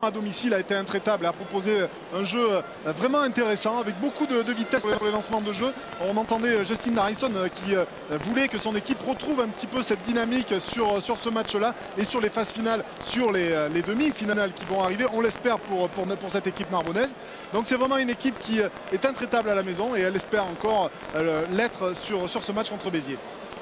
à domicile a été intraitable et a proposé un jeu vraiment intéressant avec beaucoup de vitesse sur les lancements de jeu. On entendait Justin Harrison qui voulait que son équipe retrouve un petit peu cette dynamique sur ce match-là et sur les phases finales, sur les demi-finales qui vont arriver. On l'espère pour cette équipe narbonnaise. Donc c'est vraiment une équipe qui est intraitable à la maison et elle espère encore l'être sur ce match contre Béziers.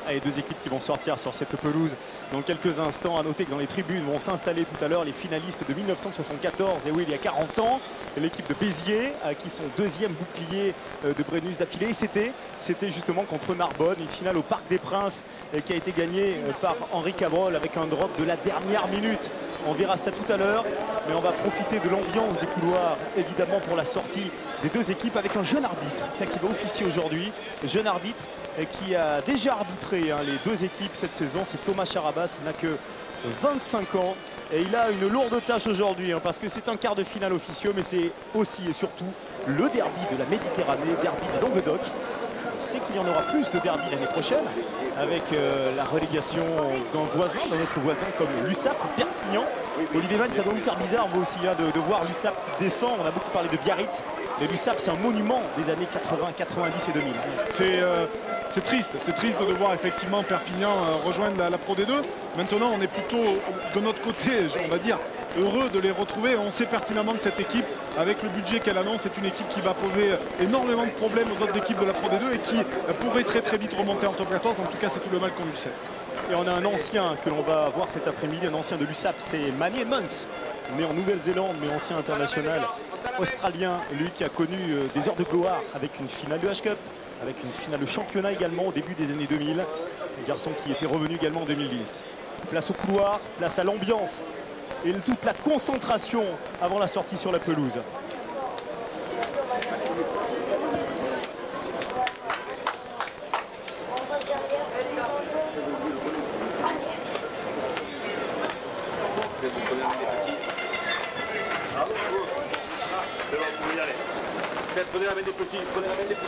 Les deux équipes qui vont sortir sur cette pelouse dans quelques instants. À noter que dans les tribunes vont s'installer tout à l'heure les finalistes de 1974, et oui, il y a 40 ans, l'équipe de Béziers qui sont deuxième bouclier de Brennus d'affilée. C'était justement contre Narbonne, une finale au Parc des Princes qui a été gagnée par Henri Cabrol avec un drop de la dernière minute. On verra ça tout à l'heure, mais on va profiter de l'ambiance des couloirs évidemment pour la sortie des deux équipes avec un jeune arbitre qui va officier aujourd'hui. Jeune arbitre qui a déjà arbitré les deux équipes cette saison, c'est Thomas Charabas. Il n'a que 25 ans et il a une lourde tâche aujourd'hui parce que c'est un quart de finale officieux, mais c'est aussi et surtout le derby de la Méditerranée, derby de Languedoc. On sait qu'il y en aura plus de derby l'année prochaine avec la relégation d'un notre voisin comme l'USAP ou Perpignan. Olivier Mann, ça doit vous faire bizarre vous aussi de voir l'USAP qui descend. On a beaucoup parlé de Biarritz, mais l'USAP c'est un monument des années 80, 90 et 2000. C'est triste de voir effectivement Perpignan rejoindre la Pro D2. Maintenant on est plutôt de notre côté, on va dire, heureux de les retrouver. On sait pertinemment que cette équipe, avec le budget qu'elle annonce, c'est une équipe qui va poser énormément de problèmes aux autres équipes de la Pro D2 et qui pourrait très vite remonter en top 14. En tout cas, c'est tout le mal qu'on lui sait. Et on a un ancien que l'on va voir cet après-midi, un ancien de l'USAP, c'est Manny Edmonds, né en Nouvelle-Zélande mais ancien international australien, lui qui a connu des heures de gloire avec une finale de H-Cup, avec une finale de championnat également au début des années 2000. Un garçon qui était revenu également en 2010. Place au couloir, place à l'ambiance et toute la concentration avant la sortie sur la pelouse. Prenez la main des petits, prenez la main des petits.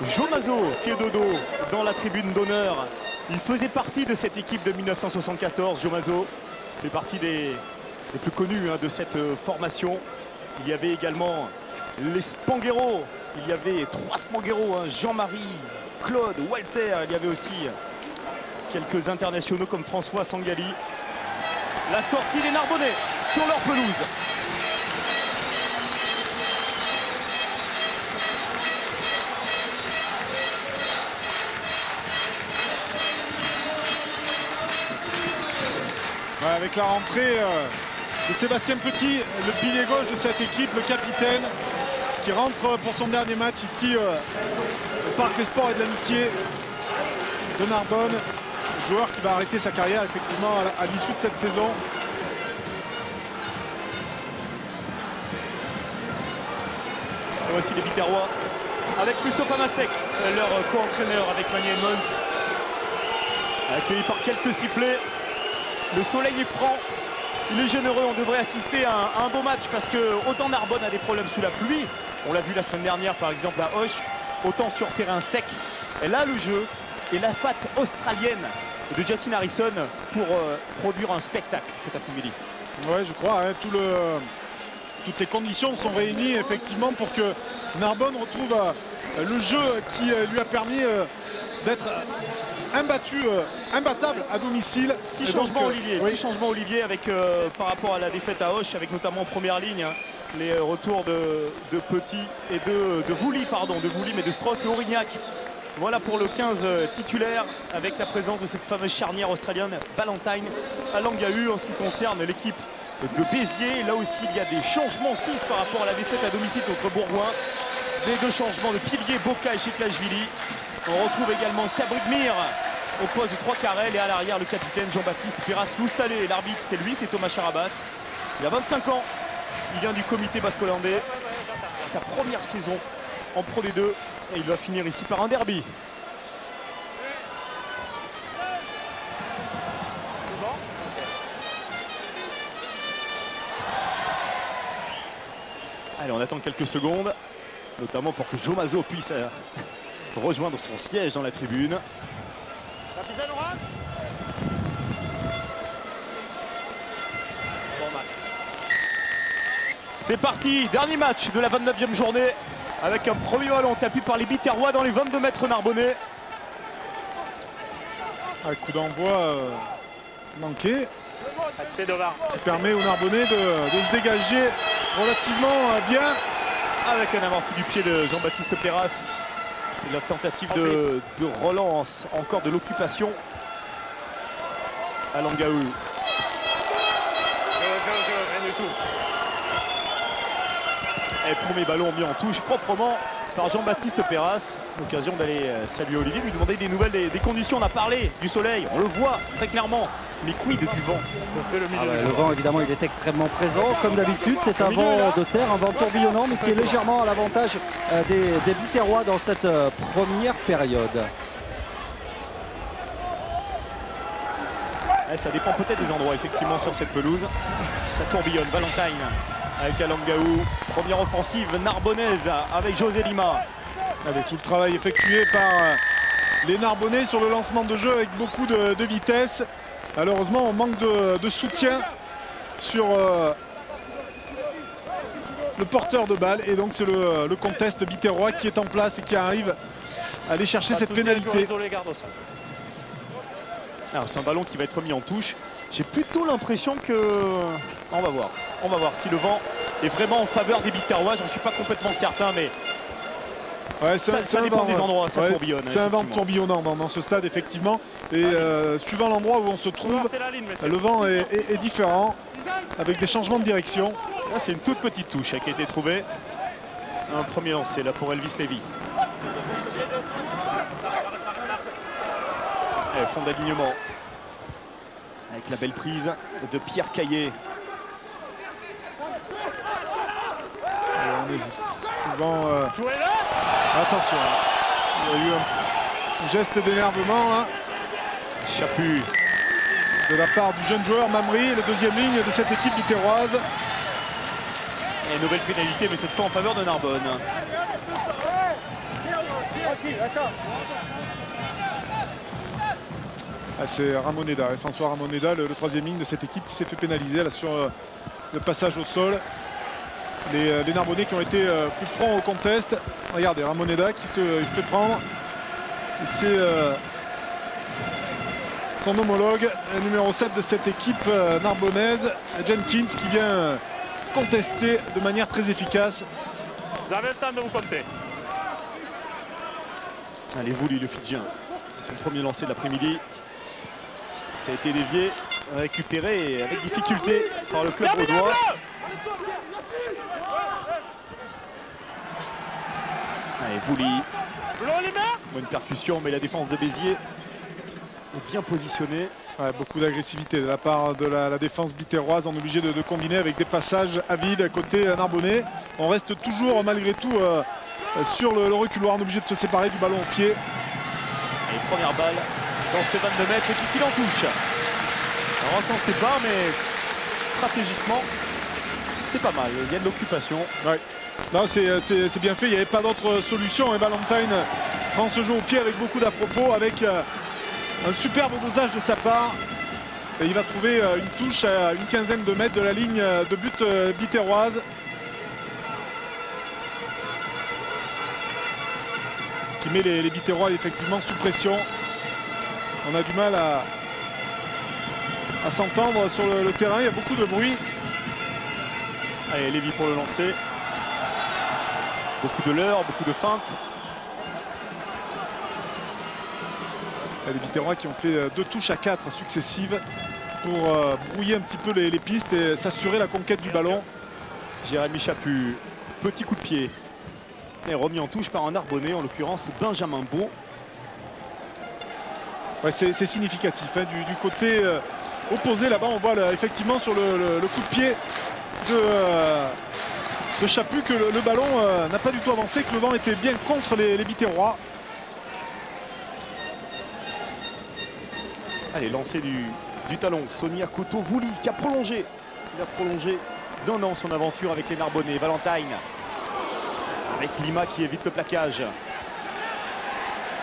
Jo Mazo qui est de dos dans la tribune d'honneur. Il faisait partie de cette équipe de 1974. Jo Mazo fait partie des plus connus de cette formation. Il y avait également les Spanghero. Il y avait 3 Spanghero, Jean-Marie, Claude, Walter. Il y avait aussi quelques internationaux comme François Sangali. La sortie des Narbonnais sur leur pelouse. Avec la rentrée de Sébastien Petit, le pilier gauche de cette équipe, le capitaine, qui rentre pour son dernier match ici au Parc des Sports et de l'Amitié de Narbonne. Joueur qui va arrêter sa carrière effectivement à l'issue de cette saison. Et voici les Biterrois avec Christophe Amasek, leur co-entraîneur avec Manny Edmonds. Accueilli par quelques sifflets. Le soleil est franc, il est généreux, on devrait assister à un beau match parce que autant Narbonne a des problèmes sous la pluie, on l'a vu la semaine dernière par exemple à Auch, autant sur terrain sec. Et là le jeu et la patte australienne de Justin Harrison pour produire un spectacle cet après-midi. Ouais, je crois, toutes les conditions sont réunies effectivement pour que Narbonne retrouve le jeu qui lui a permis d'être imbattable à domicile. 6 changements, Olivier. Oui. 6 changements, Olivier, avec, par rapport à la défaite à Auch, avec notamment en première ligne les retours de Petit et de Vouly, mais de Strauss et Aurignac. Voilà pour le 15 titulaire, avec la présence de cette fameuse charnière australienne Valentine à Langahu. En ce qui concerne l'équipe de Béziers, là aussi il y a des changements, 6 par rapport à la défaite à domicile contre Bourgoin. Les 2 changements de pilier Boka et Cheklashvili. On retrouve également Sabrigmir au poste de 3 carrels et à l'arrière le capitaine Jean-Baptiste Piras Loustalé. L'arbitre c'est lui, c'est Thomas Charabas. Il a 25 ans, il vient du comité basque-hollandais. C'est sa première saison en Pro D2 et il va finir ici par un derby. Allez, on attend quelques secondes, notamment pour que Joe Mazzo puisse rejoindre son siège dans la tribune. C'est parti, dernier match de la 29e journée avec un premier ballon tapis par les Biterrois dans les 22 mètres narbonnais. Un coup d'envoi manqué. Qui permet aux Narbonnais de se dégager relativement bien. Avec un amorti du pied de Jean-Baptiste Perras. La tentative de relance, encore de l'occupation. À Langaou. rien du tout. Et premier ballon mis en touche proprement par Jean-Baptiste Perras. L'occasion d'aller saluer Olivier, lui demander des nouvelles des conditions. On a parlé du soleil, on le voit très clairement. Mais quid du vent? Le vent, évidemment, il est extrêmement présent. Comme d'habitude, c'est un vent de terre, un vent tourbillonnant, mais qui est légèrement à l'avantage des Biterrois dans cette première période. Ça dépend peut-être des endroits, effectivement, sur cette pelouse. Ça tourbillonne. Valentine avec Alangaou. Première offensive narbonnaise avec José Lima. Avec tout le travail effectué par les Narbonnais sur le lancement de jeu avec beaucoup de vitesse. Malheureusement, on manque de soutien sur le porteur de balle. Et donc, c'est le contest Biterrois qui est en place et qui arrive à aller chercher cette pénalité. Alors, c'est un ballon qui va être mis en touche. J'ai plutôt l'impression que... On va voir. On va voir si le vent est vraiment en faveur des Biterrois. J'en suis pas complètement certain, mais... Ouais, ça dépend des endroits, ça tourbillonne. C'est un vent tourbillonnant dans ce stade, effectivement. Et suivant l'endroit où on se trouve, le vent est différent, avec des changements de direction. Là, c'est une toute petite touche qui a été trouvée. Un premier lancé là pour Elvis Lévy. Et fond d'alignement. Avec la belle prise de Pierre Caillé. On est souvent... Attention, il y a eu un geste d'énervement Chaput de la part du jeune joueur Mamri, la deuxième ligne de cette équipe biterroise. Et nouvelle pénalité, mais cette fois en faveur de Narbonne. C'est Ramoneda, François Ramoneda, le troisième ligne de cette équipe qui s'est fait pénaliser là, sur le passage au sol. Les Narbonnais qui ont été plus prompts au contest. Regardez, Ramoneda qui se fait prendre. C'est son homologue, numéro 7 de cette équipe narbonnaise, Jenkins, qui vient contester de manière très efficace. Vous avez le temps de vous compter. Allez, Vouli, le Fidjien. C'est son premier lancer de l'après-midi. Ça a été dévié, récupéré avec difficulté par le club vaudois. Allez, Vouli. Bonne percussion, mais la défense de Béziers est bien positionnée. Ouais, beaucoup d'agressivité de la part de la défense biterroise. On est obligé de combiner avec des passages à vide à côté narbonnais. On reste toujours malgré tout sur le reculoir. On est obligé de se séparer du ballon au pied. Et première balle dans ces 22 mètres et puis qu'il en touche. Alors on s'en sait pas, mais stratégiquement, c'est pas mal. Il y a de l'occupation. Ouais. Non, c'est bien fait. Il n'y avait pas d'autre solution. Et Valentine prend ce jeu au pied avec beaucoup d'à-propos, avec un superbe dosage de sa part. Et il va trouver une touche à une quinzaine de mètres de la ligne de but biterroise. Ce qui met les Biterrois effectivement sous pression. On a du mal à s'entendre sur le terrain. Il y a beaucoup de bruit. Allez, Lévy pour le lancer. Beaucoup de leurres, beaucoup de feintes. Les Biterrois qui ont fait 2 touches à 4 successives pour brouiller un petit peu les pistes et s'assurer la conquête du ballon. Jérémy Chaput, petit coup de pied. Et remis en touche par un Narbonnais, en l'occurrence Benjamin Beau. Ouais, c'est significatif. Hein, du côté opposé, là-bas, on voit là, effectivement sur le coup de pied de Chaput que le ballon n'a pas du tout avancé, que le vent était bien contre les Biterrois. Allez, lancer du talon. Sonia Coteau-Vouli qui a prolongé. Il a prolongé non, son aventure avec les Narbonnais. Valentine avec Lima qui évite le plaquage.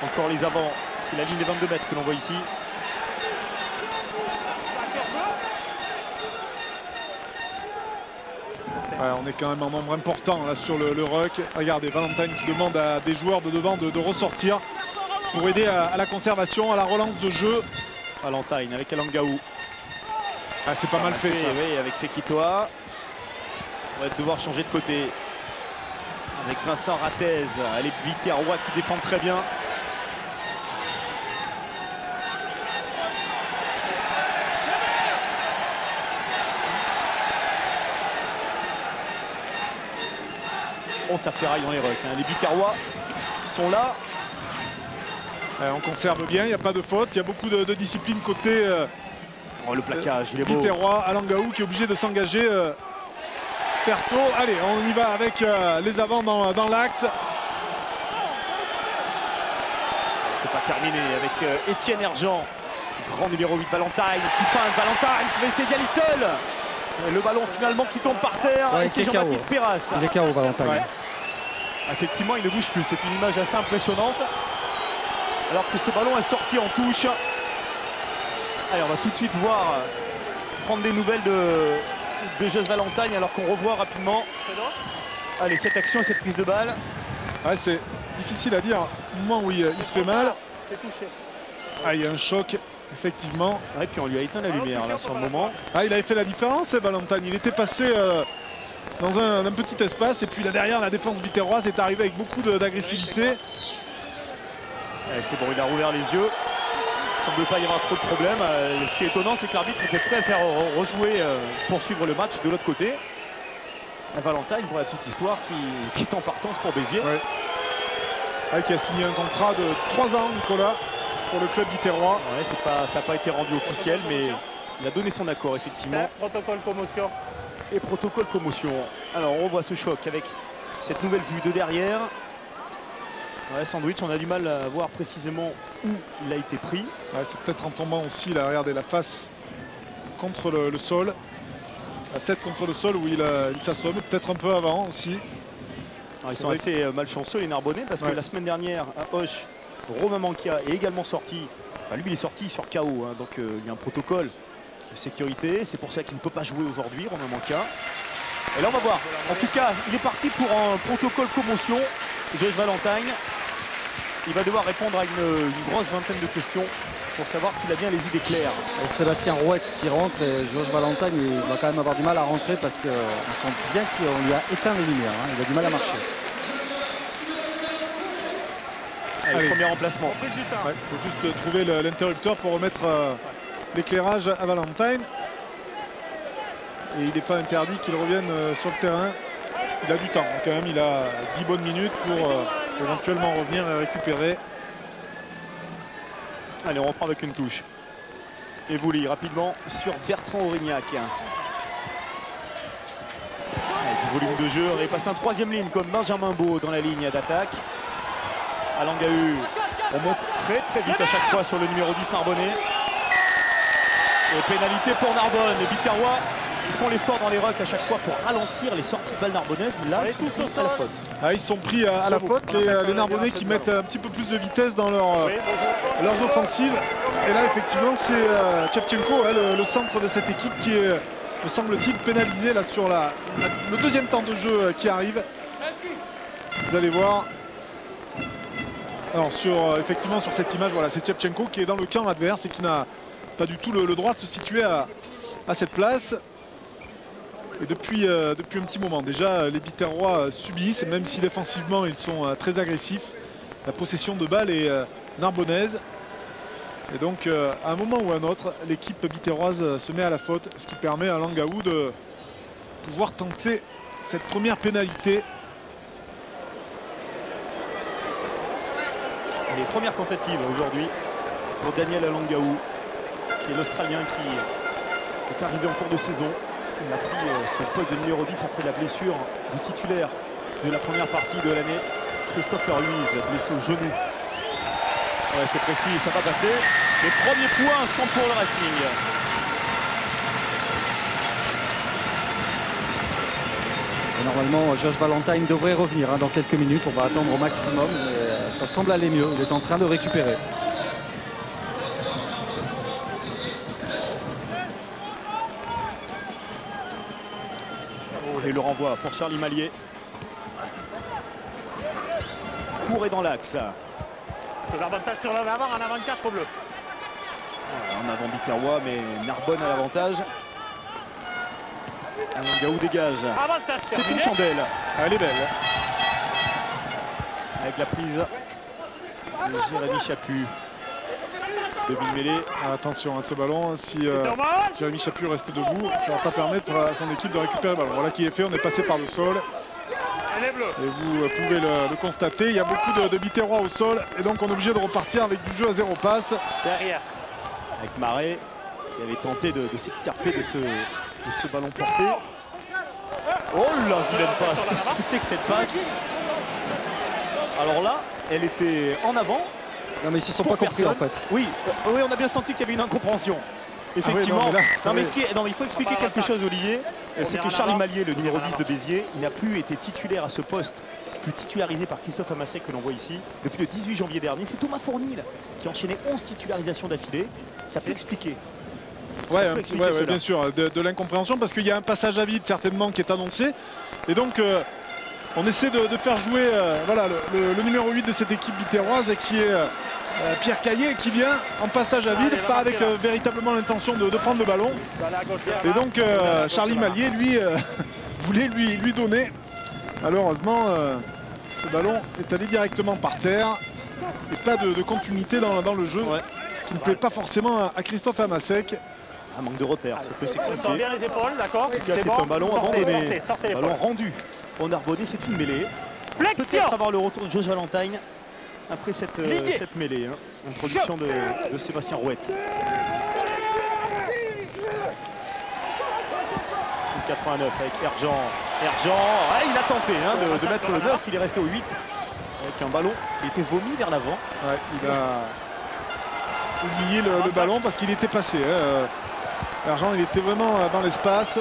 Encore les avants. C'est la ligne des 22 mètres que l'on voit ici. Ouais, on est quand même en nombre important là sur le ruck. Regardez, Valentine qui demande à des joueurs de devant de ressortir pour aider à la conservation, à la relance de jeu. Valentine avec Alangaou. Ah, c'est pas mal fait ça. Oui, avec Fekitoa. On va devoir changer de côté. Avec Vincent Ratez, les Biterrois qui défendent très bien. Oh, ça ferraille dans les rucks. Hein. Les Biterrois sont là. On conserve bien, il n'y a pas de faute. Il y a beaucoup de discipline côté Oh, le plaquage, il est beau. Biterrois. Alangaou qui est obligé de s'engager perso. Allez, on y va avec les avants dans l'axe. C'est pas terminé avec Étienne Hergent. Grand numéro 8, Valentine qui feinte. Valentine qui va essayer d'y aller seul. Et le ballon finalement qui tombe par terre. Ouais, et c'est Jean-Baptiste Perras. Il est KO, Valentine. Ouais. Effectivement, il ne bouge plus. C'est une image assez impressionnante. Alors que ce ballon est sorti en touche. Allez, on va tout de suite voir prendre des nouvelles de Josh Valentine alors qu'on revoit rapidement. Allez, cette action et cette prise de balle. Ouais, c'est difficile à dire au moment où il se fait mal. C'est touché. Ah, il y a un choc, effectivement. Et puis on lui a éteint la lumière là sur le moment. Ah, il avait fait la différence, Valentine. Il était passé dans un petit espace et puis là derrière, la défense biterroise est arrivée avec beaucoup d'agressivité. C'est bon, il a rouvert les yeux. Il ne semble pas y avoir trop de problèmes. Ce qui est étonnant, c'est que l'arbitre était prêt à faire rejouer, poursuivre le match de l'autre côté. Valentine, pour la petite histoire, qui est en partance pour Béziers. Ouais. Ouais, qui a signé un contrat de 3 ans, Nicolas, pour le club biterrois. Ouais, ça n'a pas été rendu officiel, mais il a donné son accord, effectivement. Protocole commotion. Et protocole commotion. Alors, on revoit ce choc avec cette nouvelle vue de derrière. Ouais, Sandwich, on a du mal à voir précisément où il a été pris. Ouais, c'est peut-être en tombant aussi, là, regardez, la face contre le sol. La tête contre le sol où il s'assomme, peut-être un peu avant aussi. Alors, ils sont assez malchanceux, les Narbonnais, parce que la semaine dernière, à Hoche, Romain Mankia est également sorti. Enfin, lui, il est sorti sur KO, hein, donc il y a un protocole de sécurité. C'est pour ça qu'il ne peut pas jouer aujourd'hui, Romain Mankia. Et là, on va voir. En tout cas, il est parti pour un protocole commotion. Josh Valentine. Il va devoir répondre à une grosse vingtaine de questions pour savoir s'il a bien les idées claires. Et Sébastien Rouette qui rentre et Josh Valentine, il va quand même avoir du mal à rentrer parce qu'on sent bien qu'on lui a éteint les lumières. Hein. Il a du mal à marcher. Allez, premier remplacement. Il faut juste trouver l'interrupteur pour remettre l'éclairage à Valentine. Et il n'est pas interdit qu'il revienne sur le terrain. Il a du temps quand même, il a 10 bonnes minutes pour éventuellement revenir et récupérer. Allez, on reprend avec une touche. Et Vouli rapidement sur Bertrand Aurignac. Avec du volume de jeu, on est passé en troisième ligne comme Benjamin Beau dans la ligne d'attaque. Alangaou, on monte très vite à chaque fois sur le numéro 10 Narbonnais. Et pénalité pour Narbonne. Les Biterrois ils font l'effort dans les rucks à chaque fois pour ralentir les sorties de balles narbonnaises, mais là ils sont pris à la faute. Ah, ils sont pris à la faute, les Narbonnais qui mettent un petit peu plus de vitesse dans leurs offensives. Et là effectivement c'est Tchepchenko, le centre de cette équipe qui est, me semble-t-il, pénalisé là sur le deuxième temps de jeu qui arrive. Vous allez voir. Alors effectivement sur cette image, voilà, c'est Tchepchenko qui est dans le camp adverse et qui n'a pas du tout le droit de se situer à cette place. Et depuis un petit moment déjà, les Biterrois subissent, même si défensivement ils sont très agressifs. La possession de balle est narbonnaise. Et donc à un moment ou à un autre, l'équipe biterroise se met à la faute, ce qui permet à Alangaou de pouvoir tenter cette première pénalité. Les premières tentatives aujourd'hui pour Daniel Alangaou, qui est l'Australien qui est arrivé en cours de saison. Il a pris son poste de numéro 10 après la blessure du titulaire de la première partie de l'année, Christopher Luiz, blessé au genou. Ouais, c'est précis, ça va passer. Les premiers points sont pour le Racing. Et normalement, Josh Valentine devrait revenir dans quelques minutes. On va attendre au maximum. Mais ça semble aller mieux. Il est en train de récupérer. Et le renvoi pour Charlie Mallier. Court est dans l'axe. L'avantage sur l'avant, en avant 4 bleu. En avant Biterrois, mais Narbonne a l'avantage. Gaou dégage. Avantage C'est une terminé. chandelle. Elle est belle. Avec la prise de Jérémy Chaput. Devine mêlée. Attention à ce ballon. Si Dommage. Jérémy Chaput reste debout, ça ne va pas permettre à son équipe de récupérer le ballon. Voilà qui est fait. On est passé par le sol. Elle est bleue. Et vous pouvez le constater. Il y a beaucoup de Biterrois au sol. Et donc on est obligé de repartir avec du jeu à 0 passe. Derrière. Avec Marais qui avait tenté de s'extirper de ce ballon porté. Oh la vilaine passe. Qu'est-ce que c'est que cette passe? Alors là, elle était en avant. Non, mais ils se sont Pour pas compris personne. en fait. Oui, oui, on a bien senti qu'il y avait une incompréhension. Effectivement. non, mais là, non, mais oui. il faut expliquer quelque chose, Olivier. C'est que Charlie Mallier, le numéro 10 de Béziers, il n'a plus été titulaire à ce poste, plus titularisé par Christophe Amassec que l'on voit ici depuis le 18 janvier dernier. C'est Thomas Fournil qui enchaînait 11 titularisations d'affilée. Ça peut expliquer. Ouais, Ça un peut petit- expliquer ouais, cela. bien sûr, de l'incompréhension parce qu'il y a un passage à vide certainement qui est annoncé. Et donc on essaie de faire jouer voilà, le numéro 8 de cette équipe biterroise qui est Pierre Caillé qui vient en passage à vide, Allez, pas va avec marquer, là. véritablement l'intention de prendre le ballon. Allez à gauche. Et donc Charlie Mallier lui voulait lui donner. Malheureusement ce ballon est allé directement par terre et pas de continuité dans le jeu. Ouais. Ce qui ne plaît pas forcément à Christophe Amassec. Un manque de repères, ça peut On sort s'expliquer. bien les épaules, d'accord. En tout cas, c'est un ballon Sortez, abandonné. sortez les Ballon épaules. rendu. Au Narbonnais, c'est une mêlée. Flexion. Peut-être avoir le retour de Josh Valentine après cette mêlée. Hein. Introduction de Sébastien Rouette. 89 avec Erjan. Ah, il a tenté de mettre le 9, il est resté au 8. Avec un ballon qui était vomi vers l'avant. Ouais, il a oublié le ballon parce qu'il était passé. L'argent, il était vraiment dans l'espace.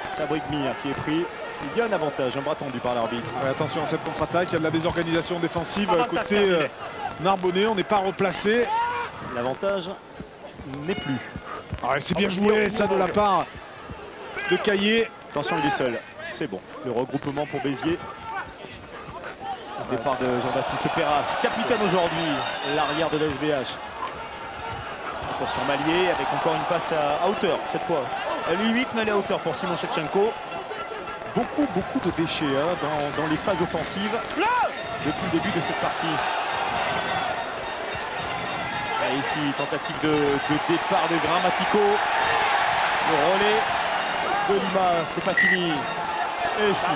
Sabrik Mir qui est pris. Il y a un avantage, un bras tendu par l'arbitre. Ouais, attention à cette contre-attaque, il y a de la désorganisation défensive Avantage côté terminé. Narbonnais. On n'est pas replacé. L'avantage n'est plus. Ah, c'est bien joué ça de la part de Caillé. Attention, il est seul. C'est bon. Le regroupement pour Béziers. Départ de Jean-Baptiste Perras, capitaine aujourd'hui, l'arrière de l'SBH. Attention Mallier avec encore une passe à hauteur cette fois. Elle est 8 mais elle est à hauteur pour Simon Shevchenko. Beaucoup de déchets dans les phases offensives depuis le début de cette partie. Et ici, tentative de départ de Grammatico. Le relais de Lima, c'est pas fini. Et si,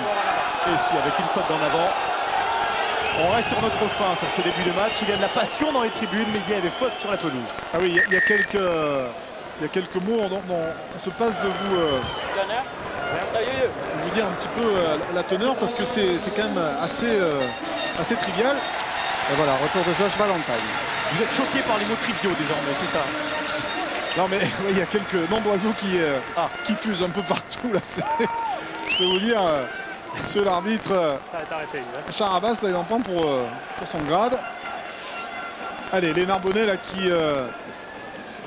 avec une faute d'en avant. On reste sur notre fin sur ce début de match. Il y a de la passion dans les tribunes, mais il y a des fautes sur la pelouse. Ah oui, il y a quelques mots dont on se passe de vous dire un petit peu la teneur parce que c'est quand même assez trivial. Et voilà, retour de Josh Valentine. Vous êtes choqué par les mots triviaux désormais, c'est ça? Non mais oui, il y a quelques noms d'oiseaux qui fusent un peu partout là. Je peux vous dire, monsieur l'arbitre Arrêtez. Charabas, là, il en prend pour son grade. Allez, les Narbonnais là qui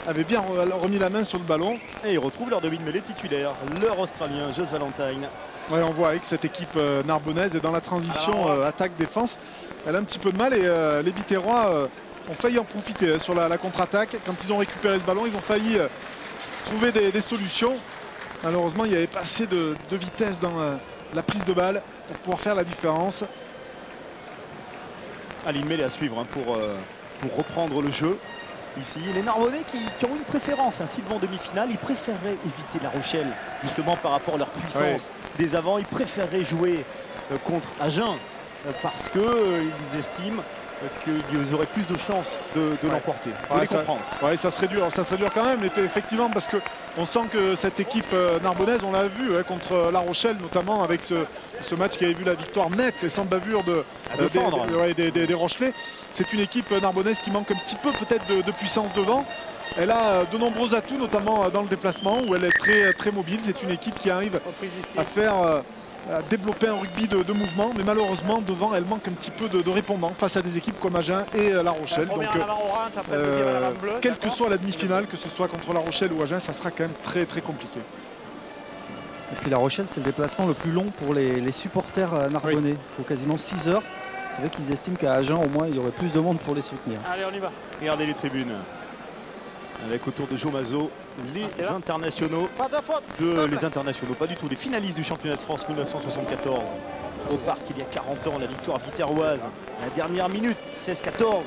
avaient bien remis la main sur le ballon. Et ils retrouvent leur demi-mêlée titulaire, leur Australien, Josh Valentine. Ouais, on voit avec cette équipe narbonnaise et dans la transition attaque-défense, elle a un petit peu de mal et les Biterrois ont failli en profiter sur la contre-attaque. Quand ils ont récupéré ce ballon, ils ont failli trouver des solutions. Malheureusement, il n'y avait pas assez de vitesse dans la prise de balle pour pouvoir faire la différence. Allez, une mêlée à suivre pour reprendre le jeu. Ici, les Narbonnais qui ont une préférence. S'ils vont en demi-finale, ils préféreraient éviter La Rochelle, justement par rapport à leur puissance. Des avant, ils préféreraient jouer contre Agen parce qu'ils estiment qu'ils auraient plus de chances de l'emporter. Vous les comprendre. Ouais, ça serait dur quand même, effectivement, parce qu'on sent que cette équipe narbonnaise, on l'a vu contre La Rochelle, notamment avec ce match qui avait vu la victoire nette et sans bavure des Rochelais. C'est une équipe narbonnaise qui manque un petit peu peut-être de puissance devant. Elle a de nombreux atouts, notamment dans le déplacement, où elle est très mobile. C'est une équipe qui arrive à faire développer un rugby de mouvement, mais malheureusement devant elle manque un petit peu de répondants face à des équipes comme Agen et La Rochelle. Donc quelle que soit la demi-finale, que ce soit contre La Rochelle ou Agen, ça sera quand même très très compliqué. Et puis La Rochelle, c'est le déplacement le plus long pour les supporters narbonnais. Il faut quasiment 6 heures. C'est vrai qu'ils estiment qu'à Agen, au moins, il y aurait plus de monde pour les soutenir. Allez, on y va. Regardez les tribunes. Avec autour de Joe Mazot, les internationaux, pas du tout, les finalistes du championnat de France 1974. Au parc, il y a 40 ans, la victoire biterroise. La dernière minute, 16-14,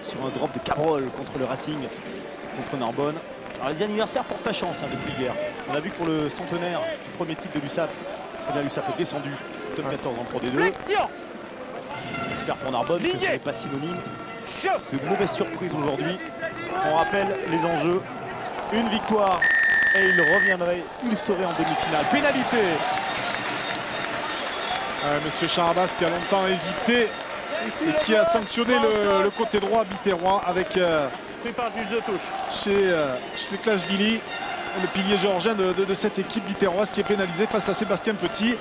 sur un drop de Cabrol contre le Racing, contre Narbonne. Alors les anniversaires portent pas chance depuis hier. On a vu que pour le centenaire du premier titre de l'USAP, l'USAP est descendu top 14 en Pro D2. Flexion. J'espère pour Narbonne que ce n'est pas synonyme de mauvaise surprise aujourd'hui. On rappelle les enjeux. Une victoire et il reviendrait, il serait en demi-finale. Pénalité. Monsieur Charabas qui a longtemps hésité et qui a sanctionné le côté droit biterrois avec pris par juge de touche. chez Clashvili, le pilier géorgien de cette équipe biterroise qui est pénalisé face à Sébastien Petit.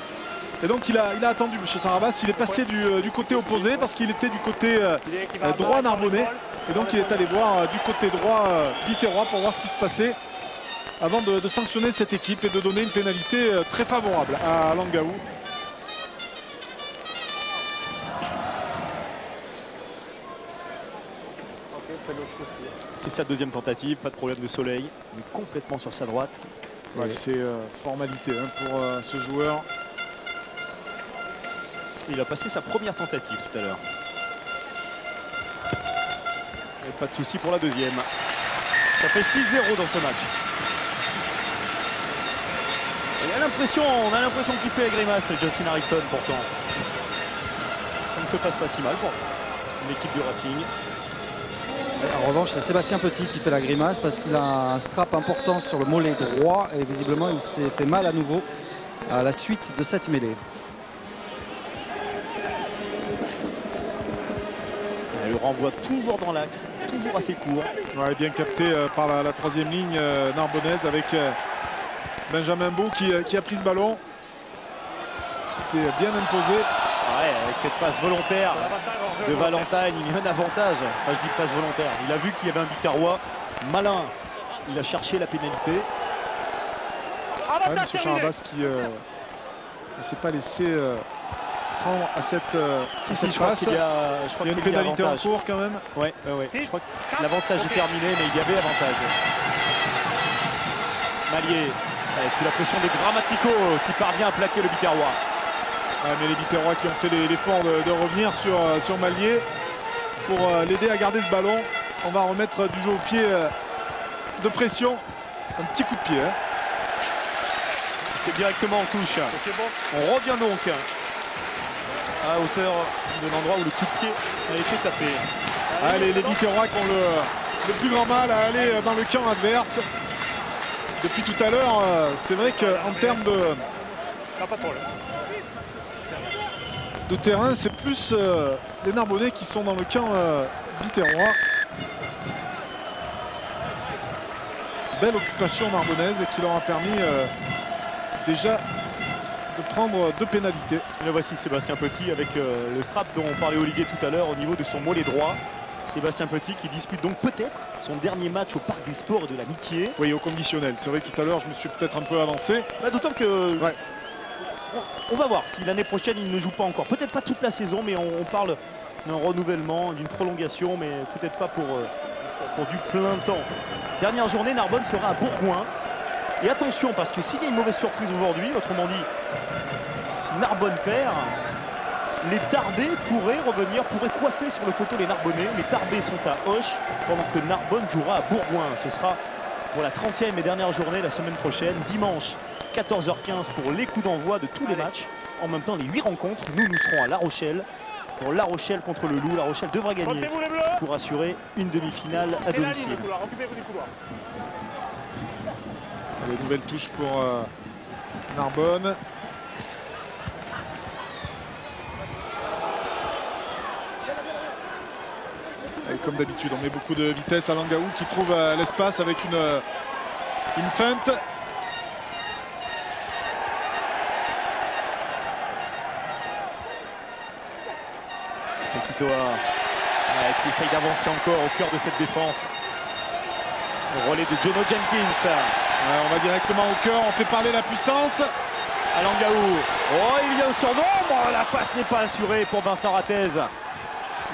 Et donc il a attendu M. Sarabas, il est passé du côté opposé parce qu'il était du côté droit narbonnais. Et donc il est allé voir du côté droit biterrois pour voir ce qui se passait avant de sanctionner cette équipe et de donner une pénalité très favorable à Langaou. C'est sa deuxième tentative, pas de problème de soleil, mais complètement sur sa droite. Ouais, c'est formalité pour ce joueur. Il a passé sa première tentative tout à l'heure. Et pas de souci pour la deuxième. Ça fait 6-0 dans ce match. Et on a l'impression qu'il fait la grimace, Justin Harrison pourtant. Ça ne se passe pas si mal pour l'équipe du Racing. En revanche, c'est Sébastien Petit qui fait la grimace parce qu'il a un strap important sur le mollet droit et visiblement il s'est fait mal à nouveau à la suite de cette mêlée. Et le renvoie toujours dans l'axe, toujours assez court. Ouais, bien capté par la troisième ligne narbonnaise avec Benjamin Beau qui a pris ce ballon, qui s'est bien imposé. Ouais, avec cette passe volontaire de Valentine, il y a un avantage. Enfin, je dis passe volontaire. Il a vu qu'il y avait un biterrois malin. Il a cherché la pénalité. Ouais, monsieur Charabas qui ne s'est pas laissé prendre à cette je crois passe. qu'il y a une pénalité en cours quand même. Ouais. Je crois que l'avantage est terminé, mais il y avait avantage. Mallier, sous la pression de Grammatico, qui parvient à plaquer le biterrois. Mais les Biterrois qui ont fait l'effort de revenir sur Mallier pour l'aider à garder ce ballon. On va remettre du jeu au pied de pression. Un petit coup de pied. C'est directement en touche. On revient donc à hauteur de l'endroit où le coup de pied a été tapé. Les Biterrois qui ont le plus grand mal à aller dans le camp adverse. Depuis tout à l'heure, c'est vrai qu'en termes de terrain, c'est plus les Narbonnais qui sont dans le camp biterrois. Belle occupation narbonnaise qui leur a permis déjà de prendre 2 pénalités. Et là voici Sébastien Petit avec le strap dont on parlait Olivier tout à l'heure au niveau de son mollet droit. Sébastien Petit qui dispute donc peut-être son dernier match au Parc des Sports et de l'Amitié. Oui, au conditionnel. C'est vrai que tout à l'heure, je me suis peut-être un peu avancé. D'autant que... Ouais. On va voir si l'année prochaine il ne joue pas encore. Peut-être pas toute la saison, mais on parle d'un renouvellement, d'une prolongation, mais peut-être pas pour du plein temps. Dernière journée, Narbonne sera à Bourgoin. Et attention, parce que s'il y a une mauvaise surprise aujourd'hui, autrement dit, si Narbonne perd, les Tarbais pourraient revenir, pourraient coiffer sur le poteau les Narbonnais. Les Tarbais sont à Auch, pendant que Narbonne jouera à Bourgoin. Ce sera pour la 30e et dernière journée la semaine prochaine, dimanche. 14h15 pour les coups d'envoi de tous les matchs. En même temps, les 8 rencontres. Nous serons à La Rochelle pour La Rochelle contre le Loup. La Rochelle devra gagner pour assurer une demi-finale à domicile. Les nouvelles touches pour Narbonne. Et comme d'habitude, on met beaucoup de vitesse à Langaou qui trouve l'espace avec une feinte. Fekitoa qui essaye d'avancer encore au cœur de cette défense. Le relais de Jono Jenkins. On va directement au cœur, on fait parler la puissance. Alangaou. Oh, il vient au surnombre. La passe n'est pas assurée pour Vincent Ratez.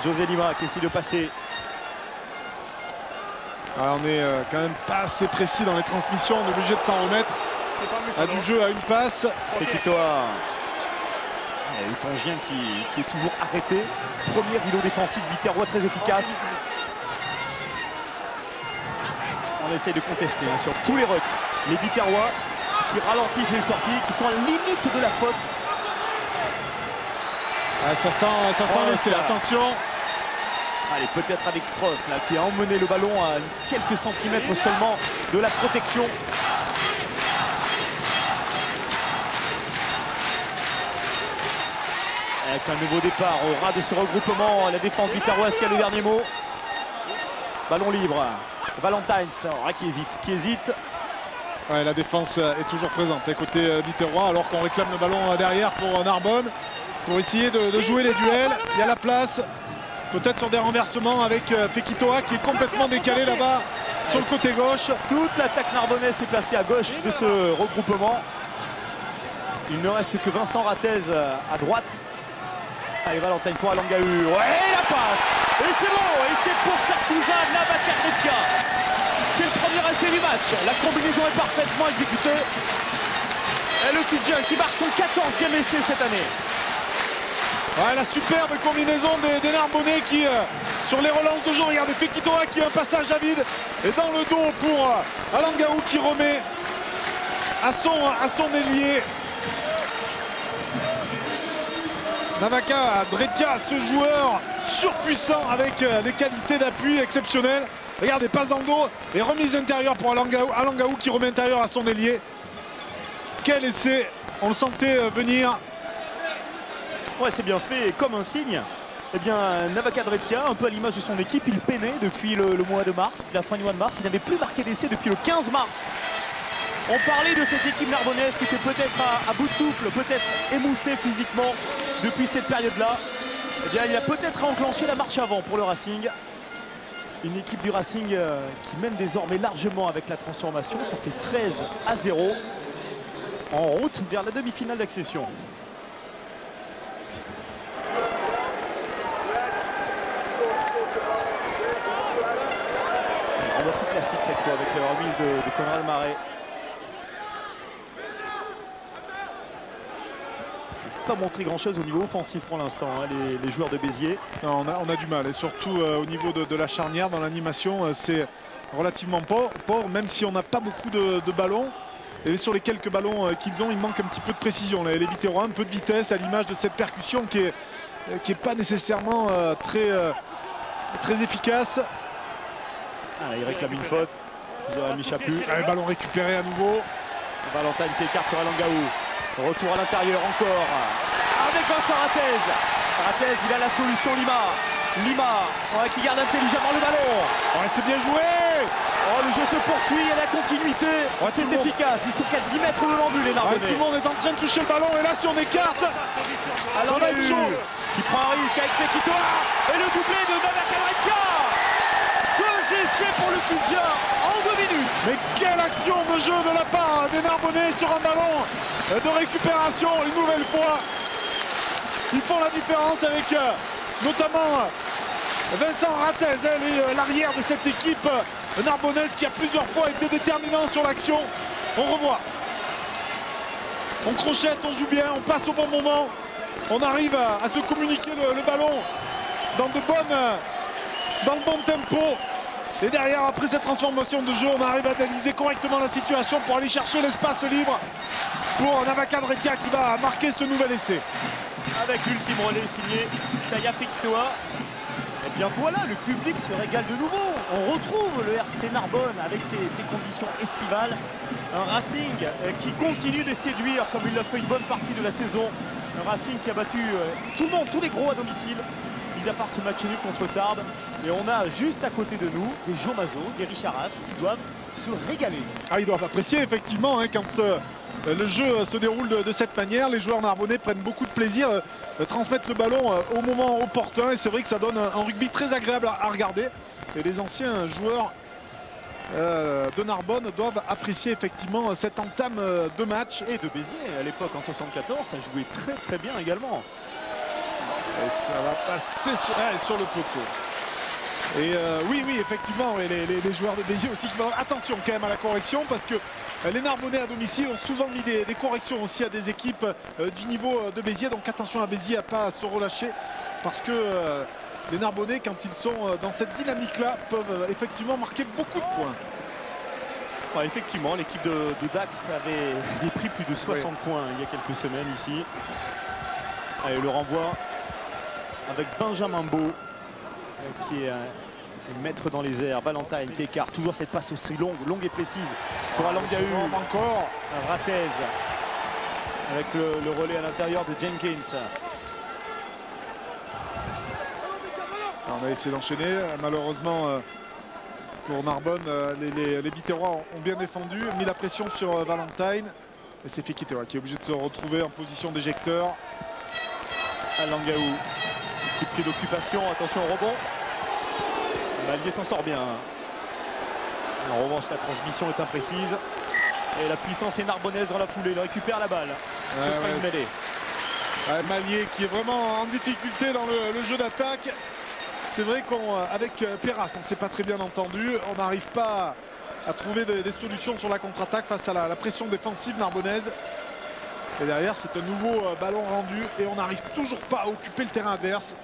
José Lima qui essaie de passer. On est quand même pas assez précis dans les transmissions, on est obligé de s'en remettre du jeu à une passe. Fekitoa. Le Tangien qui est toujours arrêté. Premier rideau défensif Viterrois très efficace. On essaye de contester sur tous les rucks. Les Viterrois qui ralentissent les sorties, qui sont à la limite de la faute. Ça sent l'essai, attention. Allez, peut-être avec Strauss là, qui a emmené le ballon à quelques centimètres seulement de la protection. Avec un nouveau départ au ras de ce regroupement, la défense viterroise qui a le dernier mot. Ballon libre. Valentines qui hésite. Ouais, la défense est toujours présente côté Viterrois alors qu'on réclame le ballon derrière pour Narbonne pour essayer de jouer les duels. Il y a la place, peut-être sur des renversements avec Fekitoa qui est complètement décalé là-bas sur le côté gauche. Toute l'attaque narbonnaise s'est placée à gauche de ce regroupement. Il ne reste que Vincent Ratez à droite. Allez, Valentine pour Alangaou. Ouais, la passe. Et c'est bon. Et c'est pour Sarkouza Navaca Dretia. C'est le premier essai du match. La combinaison est parfaitement exécutée. Et le Fidjien qui marque son 14e essai cette année. Ouais, la superbe combinaison des Narbonnais qui, sur les relances de jeu, regardez Fekitoa qui a un passage à vide. Et dans le dos pour Alangaou qui remet à son ailier. Navaca Dretia, ce joueur surpuissant avec des qualités d'appui exceptionnelles. Regardez, passe dans le dos et remise intérieure pour Alangaou qui remet intérieur à son ailier. Quel essai, on le sentait venir. Ouais, c'est bien fait. Et comme un signe, eh bien, Navaca Dretia, un peu à l'image de son équipe, il peinait depuis le mois de mars, depuis la fin du mois de mars. Il n'avait plus marqué d'essai depuis le 15 mars. On parlait de cette équipe narbonnaise qui était peut-être à bout de souffle, peut-être émoussée physiquement depuis cette période-là. Eh bien, il a peut-être enclenché la marche avant pour le Racing. Une équipe du Racing qui mène désormais largement avec la transformation. Ça fait 13-0 en route vers la demi-finale d'accession. On voit plus classique cette fois avec la remise de Conrad Marais. Pas montré grand chose au niveau offensif pour l'instant, hein, les joueurs de Béziers. Non, on a du mal et surtout au niveau de la charnière dans l'animation c'est relativement pauvre même si on n'a pas beaucoup de ballons et sur les quelques ballons qu'ils ont il manque un petit peu de précision là. Les Viterrois un peu de vitesse à l'image de cette percussion qui est pas nécessairement très efficace. Il réclame une faute, Jérémy Chaput. Ballon récupéré à nouveau. Valentine qui écarte sur Alangaou. Retour à l'intérieur encore avec Vincent Ratez. Ratez, il a la solution Lima qui garde intelligemment le ballon. Ouais, c'est bien joué. Oh, le jeu se poursuit, il y a la continuité. Ouais, c'est efficace, ils sont qu'à 10 mètres de l'embut les Narbonnais. Tout le monde est en train de toucher le ballon et là si on écarte, ça va être chaud. Qui prend un risque avec Fekitoa et le doublé de Navaca Dretia. 2 essais pour le Fidjien en 2 minutes. Mais quelle action de jeu de la part des Narbonnais sur un ballon de récupération une nouvelle fois. Ils font la différence avec notamment Vincent Ratez, l'arrière de cette équipe narbonnaise qui a plusieurs fois été déterminant sur l'action. On revoit. On crochette, on joue bien, on passe au bon moment. On arrive à se communiquer le ballon dans le bon tempo. Et derrière, après cette transformation de jeu, on arrive à analyser correctement la situation pour aller chercher l'espace libre pour Navaca Dretia qui va marquer ce nouvel essai. Avec l'ultime relais signé Saya Fekitoa. Et bien voilà, le public se régale de nouveau. On retrouve le RC Narbonne avec ses conditions estivales. Un Racing qui continue de séduire comme il l'a fait une bonne partie de la saison. Un Racing qui a battu tout le monde, tous les gros à domicile. Mis à part ce match nul contre Tarbes. Et on a juste à côté de nous des Jo Mazo, des Richard Astre qui doivent se régaler. Ils doivent apprécier effectivement quand le jeu se déroule de cette manière. Les joueurs narbonnais prennent beaucoup de plaisir, transmettent le ballon au moment opportun. Et c'est vrai que ça donne un rugby très agréable à regarder. Et les anciens joueurs de Narbonne doivent apprécier effectivement cette entame de match. Et de Béziers, à l'époque en 74, ça jouait très très bien également. Et ça va passer sur le poteau. Et oui, effectivement, les joueurs de Béziers aussi qui vont... Attention quand même à la correction, parce que les Narbonnais à domicile ont souvent mis des corrections aussi à des équipes du niveau de Béziers. Donc attention à Béziers à ne pas se relâcher, parce que les Narbonnais, quand ils sont dans cette dynamique-là, peuvent effectivement marquer beaucoup de points. Ouais, effectivement, l'équipe de Dax avait pris plus de 60 points il y a quelques semaines ici. Allez, le renvoi avec Benjamin Beau qui est maître dans les airs. Valentine qui écarte toujours cette passe aussi longue et précise pour Alangahu. Encore Ratez avec le relais à l'intérieur de Jenkins. On a essayé d'enchaîner. Malheureusement pour Narbonne, les Biterrois ont bien défendu, mis la pression sur Valentine. Et c'est Fekitewa qui est obligé de se retrouver en position d'éjecteur. Alangahu, coup de pied d'occupation, attention au rebond. Mallier s'en sort bien. En revanche, la transmission est imprécise. Et la puissance est narbonnaise dans la foulée. Il récupère la balle. Ce sera une mêlée. Mallier qui est vraiment en difficulté dans le jeu d'attaque. C'est vrai qu'avec Perras, on ne s'est pas très bien entendu. On n'arrive pas à trouver des solutions sur la contre-attaque face à la pression défensive narbonnaise. Et derrière, c'est un nouveau ballon rendu. Et on n'arrive toujours pas à occuper le terrain adverse.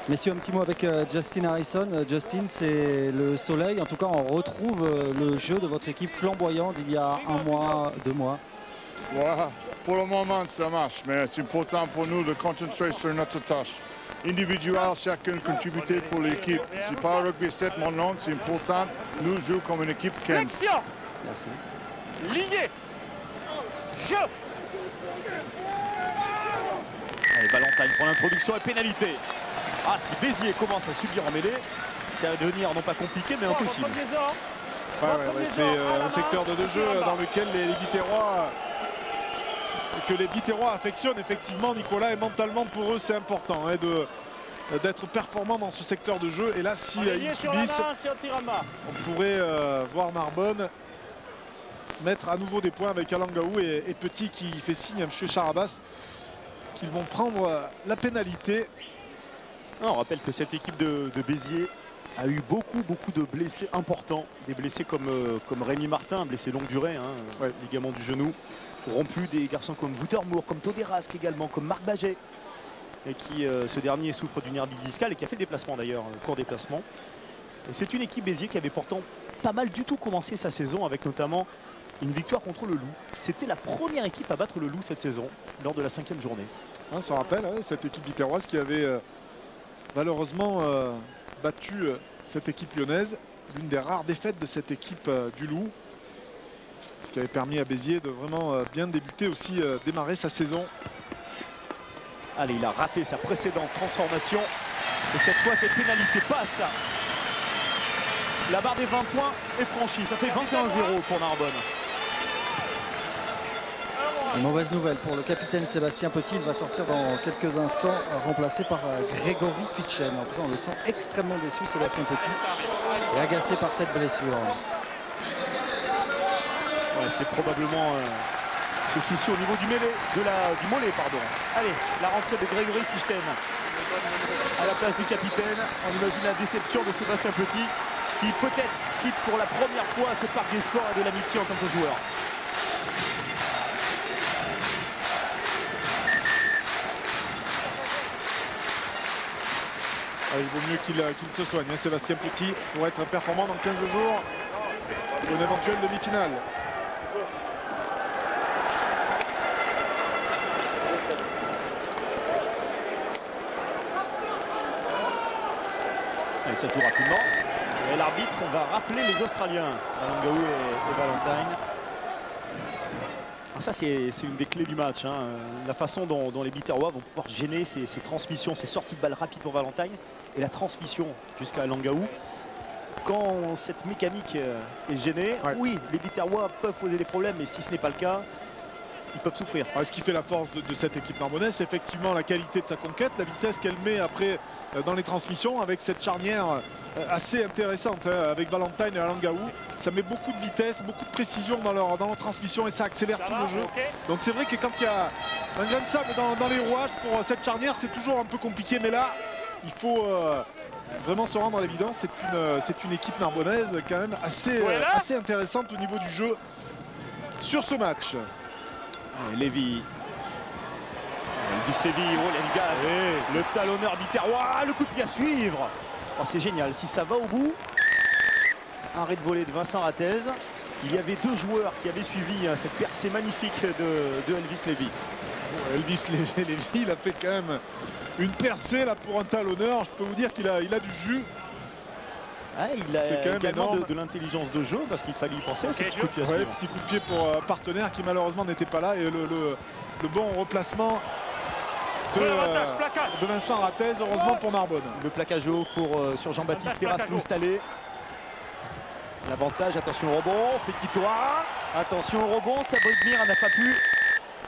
Messieurs, un petit mot avec Justin Harrison. Justin, c'est le soleil. En tout cas, on retrouve le jeu de votre équipe flamboyant d'il y a 1 mois, 2 mois. Ouais, pour le moment, ça marche. Mais c'est important pour nous de concentrer sur notre tâche. Individuel, chacun contribuer pour l'équipe. C'est pas un rugby 7 maintenant, c'est important. Nous jouons comme une équipe. Flexion. Merci. Lié. Jeu. Allez, Valentine pour l'introduction et pénalité. Ah, si Béziers commence à subir en mêlée, ça va devenir non pas compliqué mais impossible. C'est un secteur de jeu dans lequel les Biterrois, que les Biterrois affectionnent effectivement, Nicolas, et mentalement pour eux c'est important d'être performant dans ce secteur de jeu. Et là, si ils subissent, on pourrait voir Narbonne mettre à nouveau des points avec Alangahu et Petit qui fait signe à M. Charabas qu'ils vont prendre la pénalité. On rappelle que cette équipe de Béziers a eu beaucoup de blessés importants. Des blessés comme Rémi Martin, blessé longue durée, ligament du genou rompu. Des garçons comme Woutermour, comme Toderask également, comme Marc Baget. Et qui, ce dernier, souffre d'une hernie discale et qui a fait le déplacement d'ailleurs, court déplacement. C'est une équipe Béziers qui avait pourtant pas mal du tout commencé sa saison avec notamment une victoire contre le Loup. C'était la première équipe à battre le Loup cette saison lors de la 5e journée. On se rappelle cette équipe biterroise qui avait malheureusement battu cette équipe lyonnaise. L'une des rares défaites de cette équipe du Loup. Ce qui avait permis à Béziers de vraiment bien débuter aussi, démarrer sa saison. Allez, il a raté sa précédente transformation. Et cette fois, cette pénalité passe. La barre des 20 points est franchie. Ça fait 21-0 pour Narbonne. Une mauvaise nouvelle pour le capitaine Sébastien Petit. Il va sortir dans quelques instants, remplacé par Grégory Fitchen. En tout cas, on le sent extrêmement déçu, Sébastien Petit, et agacé par cette blessure. Ouais, c'est probablement ce souci au niveau du mollet. Allez, la rentrée de Grégory Fitchen à la place du capitaine. On imagine la déception de Sébastien Petit, qui peut-être quitte pour la première fois ce parc des sports et de l'amitié en tant que joueur. Il vaut mieux qu'il se soigne, Sébastien Petit, pour être performant dans 15 jours pour une éventuelle demi-finale. Et ça joue rapidement. Et l'arbitre va rappeler les Australiens, Alangahu et Valentine. Ça, c'est une des clés du match. La façon dont les Biterrois vont pouvoir gêner ces transmissions, ces sorties de balles rapides pour Valentine et la transmission jusqu'à Alangahu. Quand cette mécanique est gênée, oui, les Biterrois peuvent poser des problèmes, mais si ce n'est pas le cas, ils peuvent souffrir. Ce qui fait la force de cette équipe narbonnaise, c'est effectivement la qualité de sa conquête, la vitesse qu'elle met après dans les transmissions avec cette charnière assez intéressante avec Valentine et Alangaou. Ça met beaucoup de vitesse, beaucoup de précision dans leur transmission et ça accélère tout le jeu. Donc c'est vrai que quand il y a un grain de sable dans les rouages pour cette charnière, c'est toujours un peu compliqué. Mais là, il faut vraiment se rendre à l'évidence. C'est une équipe narbonnaise quand même assez intéressante au niveau du jeu sur ce match. Lévy. Elvis Lévy, oh les gaz. Le talonneur biterrois, le coup de pied à suivre. Oh, c'est génial, si ça va au bout. Arrêt de volée de Vincent Ratez. Il y avait deux joueurs qui avaient suivi cette percée magnifique de Elvis Lévy. Elvis Lévy, il a fait quand même une percée là pour un talonneur. Je peux vous dire qu'il a du jus. Il a quand même également de l'intelligence de jeu parce qu'il fallait y penser à ce petit coup de pied. Petit coup de pied pour partenaire qui malheureusement n'était pas là et le bon replacement de Vincent Ratez, heureusement pour Narbonne. Le plaquage haut sur Jean-Baptiste Perras-Loustalé. L'avantage, attention au rebond, Fekitoa. Attention au rebond, Sabridmir n'a pas pu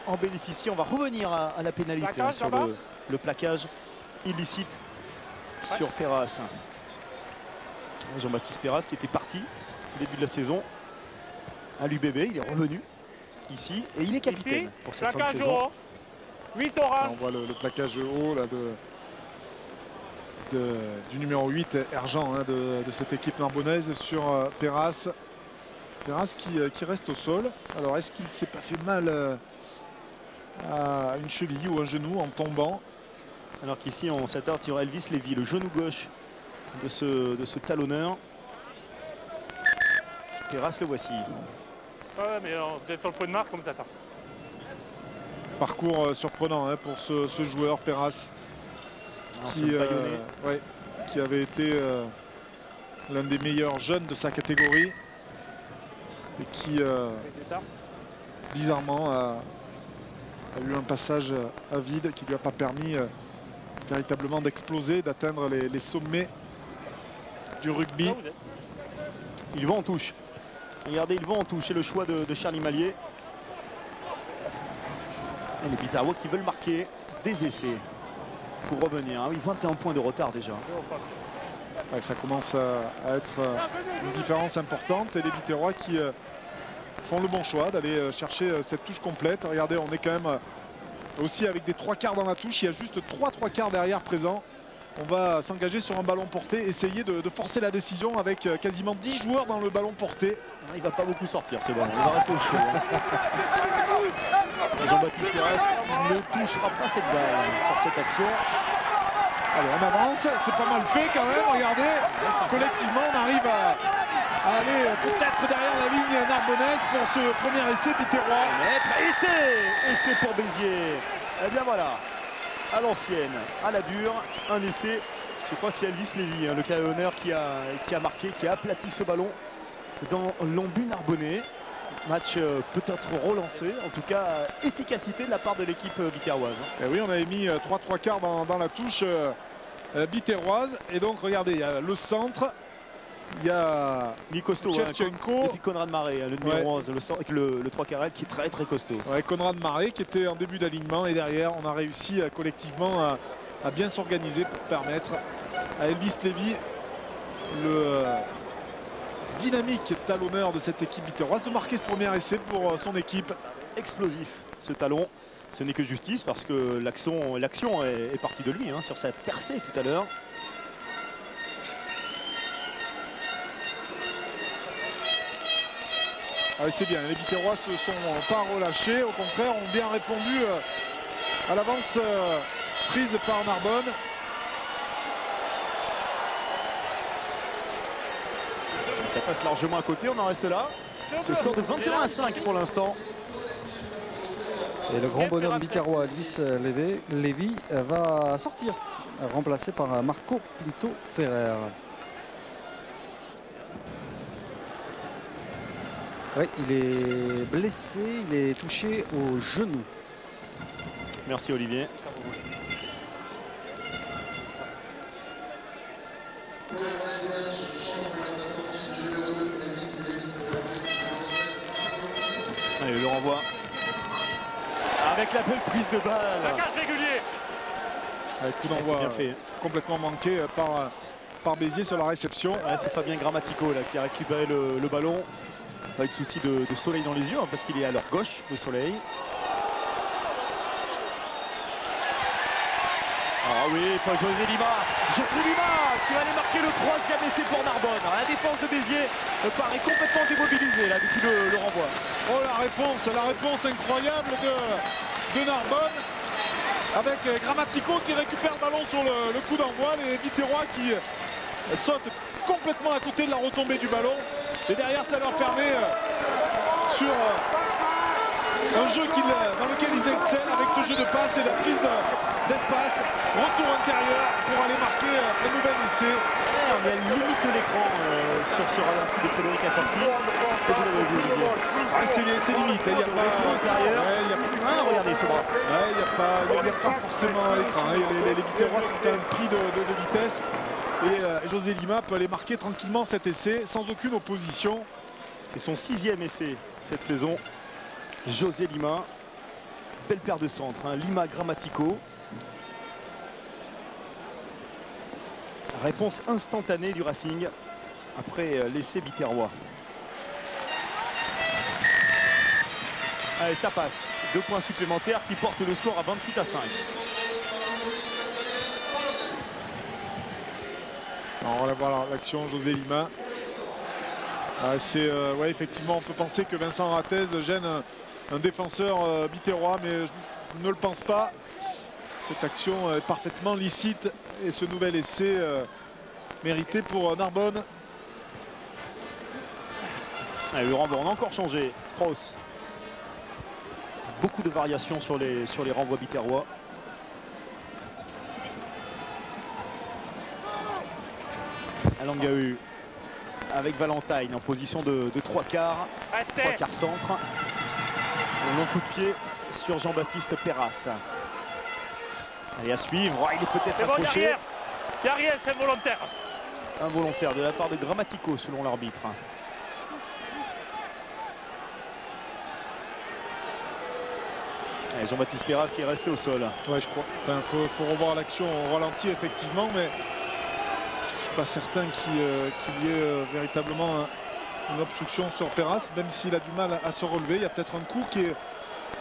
en bénéficier. On va revenir à la pénalité sur le plaquage illicite sur Perras. Jean-Baptiste Perras qui était parti au début de la saison à l'UBB, il est revenu ici et il est capitaine pour cette fin de saison. 8 orange. On voit le plaquage haut là, du numéro 8, Erjean, de cette équipe narbonnaise sur Perras. Perras qui reste au sol. Alors est-ce qu'il ne s'est pas fait mal à une cheville ou un genou en tombant? Alors qu'ici on s'attarde sur Elvis Lévy, le genou gauche de ce talonneur. Perras, le voici. Ouais, mais vous êtes sur le point de marque comme ça. Parcours surprenant pour ce joueur Perras qui avait été l'un des meilleurs jeunes de sa catégorie et qui bizarrement a eu un passage à vide qui ne lui a pas permis véritablement d'exploser, d'atteindre les sommets du rugby. Ils vont en touche. Regardez, ils vont en touche. C'est le choix de Charlie Mallier. Et les Biterrois qui veulent marquer des essais pour revenir. Ah oui, 21 points de retard déjà. Ça commence à être une différence importante. Et les Biterrois qui font le bon choix d'aller chercher cette touche complète. Regardez, on est quand même aussi avec des 3/4 dans la touche. Il y a juste 3/3 derrière présents. On va s'engager sur un ballon porté, essayer de forcer la décision avec quasiment 10 joueurs dans le ballon porté. Il ne va pas beaucoup sortir ce ballon, il va rester au chaud. Jean-Baptiste Perras ne touchera pas cette balle sur cette action. Allez, on avance, c'est pas mal fait quand même, regardez. Collectivement, on arrive à aller peut-être derrière la ligne narbonnaise pour ce premier essai biterrois. Essai pour Béziers. Et bien voilà. À l'ancienne, à la dure, un essai. Je crois que c'est Elvis Lévy, le talonneur qui a marqué, qui a aplati ce ballon dans l'embut narbonnais. Match peut-être relancé, en tout cas efficacité de la part de l'équipe biterroise. Et oui, on avait mis 3/3 dans la touche biterroise. Et donc regardez, il y a le centre, il y a costaud, Tchetchenko et puis Conrad Maré, le numéro 11, le 3/4 qui est très très costaud. Ouais, Conrad Maré qui était en début d'alignement et derrière on a réussi collectivement à bien s'organiser pour permettre à Elvis Lévy, le dynamique talonneur de cette équipe biterroise, de marquer ce premier essai pour son équipe. Explosif ce talon, ce n'est que justice parce que l'action est partie de lui sur sa percée tout à l'heure. C'est bien, les Biterrois se sont pas relâchés, au contraire ont bien répondu à l'avance prise par Narbonne. Ça passe largement à côté, on en reste là. Ce score de 21-5 pour l'instant. Et le grand bonhomme biterrois Elvis Lévy va sortir, remplacé par Marco Pinto Ferrer. Oui, il est blessé, il est touché au genou. Merci Olivier. Allez, le renvoi Avec la belle prise de balle. Plaquage régulier. Avec coup C'est d'envoi bien fait. complètement manqué par Béziers sur la réception. Ouais, c'est Fabien Grammatico là, qui a récupéré le ballon. Pas eu de souci de soleil dans les yeux, hein, parce qu'il est à leur gauche, le soleil. Ah oui, José Lima, qui va aller marquer le 3e essai pour Narbonne. La défense de Béziers paraît complètement démobilisée là, depuis le renvoi. Oh, la réponse incroyable de Narbonne. Avec Grammatico qui récupère le ballon sur le coup d'envoi. Les Biterrois qui sautent complètement à côté de la retombée du ballon. Et derrière, ça leur permet sur un jeu dans lequel ils excellent avec ce jeu de passe et la prise d'espace. Retour intérieur pour aller marquer un nouvel essai. On est à la limite de l'écran sur ce ralenti de Frédéric Accorsi. Est-ce que vous l'avez vu, Olivier? C'est limite. Il n'y a Sur pas le tour intérieur. Regardez ce bras. Il n'y a pas forcément écran. Les Biterrois sont quand même pris de vitesse. Et José Lima peut aller marquer tranquillement cet essai sans aucune opposition. C'est son 6e essai cette saison. José Lima. Belle paire de centres. Hein. Lima Grammatico. Réponse instantanée du Racing après l'essai biterrois. Allez, ça passe. 2 points supplémentaires qui portent le score à 28-5. On va voir l'action José Lima. Ouais, effectivement, on peut penser que Vincent Ratez gêne un défenseur biterrois, mais je ne le pense pas. Cette action est parfaitement licite et ce nouvel essai mérité pour Narbonne. Allez, le renvoi, on a encore changé. Strauss. Beaucoup de variations sur les renvois biterrois. Alangahu avec Valentine en position de 3 quarts. 3 quarts centre. Un long coup de pied sur Jean-Baptiste Perras. Allez, à suivre. Oh, il est peut-être approché. Il n'y a rien, c'est volontaire. Involontaire de la part de Grammatico selon l'arbitre. Jean-Baptiste Perras qui est resté au sol. Ouais, je crois. Enfin, faut revoir l'action au ralenti effectivement, mais je ne suis pas certain qu'il y ait véritablement une obstruction sur Perras, même s'il a du mal à se relever. Il y a peut-être un coup qui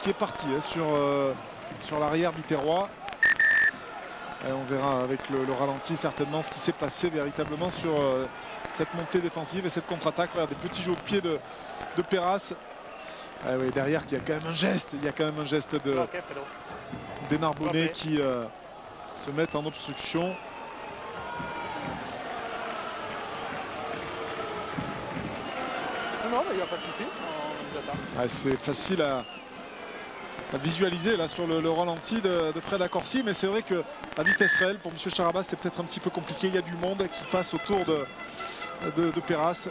est parti sur l'arrière biterrois. Et on verra avec le ralenti certainement ce qui s'est passé véritablement sur cette montée défensive et cette contre-attaque. Des petits jeux au pied de Perras. Ah oui, derrière, il y a quand même un geste. Il y a quand même un geste des Narbonnais qui se mettent en obstruction. Non, mais il n'y a pas de souci. C'est facile à visualiser là sur le ralenti de Fred Accorsi, mais c'est vrai que à vitesse réelle pour M. Charabas c'est peut-être un petit peu compliqué. Il y a du monde qui passe autour de Perras.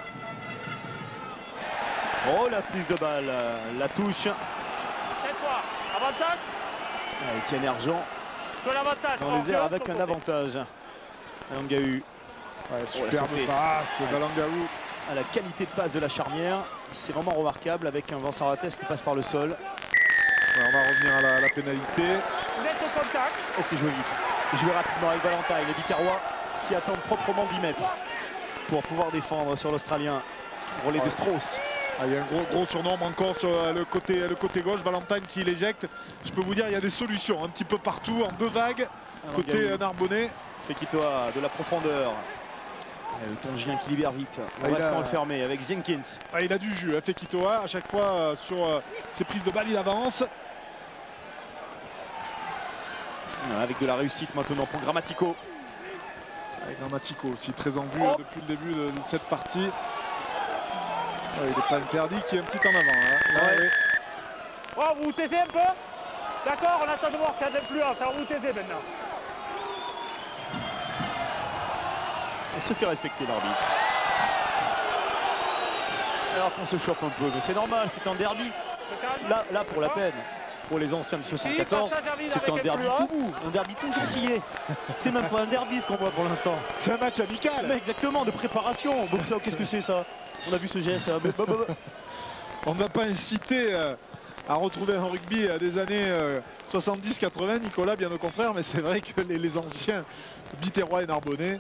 Oh, la prise de balle, la touche. 7 points. Avantage. Etienne Argent De l'avantage. dans les airs avec un avantage. Alangahu. Superbe passe, Alangahu. À la qualité de passe de la charnière, c'est vraiment remarquable avec un Vincent Ratez qui passe par le sol. Ouais, on va revenir à la pénalité. Vous êtes au contact. Et c'est joué vite. Joué rapidement avec Valentine, les Biterrois qui attendent proprement 10 mètres pour pouvoir défendre sur l'Australien. Relais de Strauss. Il y a un gros surnombre encore sur le côté gauche. Valentine, s'il éjecte, je peux vous dire, il y a des solutions un petit peu partout, en 2 vagues. Côté Narbonnais. Fekitoa de la profondeur. Le Tongien qui libère vite. On reste dans le fermé avec Jenkins. Il a du jus, Fekitoa. À chaque fois, sur ses prises de balles, il avance. Avec de la réussite maintenant pour Grammatico. Grammatico aussi très en vue depuis le début de cette partie. Il n'est pas interdit, qui est un petit en avant. Oh, vous vous taisez un peu. D'accord, on attend de voir s'il y a de l'influence. Alors vous taisez maintenant. Et se fait respecter l'arbitre. Alors qu'on se chauffe un peu, mais c'est normal, c'est un derby. Là pour la peine. Pour les anciens de 74, c'est un derby tout mou, un derby tout sautillé. C'est même pas un derby ce qu'on voit pour l'instant. C'est un match amical. Mais exactement, de préparation. Qu'est-ce que c'est ça? On a vu ce geste. On ne va pas inciter à retrouver un rugby des années 70-80, Nicolas, bien au contraire, mais c'est vrai que les anciens Biterrois et Narbonnais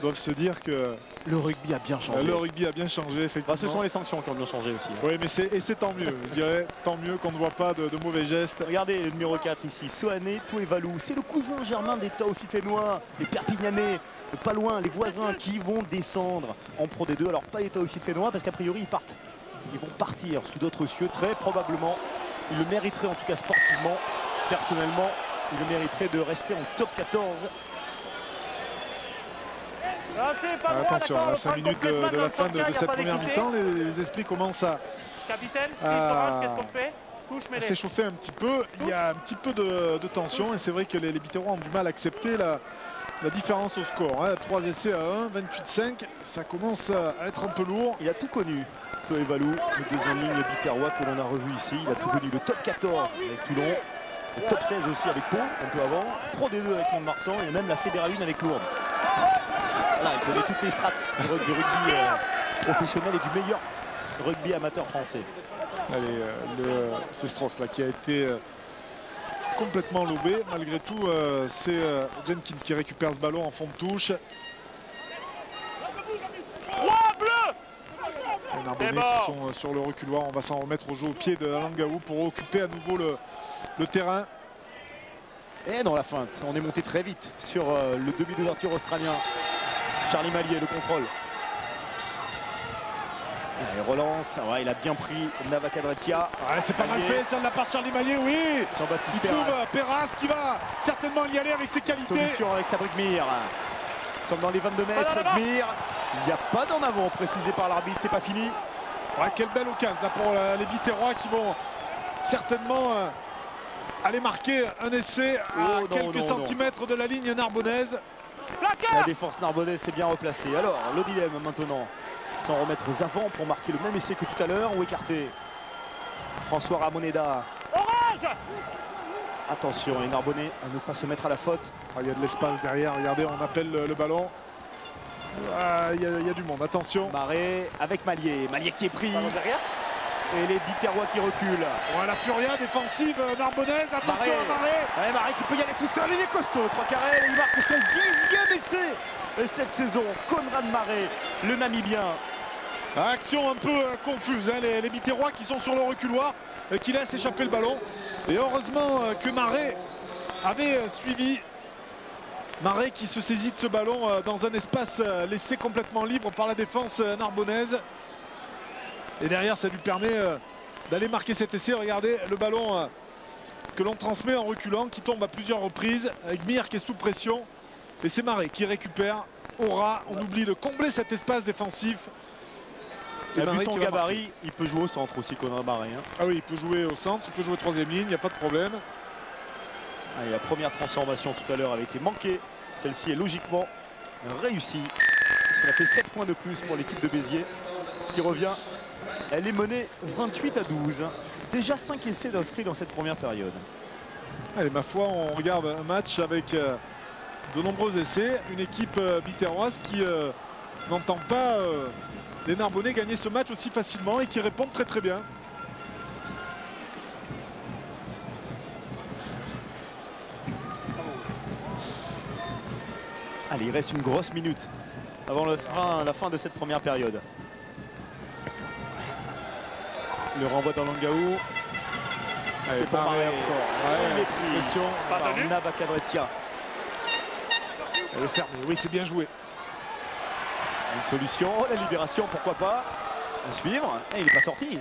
doivent se dire que le rugby a bien changé. Le rugby a bien changé, effectivement. Bah, ce sont les sanctions qui ont bien changé aussi. Oui, mais c'est tant mieux, je dirais, tant mieux qu'on ne voit pas de mauvais gestes. Regardez le numéro 4 ici, Sohané Touévalou. C'est le cousin germain des Taofifénois, les Perpignanais, pas loin, les voisins qui vont descendre en Pro D2. Alors pas les Taofifénois parce qu'a priori ils partent. Ils vont partir sous d'autres cieux, très probablement. Ils le mériteraient en tout cas sportivement. Personnellement, ils le mériteraient de rester en top 14. Pas droit, attention, à 5 minutes de la fin de cette première mi-temps, les esprits commencent à Capitaine, s'ils s'orangent, qu'est-ce qu'on fait? Touche, mêlée. S'échauffer un petit peu. Il y a un petit peu de tension et c'est vrai que les Biterrois ont du mal à accepter la différence au score. 3 essais à 1, 28-5, ça commence à être un peu lourd. Il a tout connu, Touévalou, le deuxième ligne Biterrois que l'on a revu ici. Il a tout connu, le top 14 avec Toulon, le top 16 aussi avec Pau, un peu avant, Pro D2 avec Mont-de-Marsan et même la Fédérale 1 avec Lourdes. Voilà, il connaît toutes les strates du rugby professionnel et du meilleur rugby amateur français. Allez, c'est Strauss là qui a été complètement lobé. Malgré tout, c'est Jenkins qui récupère ce ballon en fond de touche. Les Narbonnais qui sont sur le reculoir. On va s'en remettre au jeu au pied de Langaou pour occuper à nouveau le terrain. Et dans la feinte, on est monté très vite sur le demi d'ouverture australien. Charlie Mallier, le contrôle. Il relance, ouais, il a bien pris Navakadretia. C'est pas mal fait, ça de la part de Charlie Mallier, oui. Jean-Baptiste Perras. Perras qui va certainement y aller avec ses qualités. Solution avec Sabri Gmir. Nous sommes dans les 22 mètres. Gmir, il n'y a pas d'en avant précisé par l'arbitre, c'est pas fini. Quelle belle occasion là pour les Biterrois qui vont certainement aller marquer un essai à quelques centimètres de la ligne narbonnaise. La défense narbonnaise s'est bien replacée. Alors, le dilemme maintenant, s'en remettre aux avants pour marquer le même essai que tout à l'heure ou écarter François Ramoneda. Orange. Attention, les Narbonnais à ne pas se mettre à la faute. Il y a de l'espace derrière, regardez, on appelle le ballon. Il y a du monde, attention. Maré avec Mallier. Mallier qui est pris. Et les Biterrois qui reculent. La furia défensive narbonnaise, attention à Maré. Maré qui peut y aller tout seul, il est costaud. 3 carrés, il marque son 10e essai cette saison. Conrad Maré, le Namibien. Action un peu confuse, les Biterrois qui sont sur le reculoir, qui laissent échapper le ballon. Et heureusement que Maré avait suivi. Maré qui se saisit de ce ballon dans un espace laissé complètement libre par la défense narbonnaise. Et derrière, ça lui permet d'aller marquer cet essai. Regardez le ballon que l'on transmet en reculant, qui tombe à plusieurs reprises. Avec Gmir qui est sous pression. Et c'est Maré qui récupère. Aura, on oublie de combler cet espace défensif. Et vu son gabarit, il peut jouer au centre aussi, Conrad Maré. Ah oui, il peut jouer au centre, il peut jouer troisième ligne, il n'y a pas de problème. Allez, la première transformation tout à l'heure avait été manquée. Celle-ci est logiquement réussie. Ça fait 7 points de plus pour l'équipe de Béziers qui revient. Elle est menée 28-12. Déjà 5 essais d'inscrits dans cette première période. Allez, ma foi, on regarde un match avec de nombreux essais. Une équipe biterroise qui n'entend pas les Narbonnais gagner ce match aussi facilement et qui répondent très très bien. Allez, il reste une grosse minute avant la fin de cette première période. Le renvoi dans Langaou. C'est pas Maré encore. Il est pris par Navakadretia. Elle est fermée. Oui, c'est bien joué. Une solution, la libération, pourquoi pas. À suivre. Et il n'est pas sorti.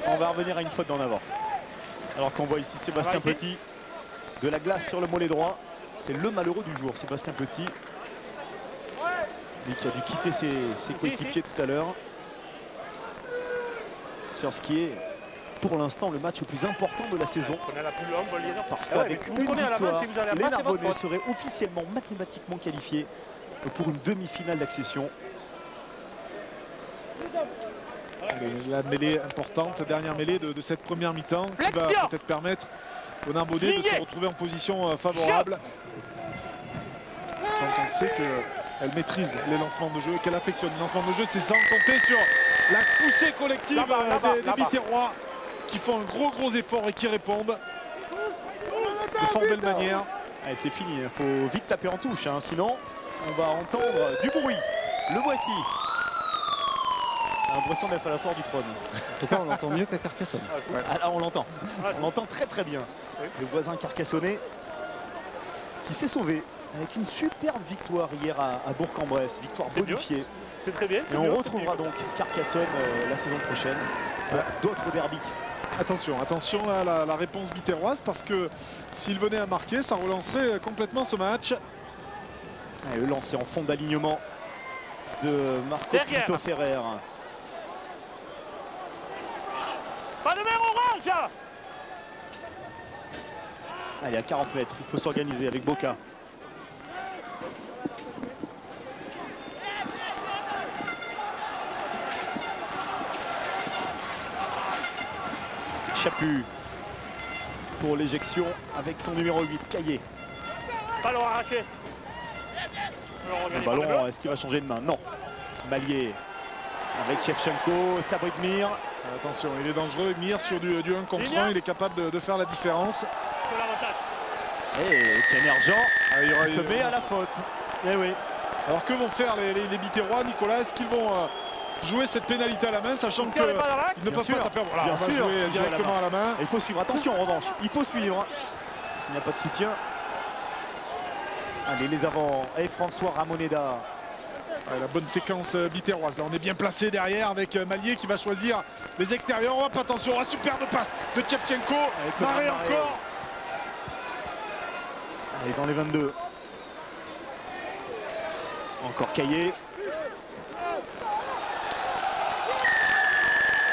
On va revenir à une faute d'en avant. Alors qu'on voit ici Sébastien Petit. De la glace sur le mollet droit. C'est le malheureux du jour, Sébastien Petit. Lui qui a dû quitter ses coéquipiers tout à l'heure. Sur ce qui est pour l'instant le match le plus important de la saison. Parce qu'avec une victoire, les Narbonnais seraient officiellement mathématiquement qualifiés pour une demi-finale d'accession. La mêlée importante, la dernière mêlée de cette première mi-temps qui va peut-être permettre aux Narbonnais de se retrouver en position favorable. Quand on sait qu'elle maîtrise les lancements de jeu, qu'elle affectionne les lancements de jeu, c'est sans compter sur la poussée collective des Biterrois. qui font un gros effort et qui répondent de fort belle manière. Allez, c'est fini, il faut vite taper en touche, hein, sinon on va entendre du bruit. Le voici. L'impression d'être à la foire du trône. En tout cas, on l'entend mieux qu'à Carcassonne. Ah, là, on l'entend. On l'entend très bien. Le voisin carcassonnais qui s'est sauvé avec une superbe victoire hier à Bourg-en-Bresse. Victoire bonifiée. C'est très bien. Et on retrouvera donc Carcassonne la saison prochaine pour d'autres derbies. Attention à la réponse biterroise, parce que s'il venait à marquer, ça relancerait complètement ce match. Et le lancer en fond d'alignement de Marco Pinto Ferrer. Pas de mer orange. Allez, à 40 mètres, il faut s'organiser avec Boca. Chaput pour l'éjection avec son numéro 8, Caillé. Ballon arraché. Le ballon, est-ce qu'il va changer de main? Non. Mallier avec Shevchenko, Sabri Mir. Attention, il est dangereux. Mir sur du 1 contre 1, il est capable de faire la différence. Et Etienne Argent se met à la faute. Eh oui. Alors que vont faire les Biterrois, Nicolas? Est-ce qu'ils vont jouer cette pénalité à la main, sachant qu'ils ne peuvent pas taper? Voilà, bien on va sûr, jouer directement à la main. Et il faut suivre, attention en revanche, il faut suivre. S'il n'y a pas de soutien. Allez, les avants. Et François Ramoneda. Ouais, la bonne séquence biterroise. Là, on est bien placé derrière avec Mallier qui va choisir les extérieurs. Hop, attention, superbe passe de Shevchenko. Maré encore. Allez, dans les 22. Encore Caillé.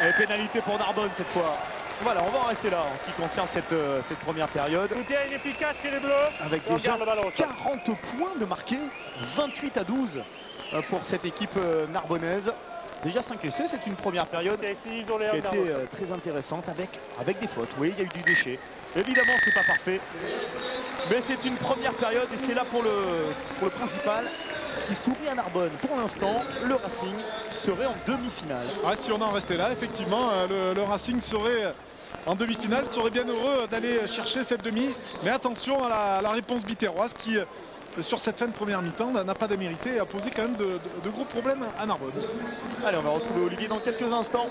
Et pénalité pour Narbonne cette fois. Voilà, on va en rester là en ce qui concerne cette première période. Soutien inefficace chez les Bleus. Avec déjà 40 points de marqués, 28-12 pour cette équipe narbonnaise. Déjà 5 essais, c'est une première période qui a été très intéressante avec des fautes. Oui, il y a eu du déchet. Évidemment, c'est pas parfait, mais c'est une première période et c'est là pour le principal qui sourit à Narbonne. Pour l'instant, le Racing serait en demi-finale. Ah, si on en restait là, effectivement, le Racing serait en demi-finale, serait bien heureux d'aller chercher cette demi. Mais attention à la réponse biterroise qui, sur cette fin de première mi-temps, n'a pas démérité et a posé quand même de gros problèmes à Narbonne. Allez, on va retrouver Olivier dans quelques instants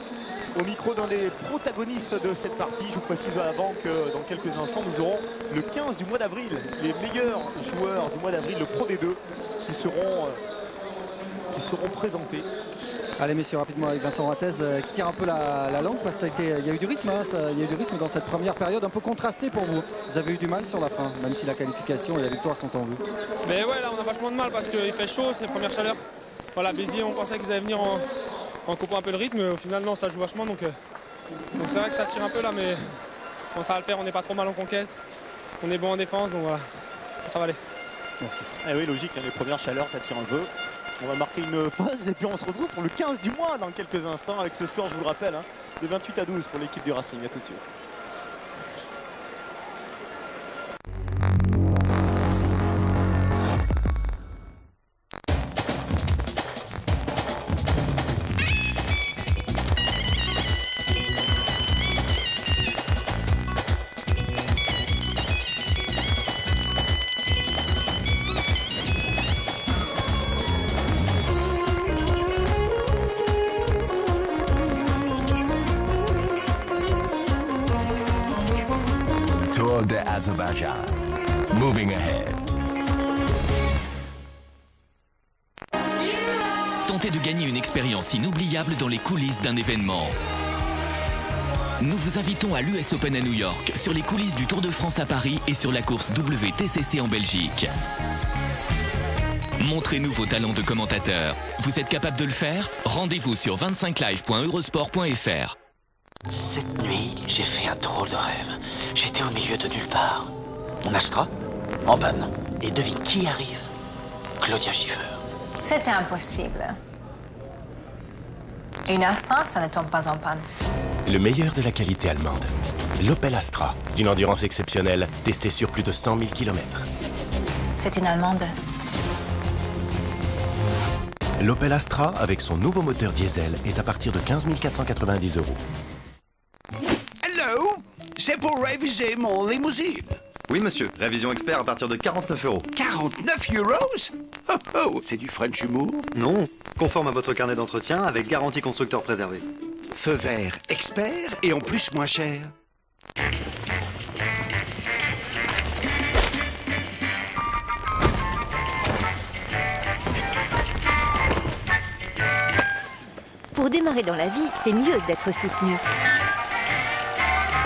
au micro d'un des protagonistes de cette partie. Je vous précise avant que dans quelques instants, nous aurons le 15 du mois d'avril, les meilleurs joueurs du mois d'avril, le Pro D2, qui seront présentés. Allez messieurs, rapidement avec Vincent Rattez qui tire un peu la langue parce qu'il y a eu du rythme, hein, il y a eu du rythme dans cette première période un peu contrastée pour vous. Vous avez eu du mal sur la fin, même si la qualification et la victoire sont en vue. Mais ouais, là on a vachement de mal parce qu'il fait chaud, c'est la première chaleur. Voilà, Béziers, on pensait qu'ils allaient venir en coupant un peu le rythme, mais au final non, ça joue vachement, donc c'est vrai que ça tire un peu là, mais bon, ça va le faire, on n'est pas trop mal en conquête, on est bon en défense, donc voilà, ça va aller. Merci. Eh oui, logique, hein, les premières chaleurs, ça tire un peu. On va marquer une pause et puis on se retrouve pour le 15 du mois dans quelques instants avec ce score, je vous le rappelle, hein, de 28-12 pour l'équipe du Racing. À tout de suite. Tour d'Azerbaijan. Moving ahead. Tentez de gagner une expérience inoubliable dans les coulisses d'un événement. Nous vous invitons à l'US Open à New York, sur les coulisses du Tour de France à Paris et sur la course WTCC en Belgique. Montrez-nous vos talents de commentateur. Vous êtes capable de le faire? Rendez-vous sur 25live.eurosport.fr. Cette nuit, j'ai fait un drôle de rêve. J'étais au milieu de nulle part. Mon Astra, en panne. Et devine qui arrive? Claudia Schiffer. C'était impossible. Une Astra, ça ne tombe pas en panne. Le meilleur de la qualité allemande. L'Opel Astra, d'une endurance exceptionnelle, testée sur plus de 100 000 km. C'est une Allemande. L'Opel Astra, avec son nouveau moteur diesel, est à partir de 15 490 €. C'est pour réviser mon limousine. Oui, monsieur. Révision expert à partir de 49 €. 49 €? Oh oh, c'est du French humour? Non. Conforme à votre carnet d'entretien avec garantie constructeur préservée. Feu vert expert et en plus moins cher. Pour démarrer dans la vie, c'est mieux d'être soutenu.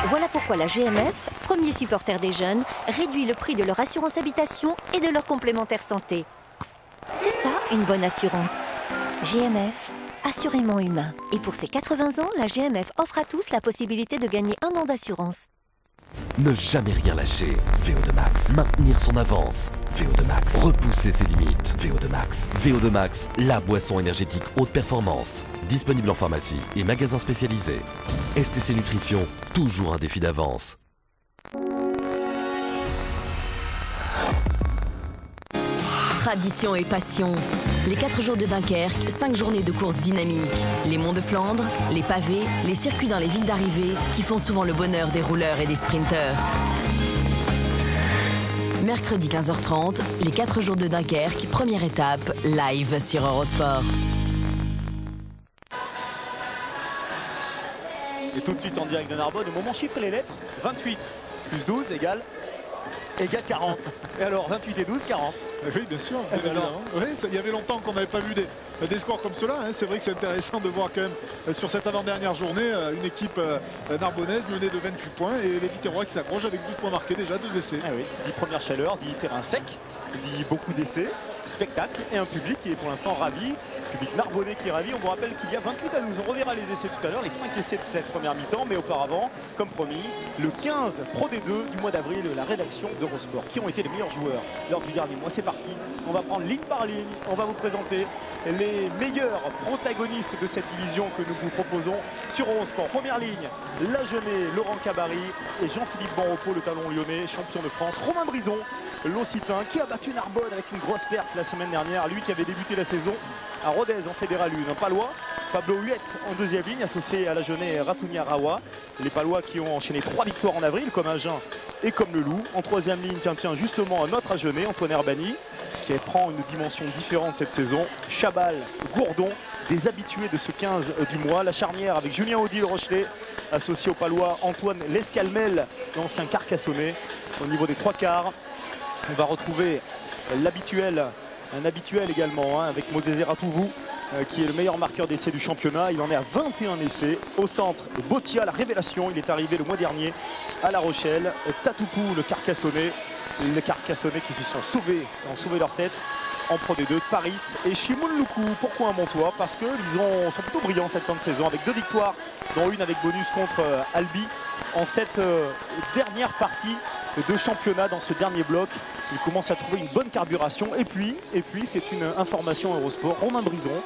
Voilà pourquoi la GMF, premier supporter des jeunes, réduit le prix de leur assurance habitation et de leur complémentaire santé. C'est ça, une bonne assurance. GMF, assurément humain. Et pour ses 80 ans, la GMF offre à tous la possibilité de gagner 1 an d'assurance. Ne jamais rien lâcher. VO2 Max. Maintenir son avance. VO2 Max. Repousser ses limites. VO2 Max. VO2 Max, la boisson énergétique haute performance. Disponible en pharmacie et magasins spécialisés. STC Nutrition, toujours un défi d'avance. Tradition et passion. Les 4 jours de Dunkerque, 5 journées de courses dynamiques. Les monts de Flandre, les pavés, les circuits dans les villes d'arrivée qui font souvent le bonheur des rouleurs et des sprinteurs. Mercredi 15h30, les 4 jours de Dunkerque, première étape, live sur Eurosport. Et tout de suite en direct de Narbonne, au moment chiffrer les lettres, 28 plus 12 égale 40. Et alors 28 et 12, 40. Oui, bien sûr. Oui, il y avait longtemps qu'on n'avait pas vu des scores comme cela. Hein. C'est vrai que c'est intéressant de voir quand même sur cette avant-dernière journée une équipe narbonnaise menée de 28 points et les Biterrois qui s'accrochent avec 12 points marqués déjà, 2 essais. Ah oui, dit première chaleur, dit terrain sec, dit beaucoup d'essais, spectacle et un public qui est pour l'instant ravi. Public narbonnais qui est ravi. On vous rappelle qu'il y a 28 à 12. On reverra les essais tout à l'heure, les 5 essais de cette première mi-temps. Mais auparavant, comme promis, le 15 Pro D2 du mois d'avril, la rédaction d'Eurosport. Qui ont été les meilleurs joueurs lors du dernier mois? C'est parti. On va prendre ligne par ligne. On va vous présenter les meilleurs protagonistes de cette division que nous vous proposons sur Eurosport. Première ligne, Lagenais, Laurent Cabary et Jean-Philippe Banropo, le talon lyonnais, champion de France. Romain Brison, l'Occitan, qui a battu Narbonne avec une grosse perf la semaine dernière. Lui qui avait débuté la saison à Rodez en Fédéral 1. Un Palois, Pablo Huette en deuxième ligne, associé à Lagenais Ratounia Rawa. Les Palois qui ont enchaîné 3 victoires en avril, comme Agen et comme le Loup. En troisième ligne, tiens justement notre Agenais, Antoine Herbani, qui prend une dimension différente cette saison. Chabal, Gourdon, des habitués de ce 15 du mois. La charnière avec Julien Audy, le Rochelet, associé au Palois Antoine Lescalmel, l'ancien Carcassonnais. Au niveau des 3 quarts, on va retrouver l'habituel, un habituel également, hein, avec Mosese Ratouvou, qui est le meilleur marqueur d'essais du championnat. Il en est à 21 essais. Au centre, Botia, la révélation. Il est arrivé le mois dernier à La Rochelle. Tatoupou, le Carcassonnais. Les Carcassonnais qui se sont sauvés, ont sauvé leur tête en Pro D2. Paris et Chimoun Loukou. Pourquoi un Montois? Parce qu'ils sont plutôt brillants cette fin de saison, avec 2 victoires, dont une avec bonus contre Albi en cette dernière partie de championnat dans ce dernier bloc. Il commence à trouver une bonne carburation. Et puis c'est une information Eurosport. Romain Brison,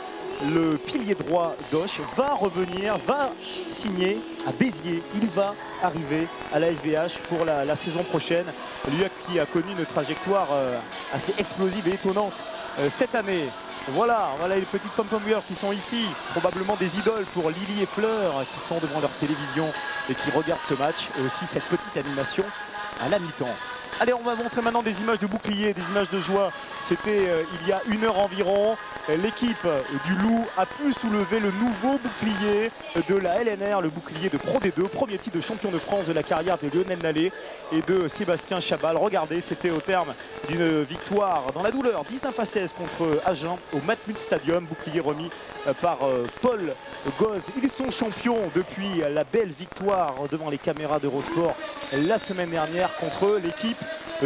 le pilier droit d'Auch, va revenir, va signer à Béziers. Il va arriver à la SBH pour la saison prochaine. Lui qui a connu une trajectoire assez explosive et étonnante cette année. Voilà les petites pom-pom girls qui sont ici, probablement des idoles pour Lily et Fleur qui sont devant leur télévision et qui regardent ce match. Et aussi cette petite animation à la mi-temps. Allez, on va montrer maintenant des images de bouclier, des images de joie. C'était il y a 1 heure environ. L'équipe du Loup a pu soulever le nouveau bouclier de la LNR, le bouclier de Pro D2, premier titre de champion de France de la carrière de Lionel Nallet et de Sébastien Chabal. Regardez, c'était au terme d'une victoire dans la douleur, 19-16 contre Agen au Matmut Stadium, bouclier remis par Paul Goz. Ils sont champions depuis la belle victoire devant les caméras d'Eurosport la semaine dernière contre l'équipe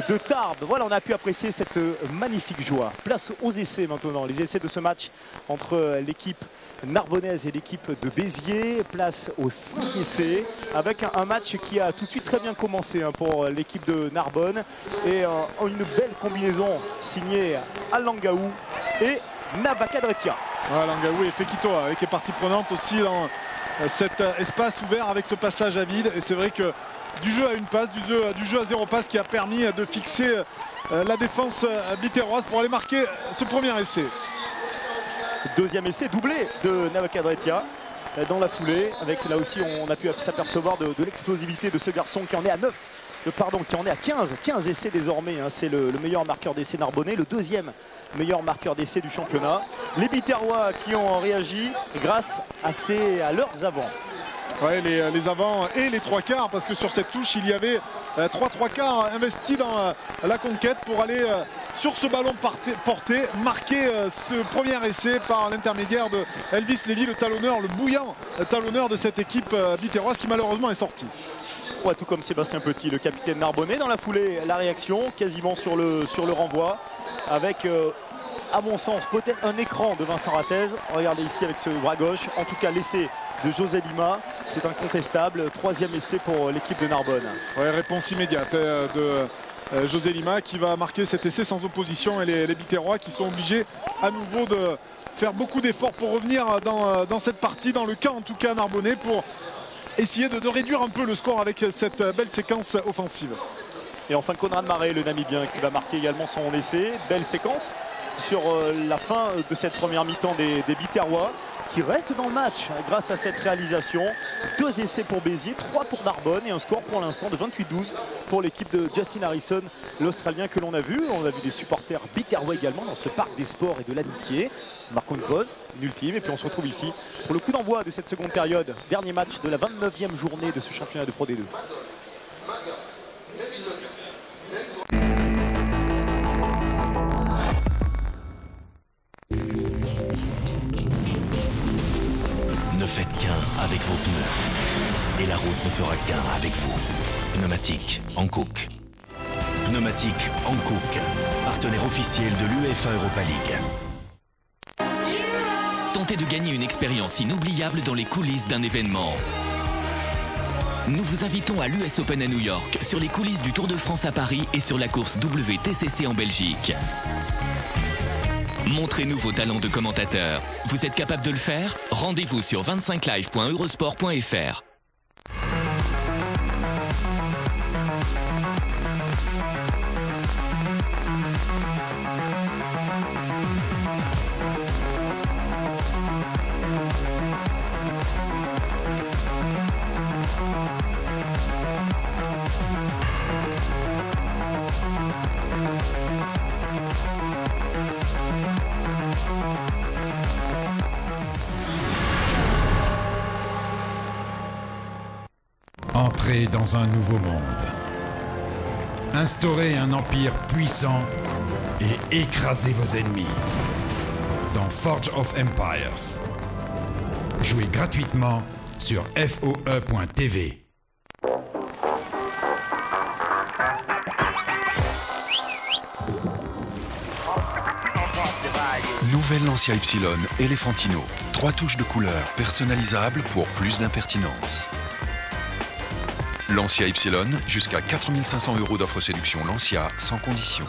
de Tarbes. Voilà, on a pu apprécier cette magnifique joie. Place aux essais maintenant, les essais de ce match entre l'équipe narbonnaise et l'équipe de Béziers. Place aux 5 essais avec un match qui a tout de suite très bien commencé pour l'équipe de Narbonne et une belle combinaison signée Alangaou et Nabakadretia. Alangaou et Fekito avec les parties prenantes aussi dans cet espace ouvert avec ce passage à vide. Et c'est vrai que du jeu à une passe, du jeu à 0 passe qui a permis de fixer la défense biterroise pour aller marquer ce premier essai. Deuxième essai doublé de Nabakadretia. dans la foulée. Avec là aussi, on a pu s'apercevoir de l'explosivité de ce garçon qui en est à 15 essais désormais. Hein. C'est le meilleur marqueur d'essais narbonnais, le deuxième meilleur marqueur d'essais du championnat. Les Biterrois qui ont réagi grâce à leurs avants. Ouais, les avants et les trois quarts, parce que sur cette touche, il y avait trois quarts investis dans la conquête pour aller sur ce ballon porté, marquer ce premier essai par l'intermédiaire de Elvis Lévy, le talonneur, le bouillant talonneur de cette équipe biterroise qui malheureusement est sortie. Ouais, tout comme Sébastien Petit, le capitaine narbonnais. Dans la foulée, la réaction quasiment sur le renvoi avec à mon sens peut-être un écran de Vincent Rattez. Regardez ici avec ce bras gauche, en tout cas l'essai de José Lima, c'est incontestable. Troisième essai pour l'équipe de Narbonne. Ouais, réponse immédiate de José Lima qui va marquer cet essai sans opposition, et les Biterrois qui sont obligés à nouveau de faire beaucoup d'efforts pour revenir dans cette partie, dans le camp en tout cas narbonnais, pour essayer de réduire un peu le score avec cette belle séquence offensive. Et enfin Conrad Marais, le Namibien, qui va marquer également son essai. Belle séquence sur la fin de cette première mi-temps des Biterrois, qui restent dans le match grâce à cette réalisation. 2 essais pour Béziers, 3 pour Narbonne, et un score pour l'instant de 28-12 pour l'équipe de Justin Harrison, l'Australien que l'on a vu. On a vu des supporters Biterrois également dans ce parc des sports et de l'amitié. Marquons une pause, une ultime, et puis on se retrouve ici pour le coup d'envoi de cette seconde période. Dernier match de la 29e journée de ce championnat de Pro D2. Ne faites qu'un avec vos pneus. Et la route ne fera qu'un avec vous. Pneumatique Hankook. Pneumatique Hankook, partenaire officiel de l'UEFA Europa League. Tentez de gagner une expérience inoubliable dans les coulisses d'un événement. Nous vous invitons à l'US Open à New York, sur les coulisses du Tour de France à Paris et sur la course WTCC en Belgique. Montrez-nous vos talents de commentateur. Vous êtes capable de le faire? Rendez-vous sur 25live.eurosport.fr. Entrez dans un nouveau monde. Instaurez un empire puissant et écrasez vos ennemis. Dans Forge of Empires. Jouez gratuitement sur foe.tv. Nouvelle Lancia Ypsilon Elephantino. 3 touches de couleur personnalisables pour plus d'impertinence. Lancia Ypsilon, jusqu'à 4 500 € d'offre séduction Lancia sans condition.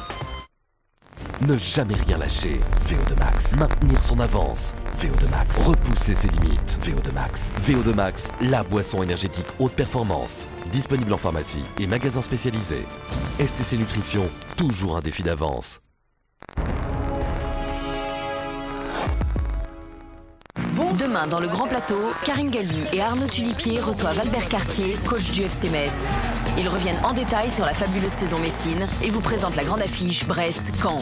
Ne jamais rien lâcher. VO2 Max. Maintenir son avance. VO2 Max. Repousser ses limites. VO2 Max. VO2 Max, la boisson énergétique haute performance. Disponible en pharmacie et magasins spécialisés. STC Nutrition, toujours un défi d'avance. Demain, dans le Grand Plateau, Karine Galli et Arnaud Tulipier reçoivent Albert Cartier, coach du FC Metz. Ils reviennent en détail sur la fabuleuse saison messine et vous présentent la grande affiche Brest-Caen.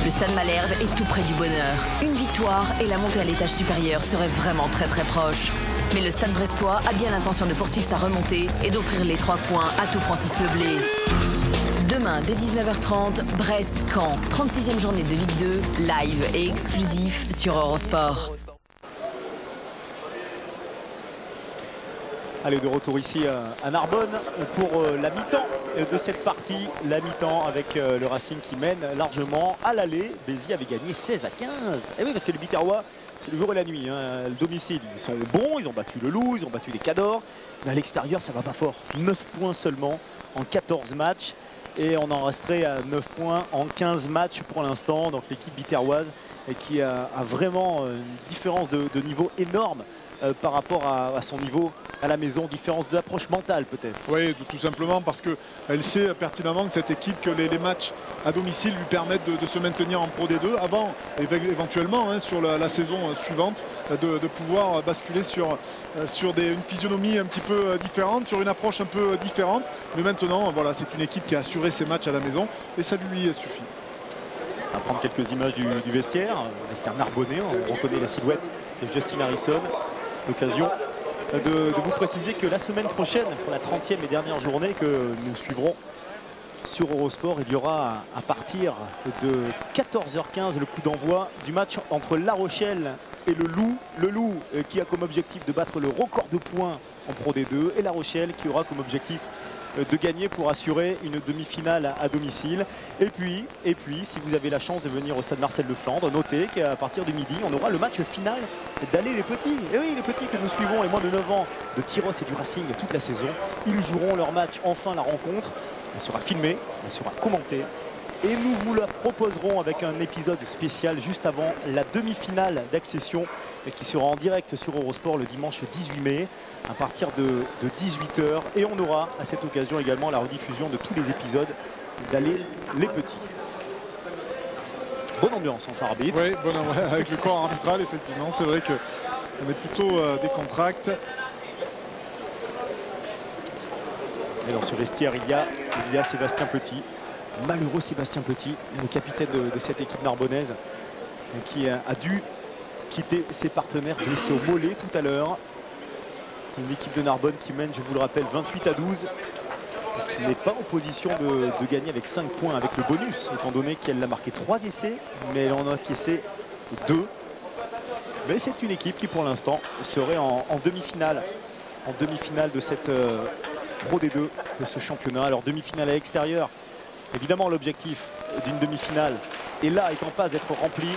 Le stade Malherbe est tout près du bonheur. Une victoire et la montée à l'étage supérieur serait vraiment très proche. Mais le stade brestois a bien l'intention de poursuivre sa remontée et d'offrir les 3 points à tout Francis Leblé. Demain, dès 19h30, Brest-Caen, 36e journée de Ligue 2, live et exclusif sur Eurosport. Allez, de retour ici à Narbonne pour la mi-temps de cette partie. La mi-temps avec le Racing qui mène largement à l'aller. Béziers avait gagné 16-15. Et oui, parce que les Biterrois, c'est le jour et la nuit. Hein. Le domicile, ils sont bons. Ils ont battu le Loup, ils ont battu les Cadors. Mais à l'extérieur, ça va pas fort. 9 points seulement en 14 matchs. Et on en resterait à 9 points en 15 matchs pour l'instant. Donc l'équipe biterroise qui a vraiment une différence de niveau énorme par rapport à son niveau à la maison, différence d'approche mentale peut-être. Oui, tout simplement parce qu'elle sait pertinemment que cette équipe, que les matchs à domicile lui permettent de se maintenir en Pro D2 avant, éventuellement, hein, sur la saison suivante, de pouvoir basculer sur une physionomie un petit peu différente, sur une approche un peu différente. Mais maintenant, voilà, c'est une équipe qui a assuré ses matchs à la maison et ça lui suffit. On va prendre quelques images du vestiaire narbonnais. On reconnaît la silhouette de Justin Harrison. L'occasion de vous préciser que la semaine prochaine, pour la 30e et dernière journée que nous suivrons sur Eurosport, il y aura à partir de 14h15 le coup d'envoi du match entre La Rochelle et le Loup. Le Loup qui a comme objectif de battre le record de points en Pro D2 et La Rochelle qui aura comme objectif de gagner pour assurer une demi-finale à domicile. Et puis, si vous avez la chance de venir au stade Marcel Leflandre, notez qu'à partir du midi, on aura le match final d'aller les petits. Et oui, les petits que nous suivons, les moins de 9 ans de Tyros et du Racing toute la saison. Ils joueront leur match, enfin la rencontre. Elle sera filmée, elle sera commentée. Et nous vous la proposerons avec un épisode spécial juste avant la demi-finale d'accession qui sera en direct sur Eurosport le dimanche 18 mai à partir de 18h. Et on aura à cette occasion également la rediffusion de tous les épisodes d'Aller les Petits. Bonne ambiance entre arbitres. Oui, avec le corps arbitral, effectivement. C'est vrai qu'on est plutôt décontracté. Et dans ce vestiaire, il y a Sébastien Petit. Malheureux Sébastien Petit, le capitaine de cette équipe narbonnaise, qui a dû quitter ses partenaires blessés au mollet tout à l'heure. Une équipe de Narbonne qui mène, je vous le rappelle, 28-12, qui n'est pas en position de gagner avec 5 points avec le bonus, étant donné qu'elle a marqué 3 essais, mais elle en a encaissé 2. Mais c'est une équipe qui, pour l'instant, serait en demi-finale. En demi-finale de cette Pro D2, de ce championnat. Alors, demi-finale à l'extérieur. Évidemment, l'objectif d'une demi-finale est là, est en passe d'être rempli.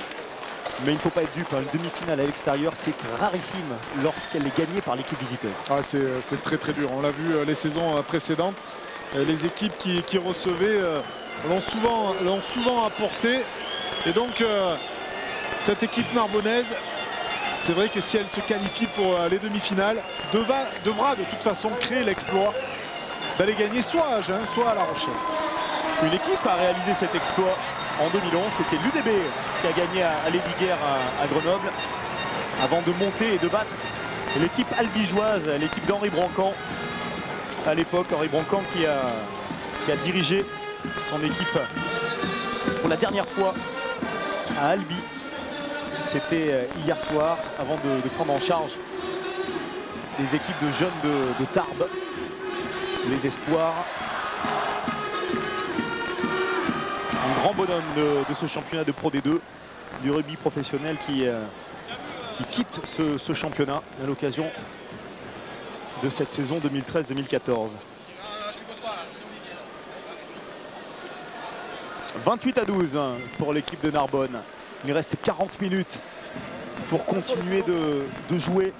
Mais il ne faut pas être dupe. Une demi-finale à l'extérieur, c'est rarissime lorsqu'elle est gagnée par l'équipe visiteuse. Ah, c'est très très dur. On l'a vu les saisons précédentes. Les équipes qui recevaient l'ont souvent apporté. Et donc, cette équipe narbonnaise, c'est vrai que si elle se qualifie pour les demi-finales, devra de toute façon créer l'exploit d'aller gagner soit à Agen, soit à La Rochelle. Une équipe a réalisé cet exploit en 2011, c'était l'UDB qui a gagné à l'Hédiguerre à Grenoble avant de monter et de battre l'équipe albigeoise, l'équipe d'Henri Brancan. À l'époque, Henri Brancan qui a dirigé son équipe pour la dernière fois à Albi. C'était hier soir avant de prendre en charge les équipes de jeunes de Tarbes, les espoirs. Un grand bonhomme de ce championnat de Pro D2, du rugby professionnel qui quitte ce championnat à l'occasion de cette saison 2013-2014. 28-12 pour l'équipe de Narbonne. Il reste 40 minutes pour continuer de jouer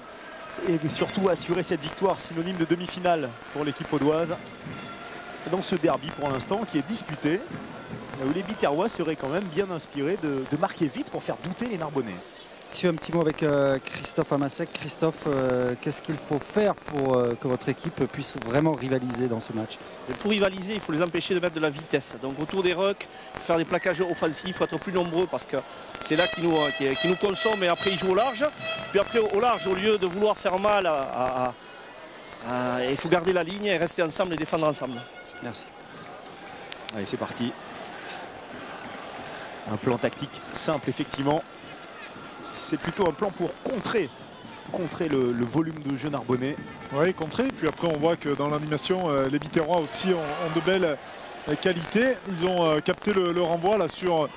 et surtout assurer cette victoire synonyme de demi-finale pour l'équipe audoise. Dans ce derby pour l'instant qui est disputé, où les Biterrois seraient quand même bien inspirés de marquer vite pour faire douter les Narbonnais. Un petit mot avec Christophe Amasek. Christophe, qu'est-ce qu'il faut faire pour que votre équipe puisse vraiment rivaliser dans ce match? Et pour rivaliser, il faut les empêcher de mettre de la vitesse. Donc autour des rucks, faire des plaquages offensifs, il faut être plus nombreux parce que c'est là qu'ils nous consomment et après ils jouent au large. Puis après au large, au lieu de vouloir faire mal, il faut garder la ligne et rester ensemble et défendre ensemble. Merci. Allez, c'est parti. Un plan tactique simple, effectivement. C'est plutôt un plan pour contrer le volume de jeu narbonnais. Oui, contrer. Puis après, on voit que dans l'animation, les Biterrois aussi ont de belles qualités. Ils ont capté le renvoi là sur.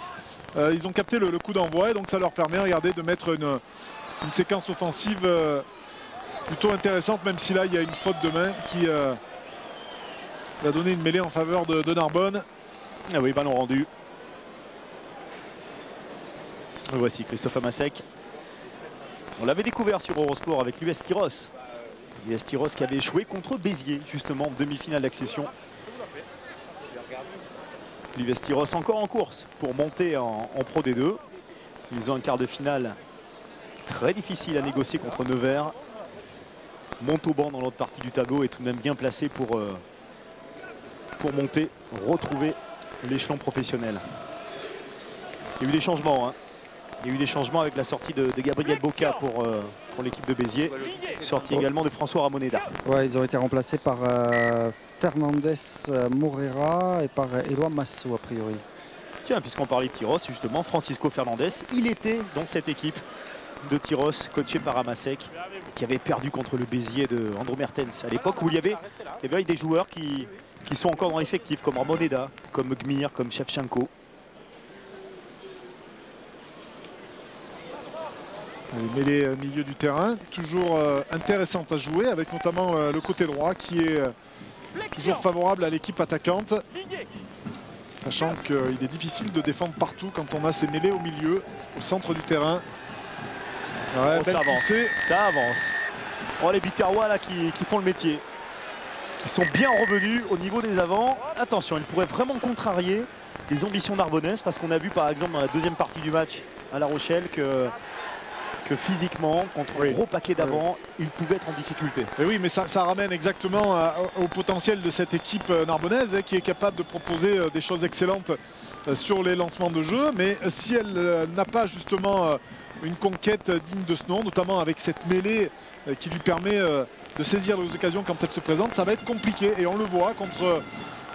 Ils ont capté le coup d'envoi et donc ça leur permet, regardez, de mettre une séquence offensive plutôt intéressante, même si là il y a une faute de main qui va donner une mêlée en faveur de Narbonne. Ah oui, ballon rendu. Voici Christophe Amasek. On l'avait découvert sur Eurosport avec l'US Tyros. L'US Tyros qui avait échoué contre Béziers, justement, en demi-finale d'accession. L'US Tyros encore en course pour monter en Pro D2. Ils ont un quart de finale très difficile à négocier contre Nevers. Montauban dans l'autre partie du tableau est tout de même bien placé pour monter, retrouver l'échelon professionnel. Il y a eu des changements. Hein. Il y a eu des changements avec la sortie de Gabriel Boca pour l'équipe de Béziers. Sortie également de François Ramoneda. Ouais, ils ont été remplacés par Fernandez Morera et par Éloi Masso a priori. Tiens, puisqu'on parlait de Tyros, justement, Francisco Fernandez, il était dans cette équipe de Tyros, coaché par Amasek, qui avait perdu contre le Béziers de Andro Mertens à l'époque, où il y avait des joueurs qui sont encore dans l'effectif, comme Ramoneda, comme Gmir, comme Shevchenko. Les mêlées milieu du terrain, toujours intéressantes à jouer, avec notamment le côté droit qui est toujours favorable à l'équipe attaquante. Sachant qu'il est difficile de défendre partout quand on a ces mêlées au milieu, au centre du terrain. Ouais, oh, ça avance, ça avance. Oh, les Biterrois là qui font le métier. Qui sont bien revenus au niveau des avants. Attention, ils pourraient vraiment contrarier les ambitions narbonnaises, parce qu'on a vu par exemple dans la deuxième partie du match à La Rochelle que physiquement, contre un gros paquet d'avant, il pouvait être en difficulté. Et oui, mais ça ramène exactement au potentiel de cette équipe narbonnaise qui est capable de proposer des choses excellentes sur les lancements de jeu. Mais si elle n'a pas justement une conquête digne de ce nom, notamment avec cette mêlée qui lui permet de saisir les occasions quand elles se présentent, ça va être compliqué. Et on le voit contre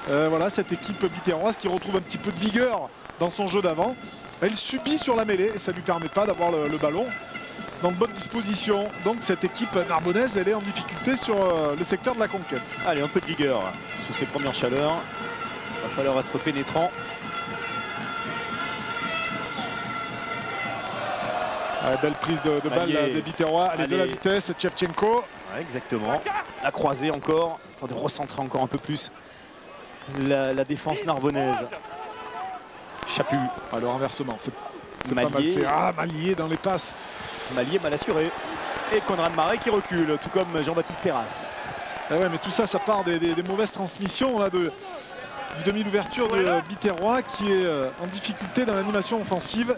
voilà, cette équipe biterroise qui retrouve un petit peu de vigueur dans son jeu d'avant. Elle subit sur la mêlée et ça ne lui permet pas d'avoir le ballon dans de bonnes dispositions. Donc cette équipe narbonnaise, elle est en difficulté sur le secteur de la conquête. Allez, un peu de vigueur sous ces premières chaleurs. Il va falloir être pénétrant. Ouais, belle prise de balle des Biterrois. Allez, de la vitesse, Shevchenko. Ouais, exactement. La croisée encore, histoire de recentrer encore un peu plus la défense narbonnaise. Chaput. Alors renversement, c'est pas mal Mallier. fait. Ah, Mallier dans les passes. Mallier mal assuré. Et Conrad Marais qui recule, tout comme Jean-Baptiste Perras. Ah ouais, mais tout ça, ça part des mauvaises transmissions là, du demi d'ouverture de Biterrois qui est en difficulté dans l'animation offensive.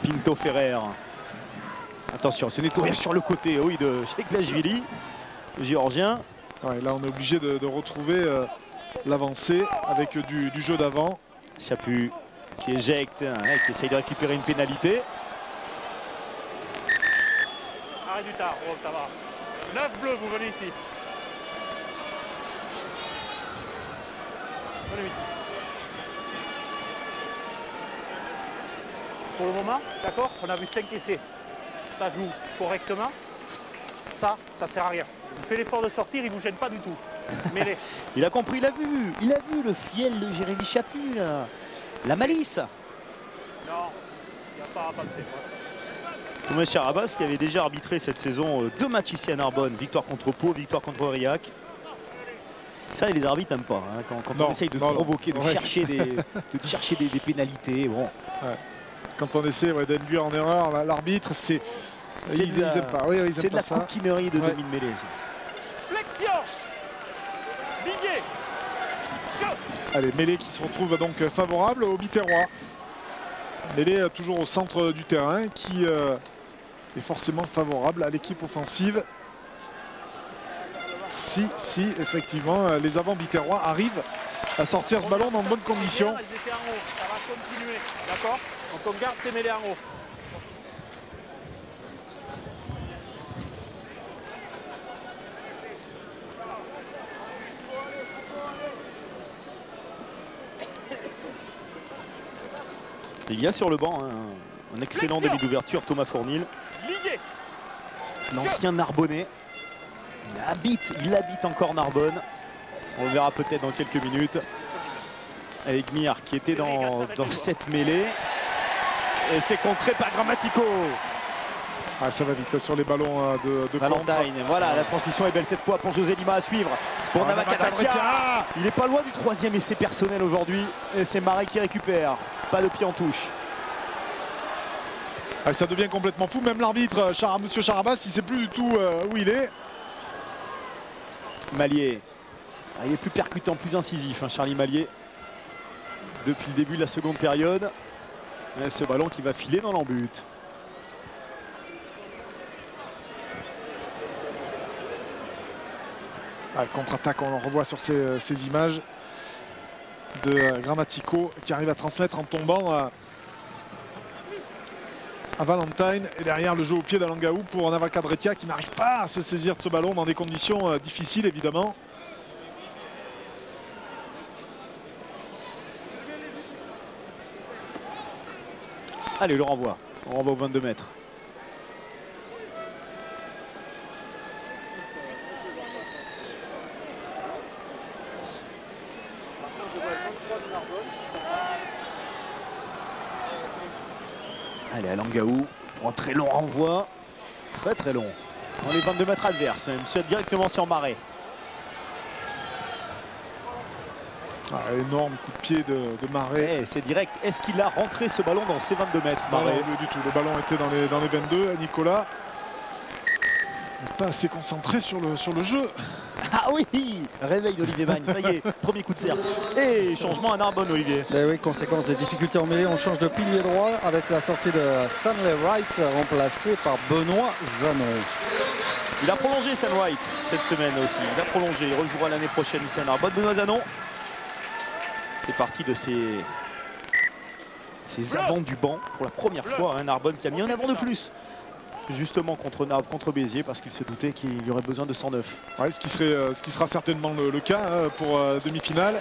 Pinto Ferrer. Attention, ce nettoyage sur le côté, oui, de Sheklashvili, le géorgien. Ouais, là, on est obligé de retrouver l'avancée avec du jeu d'avant. Chaput qui éjecte, qui essaye de récupérer une pénalité. Arrête du tard, oh, ça va. 9 bleus, vous venez ici. Venez ici. Pour le moment, d'accord, on a vu 5 essais. Ça joue correctement. Ça sert à rien. Il fait l'effort de sortir, il ne vous gêne pas du tout. Mêlée. Il a compris, il a vu le fiel de Jérémy Chaput, là. La malice. Non, il n'y a pas à penser. Thomas Charabas qui avait déjà arbitré cette saison 2 matchs ici à Narbonne. Victoire contre Pau, victoire contre Aurillac. Ça, les arbitres n'aiment pas. Hein, quand on essaye de provoquer, de chercher des pénalités. Bon. Ouais. Quand on essaie d'induire en erreur l'arbitre, c'est... Ils n'aiment pas. Oui, c'est de la coquinerie de demi de mêlée. Flexion. Viguier. Allez, mêlée qui se retrouve donc favorable au Biterrois. Mêlée toujours au centre du terrain qui est forcément favorable à l'équipe offensive. Si effectivement les avants biterrois arrivent à sortir ce ballon dans de bonnes conditions. Ça va continuer, d'accord? Donc on garde ces mêlées en haut. Il y a sur le banc un excellent début d'ouverture, Thomas Fournil. L'ancien Narbonnais. Il habite encore Narbonne. On le verra peut-être dans quelques minutes. Avec Gmir qui était dans cette mêlée. Et c'est contré par Grammatico. Ah, ça va vite sur les ballons de Valentine. Voilà, la transmission est belle cette fois pour José Lima à suivre. Pour Navakatatia. Il n'est pas loin du 3e essai personnel aujourd'hui. Et c'est Marais qui récupère. Pas de pied en touche. Ah, ça devient complètement fou. Même l'arbitre, monsieur Charabas, il ne sait plus du tout où il est. Mallier. Ah, il est plus percutant, plus incisif, Charlie Mallier. Depuis le début de la seconde période. Et ce ballon qui va filer dans l'embut. Le contre-attaque, on le revoit sur ces images de Grammatico qui arrive à transmettre en tombant à Valentine. Et derrière, le jeu au pied d'Alangaou pour Navakadretia qui n'arrive pas à se saisir de ce ballon dans des conditions difficiles, évidemment. Allez, le renvoi. On renvoie aux 22 mètres. Allez, Alangaou pour un très long renvoi. Très très long. Dans les 22 mètres adverses, même directement sur Marais. Énorme coup de pied de Marais. C'est direct. Est-ce qu'il a rentré ce ballon dans ses 22 mètres, Marais? Non, du tout. Le ballon était dans les 22. Nicolas n'est pas assez concentré sur le jeu. Ah oui, réveil d'Olivier Bagne, ça y est, premier coup de cercle. Et changement à Narbonne, Olivier. Et oui, conséquence des difficultés en mêlée, on change de pilier droit avec la sortie de Stanley Wright remplacé par Benoît Zanon. Il a prolongé Stan Wright cette semaine aussi. Il a prolongé, il rejouera l'année prochaine ici à Narbonne. Benoît Zanon fait partie de ces avants du banc pour la première fois. Narbonne qui a mis un avant de plus. Justement contre Béziers parce qu'il se doutait qu'il y aurait besoin de 109. Ce qui sera certainement le cas pour demi-finale.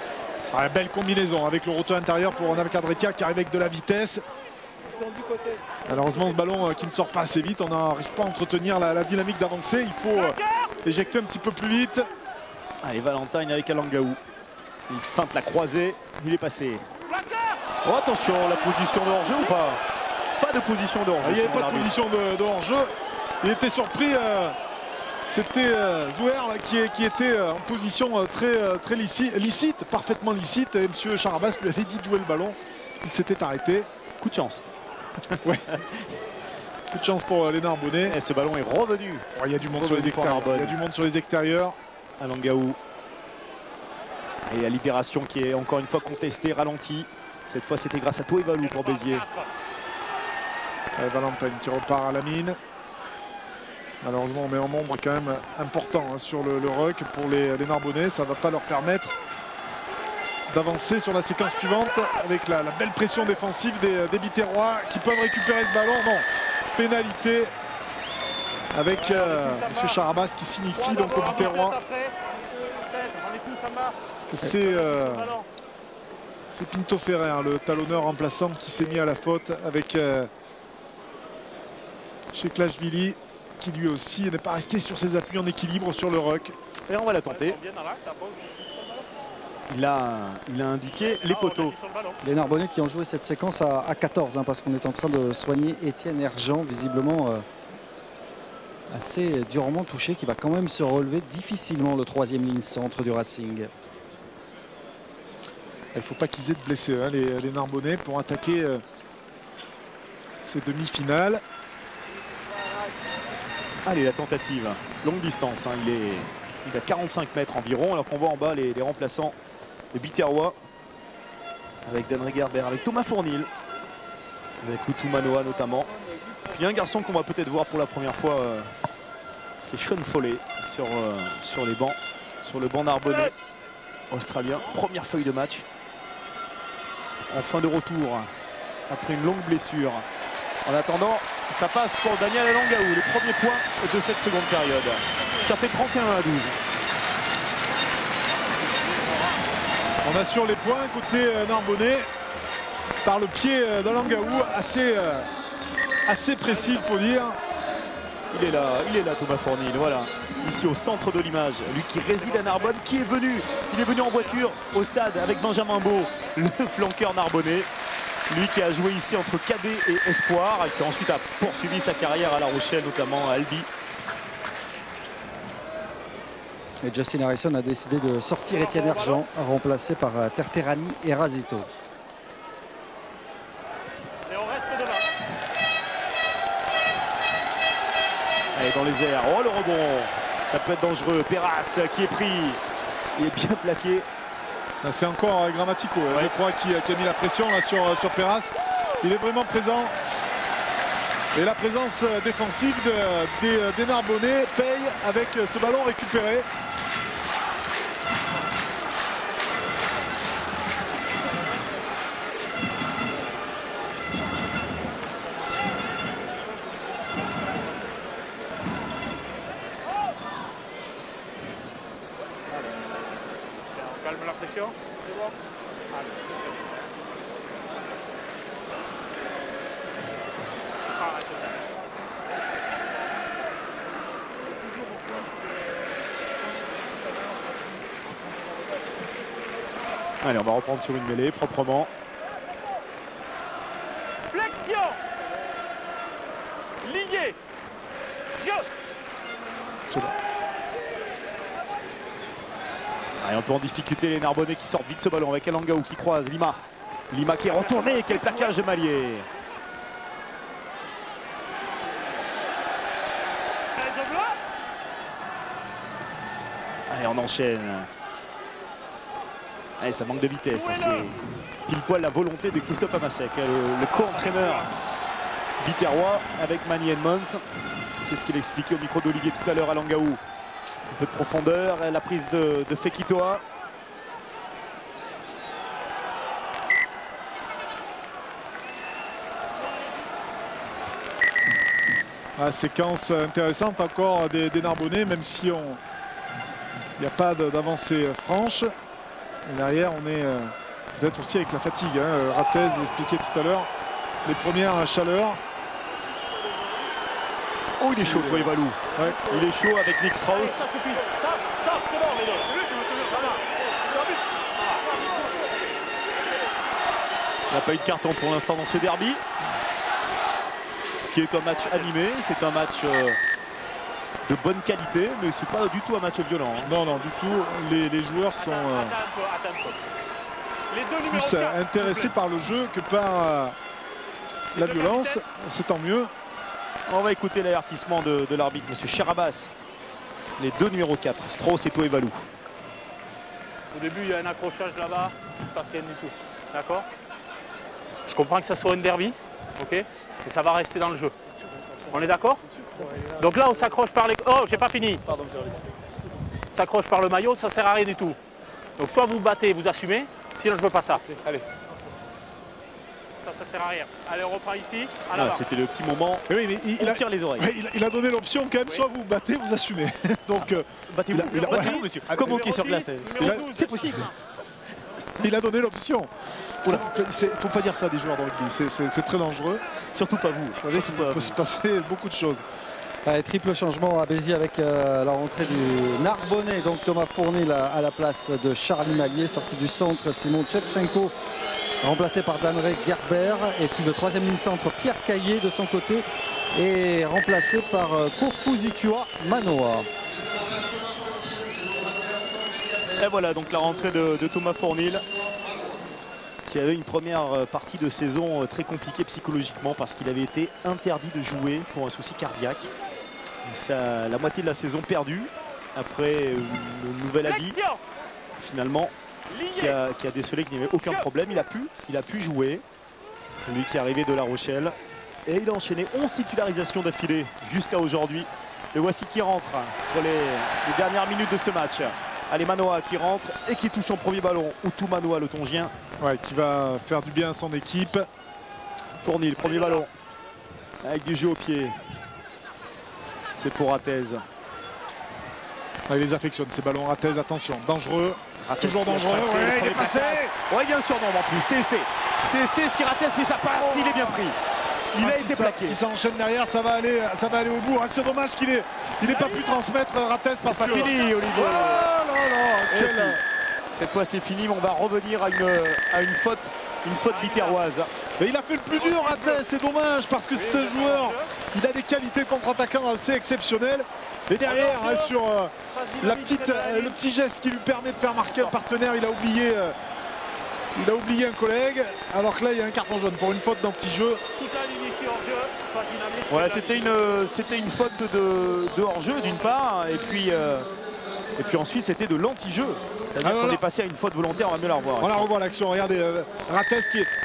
Belle combinaison avec le rotor intérieur pour Navakadretia qui arrive avec de la vitesse. Malheureusement ce ballon qui ne sort pas assez vite, on n'arrive pas à entretenir la dynamique d'avancée. Il faut éjecter un petit peu plus vite. Allez, Valentine avec Alangaou. Il feinte la croisée, il est passé. Oh, attention, la position de hors-jeu ou pas? Pas de position de hors-jeu. Il n'y avait pas de position de hors-jeu. Il était surpris. C'était Zouer qui était en position très licite, parfaitement licite. Et M. Charabas lui avait dit de jouer le ballon. Il s'était arrêté. Coup de chance. Ouais. Coup de chance pour les Narbonnais. Et ce ballon est revenu. Il y a du monde sur les extérieurs. Il y a du monde sur les extérieurs. Alangaou. Et la libération qui est encore une fois contestée, ralentie. Cette fois, c'était grâce à Toevalou pour Béziers. Valentine qui repart à la mine. Malheureusement, on met un nombre quand même important sur le ruck pour les Narbonnais. Ça ne va pas leur permettre d'avancer sur la séquence suivante avec la belle pression défensive des Biterrois qui peuvent récupérer ce ballon. Non, pénalité avec M. Charabas qui signifie donc aux Biterrois. C'est Pinto Ferrer, le talonneur remplaçant, qui s'est mis à la faute avec Sheklashvili qui lui aussi n'est pas resté sur ses appuis en équilibre sur le ruck. Et on va la tenter. Il a indiqué les poteaux. Les Narbonnais qui ont joué cette séquence à 14 parce qu'on est en train de soigner Étienne Hergent, visiblement assez durement touché, qui va quand même se relever difficilement, le troisième ligne centre du Racing. Il ne faut pas qu'ils aient de blessés, les Narbonnais, pour attaquer ces demi-finales. Allez, la tentative, longue distance, il a 45 mètres environ, alors qu'on voit en bas les remplaçants de Biterrois, avec Dan Regerbert, avec Thomas Fournil, avec Utumanoa notamment. Puis un garçon qu'on va peut-être voir pour la première fois, c'est Sean Foley sur les bancs, sur le banc narbonnais australien. Première feuille de match. En fin de retour, après une longue blessure. En attendant, ça passe pour Daniel Alangaou, le premier point de cette seconde période. Ça fait 31-12. On assure les points côté Narbonnais par le pied d'Alangaou, assez précis, il faut dire. Il est là Thomas Fournil, voilà. Ici au centre de l'image, lui qui réside à Narbonne, qui est venu. Il est venu en voiture au stade avec Benjamin Beau, le flanqueur narbonnais. Lui qui a joué ici entre cadet et espoir, et qui ensuite a poursuivi sa carrière à La Rochelle, notamment à Albi. Et Justin Harrison a décidé de sortir Étienne Hergent, remplacé par Terterani et Razito. Et on reste devant. Allez, dans les airs, oh le rebond, ça peut être dangereux. Perras qui est pris, il est bien plaqué. C'est encore Grammatico, je crois, qui a mis la pression là, sur Perras. Il est vraiment présent. Et la présence défensive des Narbonnais paye avec ce ballon récupéré. Attention, c'est bon. Allez, c'est bon. Ah, c'est bon. Allez, on va reprendre sur une mêlée proprement. Flexion. Lié. Jeu. C'est bon. Allez, un peu en difficulté les Narbonnais qui sortent vite ce ballon avec Alangaou qui croise Lima. Lima qui est retourné, quel plaquage de Mallier. 16 au bloc. Allez, on enchaîne. Allez, ça manque de vitesse. Hein, c'est pile poil la volonté de Christophe Amasek, le co-entraîneur biterrois avec Manny Edmonds. C'est ce qu'il expliquait au micro d'Olivier tout à l'heure à Langaou. Un peu de profondeur, la prise de Fekitoa. Ah, séquence intéressante encore des Narbonnais, même si il n'y a pas d'avancée franche. Et derrière, on est peut-être aussi avec la fatigue. Hein. Ratez l'expliquait tout à l'heure. Les premières chaleurs. Oh, il est chaud, toi, Valou. Ouais. Il est chaud avec Nick Strauss. Ça suffit. Ça, stop, c'est bon, les deux. Il n'y a pas eu de carton pour l'instant dans ce derby, qui est un match animé. C'est un match de bonne qualité, mais c'est pas du tout un match violent. Hein. Non, non, du tout. Les joueurs sont plus intéressés par le jeu que par la violence. C'est tant mieux. On va écouter l'avertissement de l'arbitre, M. Cherabas. Les deux numéros 4, Strauss et Toevalou. Au début, il y a un accrochage là-bas, il ne se passe rien du tout. D'accord? Je comprends que ça soit un derby, ok? Et ça va rester dans le jeu. On est d'accord? Donc là, on s'accroche par les... Oh, j'ai pas fini. On s'accroche par le maillot, ça sert à rien du tout. Donc soit vous battez, vous assumez, sinon je veux pas ça. Allez. Ça sert à rien. Allez, on reprend ici. Ah, c'était le petit moment. Oui, mais il tire les oreilles. Il a donné l'option quand même, soit vous battez, vous assumez. Donc, battez-vous, monsieur. Comme hockey sur glace. C'est possible. Il a donné l'option. Il ne faut pas dire ça des joueurs de rugby, c'est très dangereux. Surtout pas vous. Vous savez qu'il peut se passer beaucoup de choses. Allez, triple changement à Béziers avec la rentrée du Narbonnais. Donc Thomas Fournil à la place de Charlie Mallier. Sorti du centre, Simon Tchetchenko remplacé par Danré Gerber. Et puis le troisième ligne centre, Pierre Caillé de son côté est remplacé par Kofuzitua Manoa. Et voilà donc la rentrée de Thomas Fournil, qui avait une première partie de saison très compliquée psychologiquement parce qu'il avait été interdit de jouer pour un souci cardiaque. La moitié de la saison perdue après un nouvel avis finalement qui a décelé qu'il n'y avait aucun problème. Il a pu jouer, lui qui est arrivé de La Rochelle, et il a enchaîné 11 titularisations d'affilée jusqu'à aujourd'hui. Et voici qui rentre pour les dernières minutes de ce match. Allez, Manoa qui rentre et qui touche son premier ballon. Outou Manoa, le Tongien. Ouais, qui va faire du bien à son équipe. Fournil, premier ballon. Avec du jeu au pied. C'est pour Ratez. Il les affectionne, ces ballons. Ratez, attention, dangereux. Ratez toujours dangereux. Ouais, il est passé. Ouais, il y a un surnom en plus. C'est si Ratez fait sa passe, il est bien pris. Il a été plaqué. Si ça enchaîne derrière, ça va aller au bout. C'est dommage qu'il n'ait pas pu transmettre Ratez parce que... C'est pas fini, Olivier. Oh là là, cette fois, c'est fini, mais on va revenir à une faute biterroise. Et il a fait le plus dur, Ratez. C'est dommage parce que c'est un joueur. Il a des qualités contre-attaquant assez exceptionnelles. Et derrière, sur le petit geste qui lui permet de faire marquer un partenaire, il a oublié un collègue, alors que là il y a un carton jaune pour une faute d'anti-jeu. Voilà, c'était une faute de hors-jeu d'une part, et puis ensuite c'était de l'anti-jeu. C'est-à-dire qu'on est passé à une faute volontaire, on va mieux la revoir. On la revoit l'action, regardez, Ratez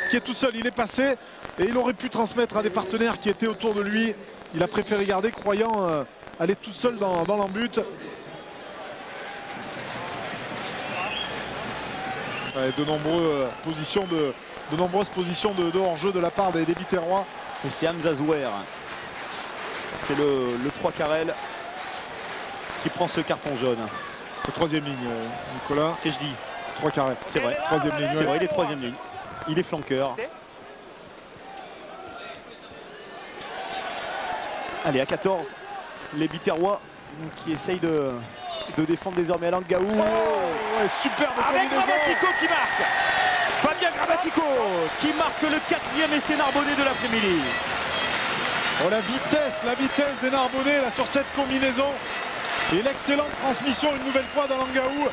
qui est tout seul, il est passé, et il aurait pu transmettre à des partenaires qui étaient autour de lui. Il a préféré garder, croyant aller tout seul dans l'embut. De nombreuses positions de hors-jeu de la part des Biterrois. Et c'est Hamza Zouer. C'est le 3 Carrel qui prend ce carton jaune. Le troisième ligne, Nicolas. Qu'est-ce que je dis? 3 carrés. C'est vrai. Troisième ligne. C'est vrai, il est troisième ligne. Il est flanqueur. Allez, à 14, les Biterrois qui essayent de défendre désormais Alain Gaou. Ouais, superbe avec combinaison. Grammatico qui marque. Fabien Grammatico qui marque le 4e essai narbonnais de l'après-midi. Oh, la vitesse des Narbonnais là, sur cette combinaison. Et l'excellente transmission une nouvelle fois d'Alain Gaou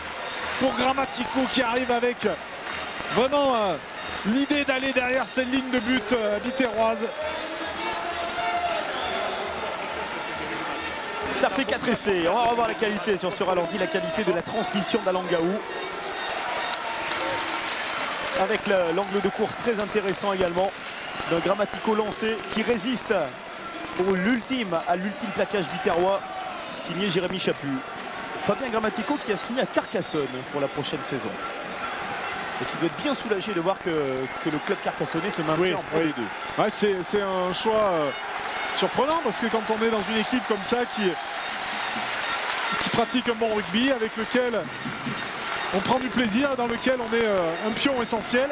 pour Grammatico qui arrive avec vraiment l'idée d'aller derrière cette ligne de but biterroise. Ça fait 4 essais. On va revoir la qualité sur ce ralenti, la qualité de la transmission d'Alain Gaou. Avec l'angle de course très intéressant également d'un Grammatico lancé qui résiste à l'ultime plaquage biterrois signé Jérémy Chaput. Fabien Grammatico qui a signé à Carcassonne pour la prochaine saison. Et qui doit être bien soulagé de voir que le club carcassonnais se maintient en Pro D2. Ouais, c'est un choix surprenant parce que quand on est dans une équipe comme ça qui pratique un bon rugby, avec lequel on prend du plaisir, dans lequel on est un pion essentiel.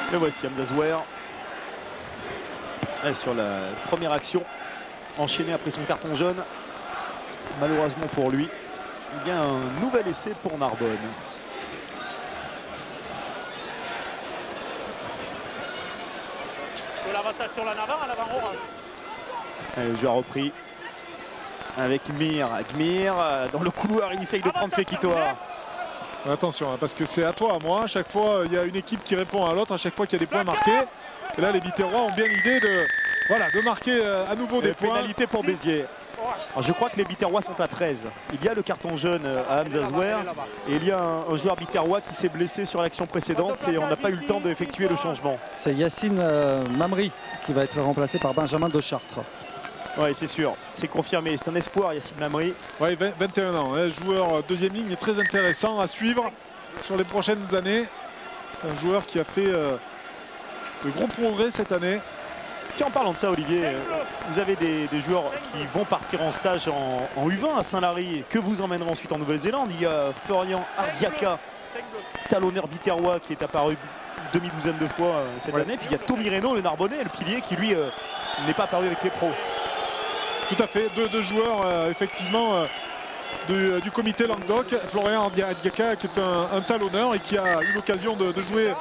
Le voici Hamza Zouer sur la première action, enchaîné après son carton jaune. Malheureusement pour lui, il y a un nouvel essai pour Narbonne. L'avantage sur la Navarre, à l'avant orange. Le jeu a repris avec Gmir dans le couloir, il essaye de prendre Fekitoa. Attention, parce que c'est à toi, à moi. À chaque fois, il y a une équipe qui répond à l'autre. À chaque fois qu'il y a des points marqués. Et là, les Biterrois ont bien l'idée de marquer à nouveau des points. Pénalité pour Béziers. Alors, je crois que les Biterrois sont à 13. Il y a le carton jaune à Hamza Zouer. Et il y a un joueur Biterrois qui s'est blessé sur l'action précédente. Et on n'a pas eu le temps d'effectuer le changement. C'est Yacine Mamri qui va être remplacé par Benjamin de Chartres. Oui, c'est sûr, c'est confirmé, c'est un espoir Yacine Mamri. Oui, 21 ans, hein, joueur deuxième ligne, est très intéressant à suivre sur les prochaines années. Un joueur qui a fait de gros progrès cette année. Tiens, en parlant de ça, Olivier, vous avez des joueurs qui vont partir en stage en U20 à Saint-Lary, que vous emmènerez ensuite en Nouvelle-Zélande. Il y a Florian Ardiaka, talonneur biterrois, qui est apparu une demi-douzaine de fois cette année. Puis il y a Tommy Reynaud, le Narbonnais, le pilier, qui lui n'est pas apparu avec les pros. Tout à fait, deux joueurs effectivement du comité Languedoc. Florian Ardiaka qui est un talonneur et qui a eu l'occasion de jouer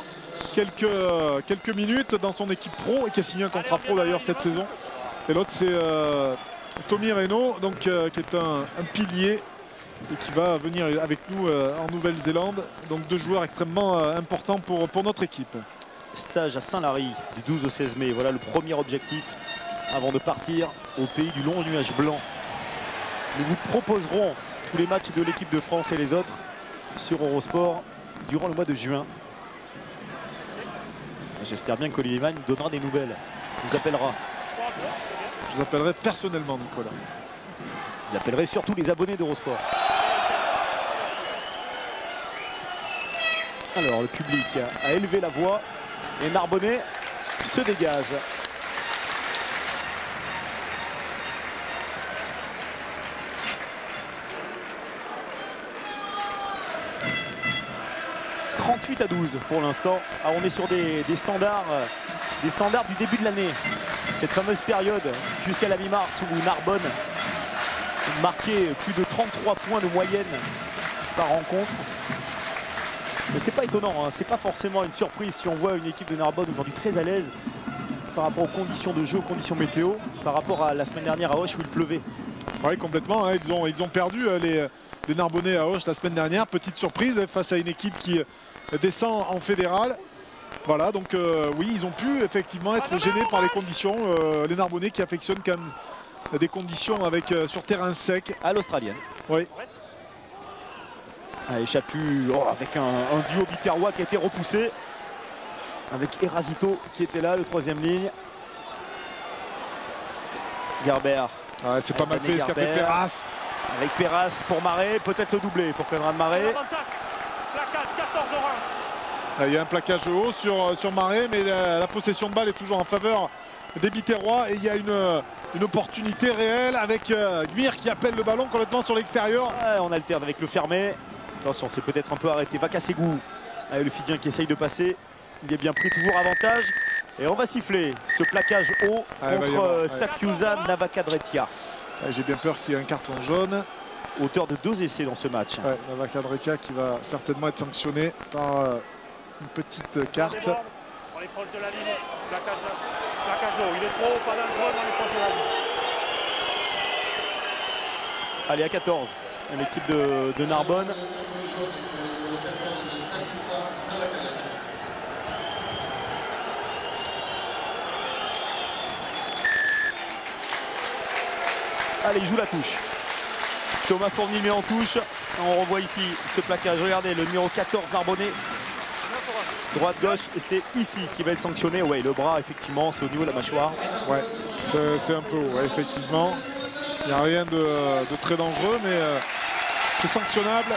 quelques minutes dans son équipe pro et qui a signé un contrat pro d'ailleurs cette saison. Et l'autre c'est Tommy Reynaud donc, qui est un pilier et qui va venir avec nous en Nouvelle-Zélande. Donc deux joueurs extrêmement importants pour notre équipe. Stage à Saint-Lary du 12 au 16 mai, voilà le premier objectif avant de partir au pays du long nuage blanc. Nous vous proposerons tous les matchs de l'équipe de France et les autres sur Eurosport durant le mois de juin. J'espère bien qu'Olivier Magne nous donnera des nouvelles. Il vous appellera. Je vous appellerai personnellement, Nicolas. Vous appellerez surtout les abonnés d'Eurosport. Alors le public a élevé la voix et Narbonnais se dégage. « 38-12 pour l'instant. On est sur des standards du début de l'année. Cette fameuse période jusqu'à la mi-mars où Narbonne marquait plus de 33 points de moyenne par rencontre. Mais c'est pas étonnant, hein. C'est pas forcément une surprise si on voit une équipe de Narbonne aujourd'hui très à l'aise par rapport aux conditions de jeu, aux conditions météo, par rapport à la semaine dernière à Auch où il pleuvait. Oui, complètement. Hein. Ils ont perdu les Narbonnais à Auch la semaine dernière. Petite surprise face à une équipe qui descend en fédéral. Voilà, donc oui, ils ont pu effectivement être gênés par les conditions. Les Narbonnais qui affectionnent quand même des conditions avec, sur terrain sec. À l'australienne. Oui. Allez, Chaput, avec un duo biterrois qui a été repoussé. Avec Erasito qui était là, le troisième ligne. Gerber. Ouais, c'est pas mal fait ce qu'a fait Perras. Avec Perras pour Marais, peut-être le doublé pour Conrad Marais. Placage 14 orange. Il y a un plaquage haut sur Marais, mais la possession de balle est toujours en faveur des Biterrois. Et il y a une opportunité réelle avec Gmir qui appelle le ballon complètement sur l'extérieur. Ouais, on alterne avec le Fermet. Attention, c'est peut-être un peu arrêté. Vakasegou, le Fidjien qui essaye de passer. Il est bien pris, toujours avantage. Et on va siffler ce plaquage haut contre Sakyusa Navakadretia. J'ai bien peur qu'il y ait un carton jaune. Auteur de 2 essais dans ce match. Navakadretia qui va certainement être sanctionné par une petite carte. Bon. On est proche de la ligne. Plaquage haut. Il est trop haut, pas dangereux, mais on est proche de la ligne. Allez, à 14. L'équipe de Narbonne. Allez, il joue la touche. Thomas Fournier met en touche. On revoit ici ce plaquage. Regardez, le numéro 14 Narbonnais. Droite-gauche, et c'est ici qui va être sanctionné. Ouais, le bras, effectivement, c'est au niveau de la mâchoire. Ouais, c'est un peu haut, ouais, effectivement. Il n'y a rien de très dangereux, mais c'est sanctionnable.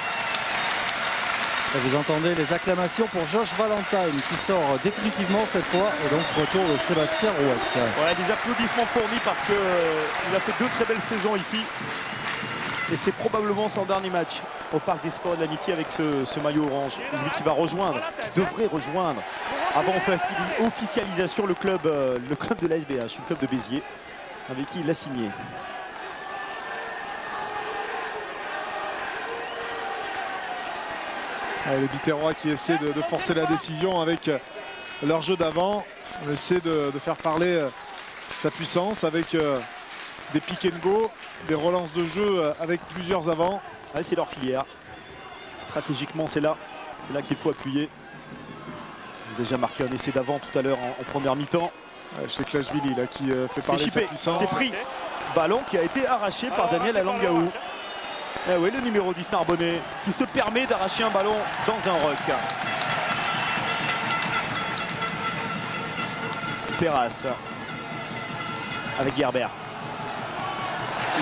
Et vous entendez les acclamations pour Josh Valentine qui sort définitivement cette fois. Et donc retour de Sébastien Rouet. Ouais, des applaudissements fournis parce qu'il a fait 2 très belles saisons ici. Et c'est probablement son dernier match au Parc des Sports et de l'Amitié avec ce maillot orange. Lui qui va rejoindre, qui devrait rejoindre avant officialisation le club de la SBH, le club de Béziers, avec qui il a signé. Les Biterrois qui essaient de forcer la décision avec leur jeu d'avant. On essaie de faire parler sa puissance avec des pick and go, des relances de jeu avec plusieurs avants. Ouais, c'est leur filière. Stratégiquement, c'est là qu'il faut appuyer. Ils ont déjà marqué un essai d'avant tout à l'heure en première mi-temps. Chez Klashvili là qui fait parler sa puissance. C'est pris. Ballon qui a été arraché par Daniel Alangaou. Eh oui, le numéro 10 Narbonnais qui se permet d'arracher un ballon dans un ruck. Perras avec Gerber.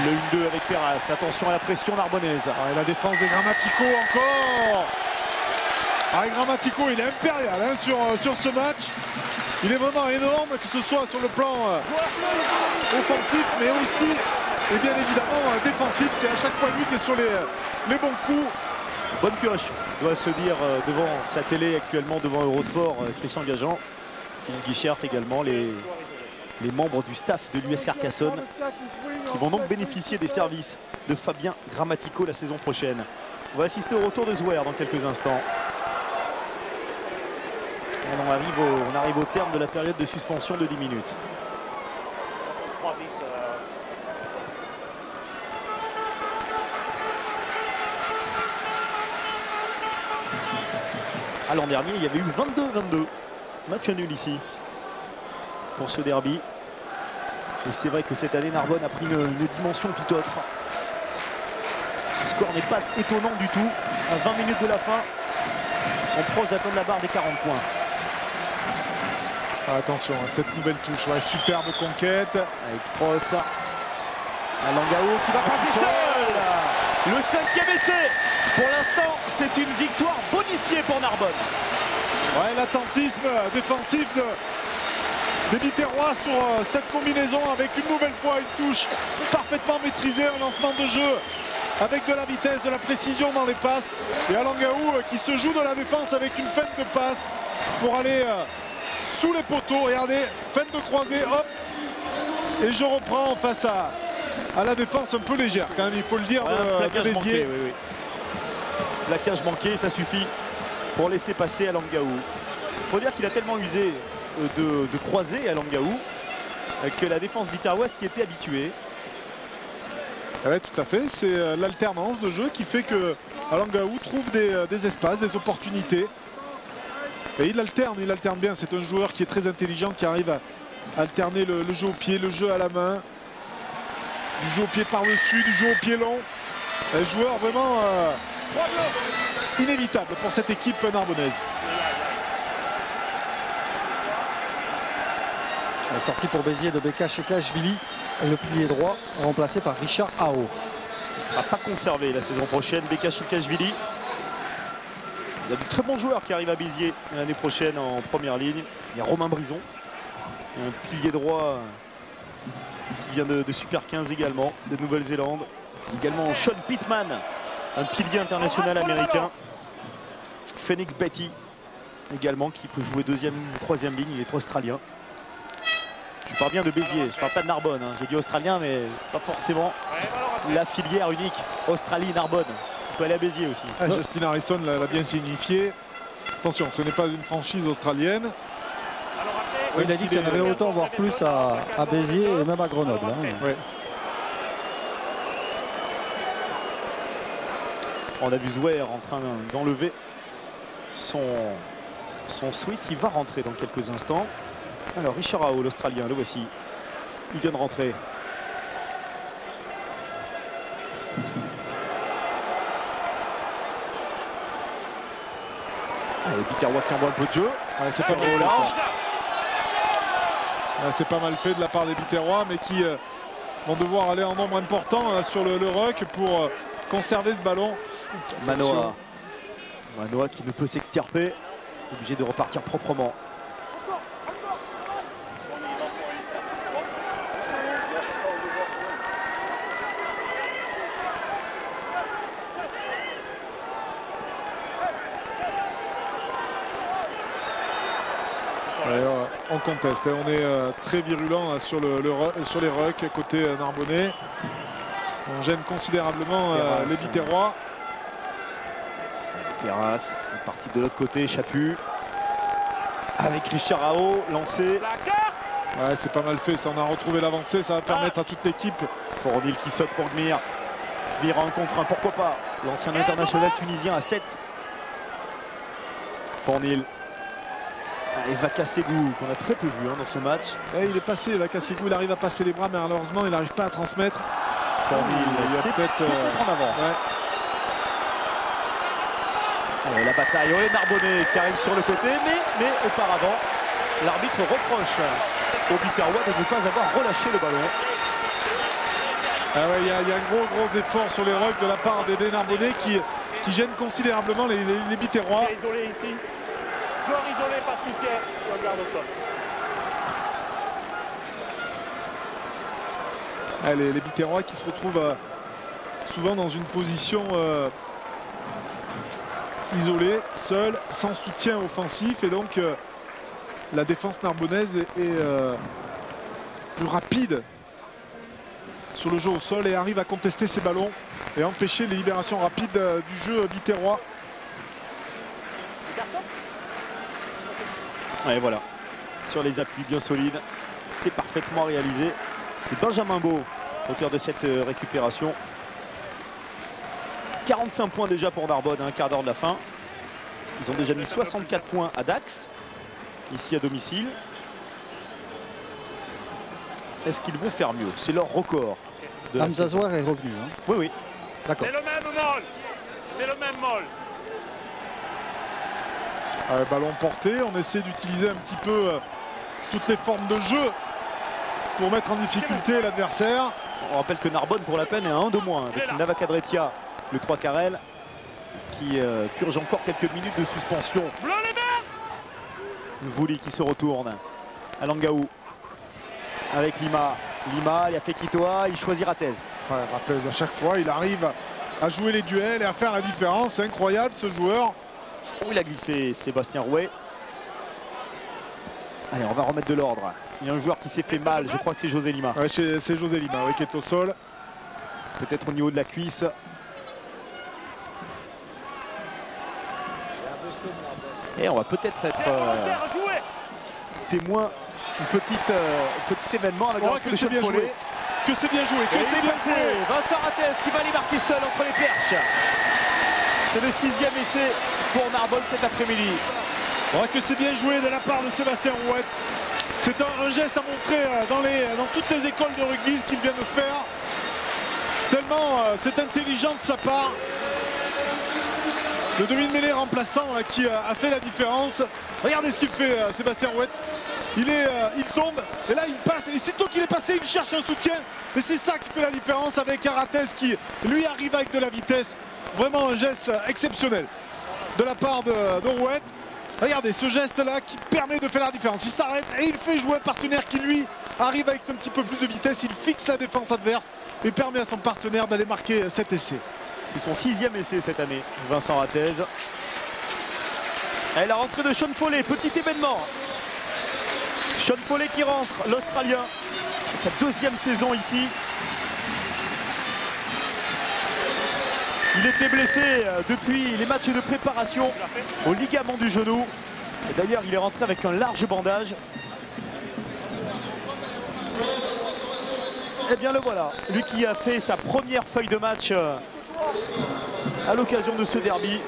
Le 1-2 avec Perras. Attention à la pression narbonnaise. Et la défense des Grammatico encore. Grammatico, il est impérial sur ce match. Il est vraiment énorme, que ce soit sur le plan offensif, mais aussi, et bien évidemment, défensif. C'est à chaque fois lui qui est sur les bons coups. Bonne pioche, doit se dire devant sa télé actuellement, devant Eurosport, Christian Gageant. Philippe Guichert également, les membres du staff de l'US Carcassonne qui vont donc bénéficier des services de Fabien Grammatico la saison prochaine. On va assister au retour de Zouer dans quelques instants. On arrive au terme de la période de suspension de 10 minutes. L'an dernier, il y avait eu 22-22. Match nul ici pour ce derby. Et c'est vrai que cette année, Narbonne a pris une dimension tout autre. Le score n'est pas étonnant du tout. À 20 minutes de la fin, ils sont proches d'atteindre la barre des 40 points. Attention à cette nouvelle touche. Superbe conquête. Avec Strauss. Alangaou qui va passer seul. Le 5e essai. Pour l'instant, c'est une victoire bonifiée pour Narbonne. Ouais, l'attentisme défensif des Biterrois sur cette combinaison avec une nouvelle fois une touche parfaitement maîtrisée, un lancement de jeu avec de la vitesse, de la précision dans les passes. Et Alangaou qui se joue de la défense avec une feinte de passe pour aller sous les poteaux. Regardez, feinte de croisée, hop. Et je reprends face à la défense un peu légère quand même, il faut le dire, de Béziers. Oui. Plaquage manqué, ça suffit pour laisser passer Alangaou. Il faut dire qu'il a tellement usé de croiser Alangaou que la défense biterroise s'y était habituée. Oui, tout à fait. C'est l'alternance de jeu qui fait que Alangaou trouve des espaces, des opportunités. Et il alterne bien. C'est un joueur qui est très intelligent, qui arrive à alterner le jeu au pied, le jeu à la main, du jeu au pied par-dessus, du jeu au pied long. Un joueur vraiment inévitable pour cette équipe narbonnaise. La sortie pour Béziers de Beka Chekashvili, le pilier droit, remplacé par Richard Ao. Il ne sera pas conservé la saison prochaine, Beka Chekashvili. Il y a de très bons joueurs qui arrivent à Béziers l'année prochaine en première ligne. Il y a Romain Brison, un pilier droit qui vient de Super 15 également, de Nouvelle-Zélande. Également Sean Pittman, un pilier international américain. Phoenix Betty également qui peut jouer deuxième ou troisième ligne, il est australien. Je parle bien de Béziers, je parle pas de Narbonne, hein. J'ai dit australien mais c'est pas forcément la filière unique Australie-Narbonne. On peut aller à Béziers aussi. Ah, Justin Harrison l'a bien signifié. Attention, ce n'est pas une franchise australienne. Il a dit qu'il y en avait autant, voire plus à Béziers et même à Grenoble. Hein. Ouais. On a vu Zouer en train d'enlever son sweat. Il va rentrer dans quelques instants. Alors Richard Hao, l'Australien, le voici. Il vient de rentrer. Allez, Biterrois qui envoie un peu de jeu. Ouais, c'est pas mal fait, c'est pas mal fait de la part des Biterrois, mais qui vont devoir aller en nombre important sur le ruck pour conserver ce ballon. Manoa qui ne peut s'extirper, obligé de repartir proprement. On conteste, on est très virulent sur les rucks côté narbonnais. On gêne considérablement les Biterrois. Terrasse, partie de l'autre côté, Chaput. Avec Richard Hao, lancé. Ouais, c'est pas mal fait, ça on a retrouvé l'avancée, ça va permettre à toute l'équipe. Fournil qui saute pour Gmir. Gmir en contre 1, pourquoi pas. L'ancien international tunisien à 7. Fournil. Et Vakasegou, qu'on a très peu vu dans ce match. Et il est passé, Vakasegou, il arrive à passer les bras, mais malheureusement il n'arrive pas à transmettre. C'est peut-être en avant. Ouais. La bataille, les Narbonnais qui arrivent sur le côté, mais auparavant, l'arbitre reproche aux Biterrois de ne pas avoir relâché le ballon. Il y a un gros effort sur les rucks de la part des Narbonnais qui gênent considérablement les Biterrois. Isolé ici. Joueur isolé, Patrick Pierre, regarde au sol. Les Biterrois qui se retrouvent souvent dans une position isolée, seule, sans soutien offensif. Et donc la défense narbonnaise est plus rapide sur le jeu au sol et arrive à contester ses ballons et empêcher les libérations rapides du jeu biterrois. Et voilà, sur les appuis bien solides, c'est parfaitement réalisé. C'est Benjamin Beau, auteur de cette récupération. 45 points déjà pour Narbonne, un quart d'heure de la fin. Ils ont déjà mis 64 points à Dax, ici à domicile. Est-ce qu'ils vont faire mieux? C'est leur record. Hamza Zouer est revenu. Hein. Oui. D'accord. C'est le même Moll. C'est le même Moll. Ballon porté, on essaie d'utiliser un petit peu toutes les formes de jeu pour mettre en difficulté l'adversaire. On rappelle que Narbonne pour la peine est à 1 de moins avec Navakadretia, le 3 Carrel, qui purge encore quelques minutes de suspension. Vouli qui se retourne à Langaou avec Lima. Lima, il a fait Kitoa, il choisit Ratez. Ratez à chaque fois, il arrive à jouer les duels et à faire la différence. C'est incroyable ce joueur. Oh, il a glissé Sébastien Rouet. Allez, on va remettre de l'ordre. Il y a un joueur qui s'est fait mal, je crois que c'est José Lima. Ouais, c'est José Lima qui est au sol. Peut-être au niveau de la cuisse. Et on va peut-être être témoin d'un petit événement avec que c'est bien joué. Que c'est bien joué. Que c'est bien joué. Vincent Ratez qui va aller marquer seul entre les perches. C'est le 6e essai pour Narbonne cet après-midi. Que c'est bien joué de la part de Sébastien Rouet. C'est un geste à montrer dans toutes les écoles de rugby qu'il vient de faire. Tellement c'est intelligent de sa part. Le demi-mêlée remplaçant qui a fait la différence. Regardez ce qu'il fait Sébastien Rouet. Il tombe et là il passe. Et sitôt qu'il est passé, il cherche un soutien. Et c'est ça qui fait la différence avec Ratez qui lui arrive avec de la vitesse. Vraiment un geste exceptionnel. de la part de Rouet. Regardez ce geste-là qui permet de faire la différence. Il s'arrête et il fait jouer un partenaire qui, lui, arrive avec un petit peu plus de vitesse. Il fixe la défense adverse et permet à son partenaire d'aller marquer cet essai. C'est son 6e essai cette année, Vincent Ratez. Et la rentrée de Sean Foley, petit événement. Sean Foley qui rentre, l'Australien. Sa 2e saison ici. Il était blessé depuis les matchs de préparation au ligament du genou. Et d'ailleurs, il est rentré avec un large bandage. Et bien le voilà, lui qui a fait sa première feuille de match à l'occasion de ce derby.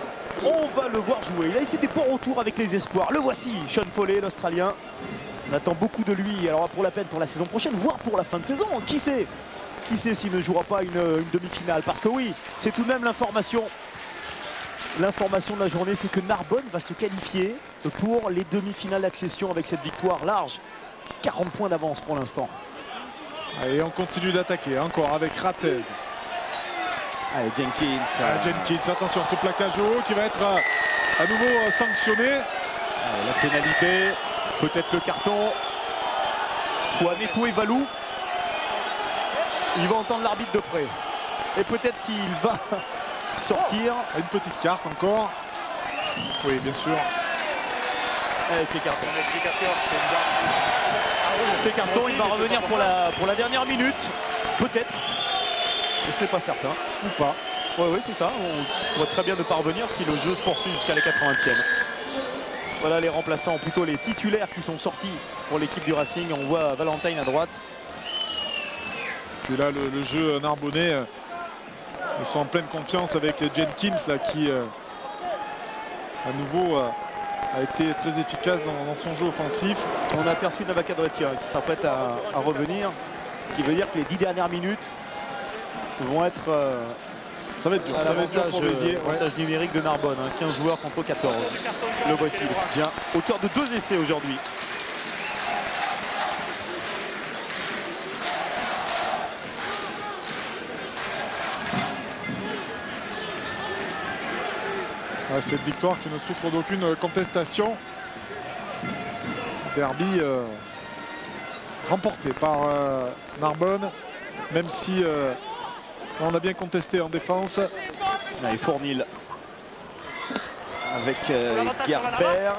On va le voir jouer. Il a fait des bons retours avec les espoirs. Le voici, Sean Foley, l'Australien. On attend beaucoup de lui, alors pour la peine pour la saison prochaine, voire pour la fin de saison. Qui sait? Qui sait s'il ne jouera pas une demi-finale? Parce que oui, c'est tout de même l'information. L'information de la journée, c'est que Narbonne va se qualifier pour les demi-finales d'accession avec cette victoire large. 40 points d'avance pour l'instant. Allez, on continue d'attaquer encore avec Ratez. Allez, Jenkins. Jenkins, attention, ce plaquage haut qui va être à nouveau sanctionné. Allez, la pénalité, peut-être le carton. Soit Neto et Valou. Il va entendre l'arbitre de près. Et peut-être qu'il va sortir. Une petite carte encore. Oui, bien sûr. Allez, c'est carton. C'est carton, il va revenir pour la dernière minute. Peut-être. Mais ce n'est pas certain. Ou pas. Oui, c'est ça. On pourrait très bien ne pas revenir si le jeu se poursuit jusqu'à la 80e. Voilà les remplaçants, plutôt les titulaires qui sont sortis pour l'équipe du Racing. On voit Valentine à droite. Et là, le jeu narbonnais, ils sont en pleine confiance avec Jenkins là, qui, à nouveau, a été très efficace dans son jeu offensif. On a aperçu Nabakadretia qui s'apprête à revenir. Ce qui veut dire que les 10 dernières minutes vont être... ça va être dur, ça va être dur pour Béziers. Avantage numérique de Narbonne, hein, 15 joueurs contre 14. Le voici, il vient auteur de 2 essais aujourd'hui. Cette victoire qui ne souffre d'aucune contestation. Derby remporté par Narbonne, même si on a bien contesté en défense. Allez, Fournil avec Gerber.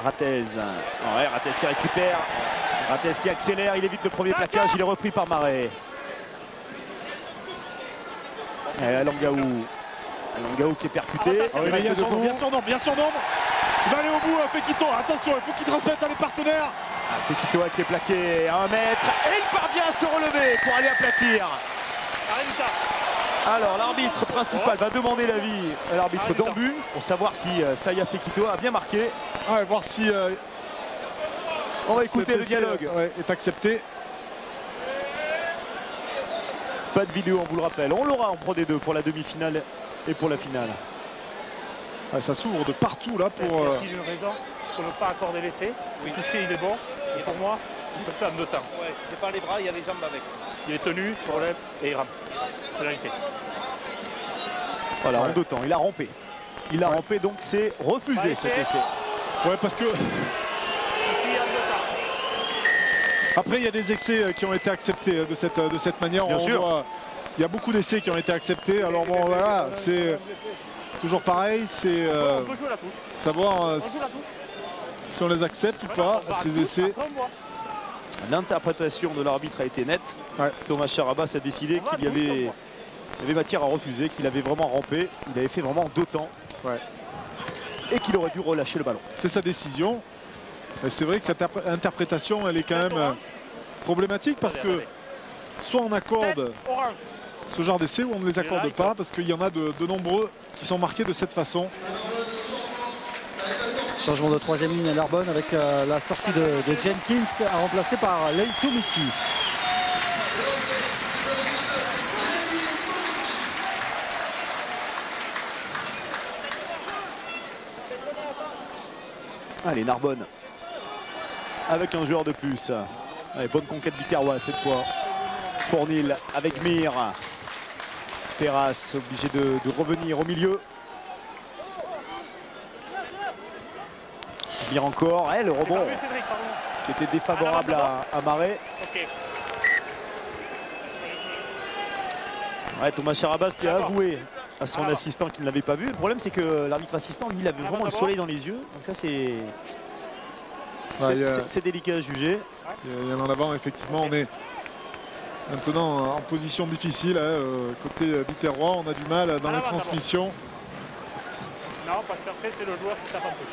Ratez. Ouais, Ratez qui récupère. Ratez qui accélère, il évite le premier plaquage, il est repris par Marais. Et Langaou. Langaou qui est percuté. Bien sûr, nombre. Il va aller au bout, Fekito. Attention, il faut qu'il transmette à les partenaires. Fekito qui est plaqué à 1 mètre. Et il parvient à se relever pour aller aplatir. Alors l'arbitre principal va demander l'avis à l'arbitre d'Ambu pour savoir si Saya Fekito a bien marqué. Voir si on va écouter le dialogue. Est accepté. Pas de vidéo, on vous le rappelle. On l'aura en Pro D2 pour la demi-finale et pour la finale. Ça s'ouvre de partout là pour... Il a une raison pour ne pas accorder l'essai. Le toucher, il est bon. Et pour moi, il peut le faire en 2 temps. Ouais, si c'est pas les bras, il y a les jambes avec. Il est tenu, il se relève et il rampe. C'est la vérité. Voilà, en 2 temps. Il a rampé. Il a rampé, donc c'est refusé cet essai. Ouais, parce que... Après, il y a des essais qui ont été acceptés de cette manière. Bien sûr. Il y a beaucoup d'essais qui ont été acceptés. Alors bon, voilà, c'est toujours pareil. C'est on peut jouer la touche. Savoir si on les accepte ou pas, ces essais. L'interprétation de l'arbitre a été nette. Thomas Charabas a décidé qu'il y avait matière à refuser, qu'il avait vraiment rampé. Il avait fait vraiment 2 temps. Et qu'il aurait dû relâcher le ballon. C'est sa décision. C'est vrai que cette interprétation, elle est quand même problématique parce que soit on accorde ce genre d'essais ou on ne les accorde pas parce qu'il y en a de nombreux qui sont marqués de cette façon. Changement de 3e ligne à Narbonne avec la sortie de Jenkins remplacé par Leito Miki. Allez, Narbonne avec un joueur de plus. Allez, bonne conquête Viterrois cette fois. Fournil avec Mir. Perras obligé de revenir au milieu. Tire encore. Le rebond qui était défavorable à Marais. Ok. Ouais, Thomas Charabas qui a avoué à son assistant qu'il ne l'avait pas vu. Le problème, c'est que l'arbitre assistant, lui, il avait vraiment le soleil dans les yeux. Donc ça, c'est délicat à juger. Il y en a en avant, effectivement. On est maintenant en position difficile. Côté Biterrois, on a du mal dans les transmissions. Non, parce qu'après, c'est le joueur qui tape un peu.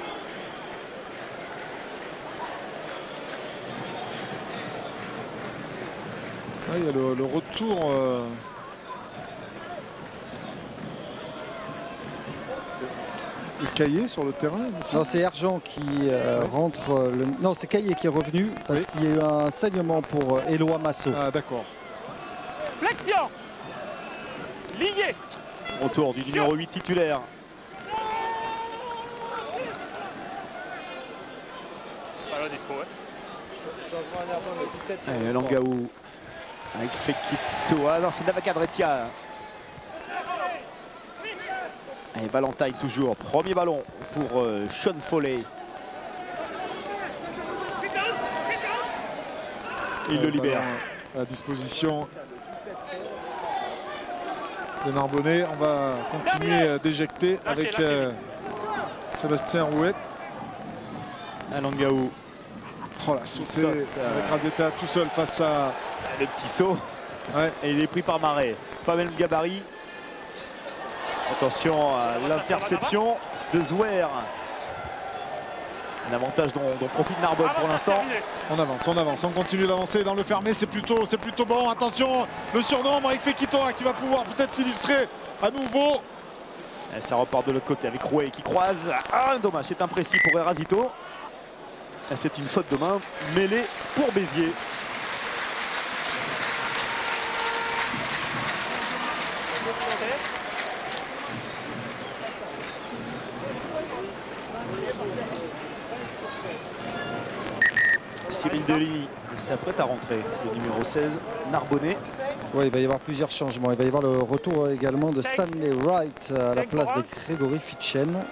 Il y a le retour. Le Caillé sur le terrain. Non, c'est Argent qui rentre. Non, c'est Caillé qui est revenu parce qu'il y a eu un saignement pour Éloi Massot. Ah, d'accord. Flexion. Lié. Retour du numéro 8 titulaire. Pas dispo, Langaou avec Fekito. Ah non, c'est Navakadretia. Et Valentine toujours. Premier ballon pour Sean Foley. Il le libère. À disposition de Narbonnet. On va continuer d'éjecter avec Sébastien Rouet. Langaou. Oh la sautée avec Radieta tout seul face à... Le petit saut. Ouais. Et il est pris par Marais. Pas même le gabarit. Attention à l'interception de Zouer. Un avantage dont profite Narbonne pour l'instant. On avance, on continue d'avancer dans le fermé, c'est plutôt bon. Attention, le surnombre avec Fekito qui va pouvoir peut-être s'illustrer à nouveau. Et ça repart de l'autre côté avec Rouet qui croise. Ah, dommage, c'est imprécis pour Erasito. C'est une faute de main mêlée pour Béziers. Cyril Deligny s'apprête à rentrer, le numéro 16, Narbonnet. Oui, il va y avoir plusieurs changements. Il va y avoir le retour également de Stanley Wright à la place de Grégory Fitchen.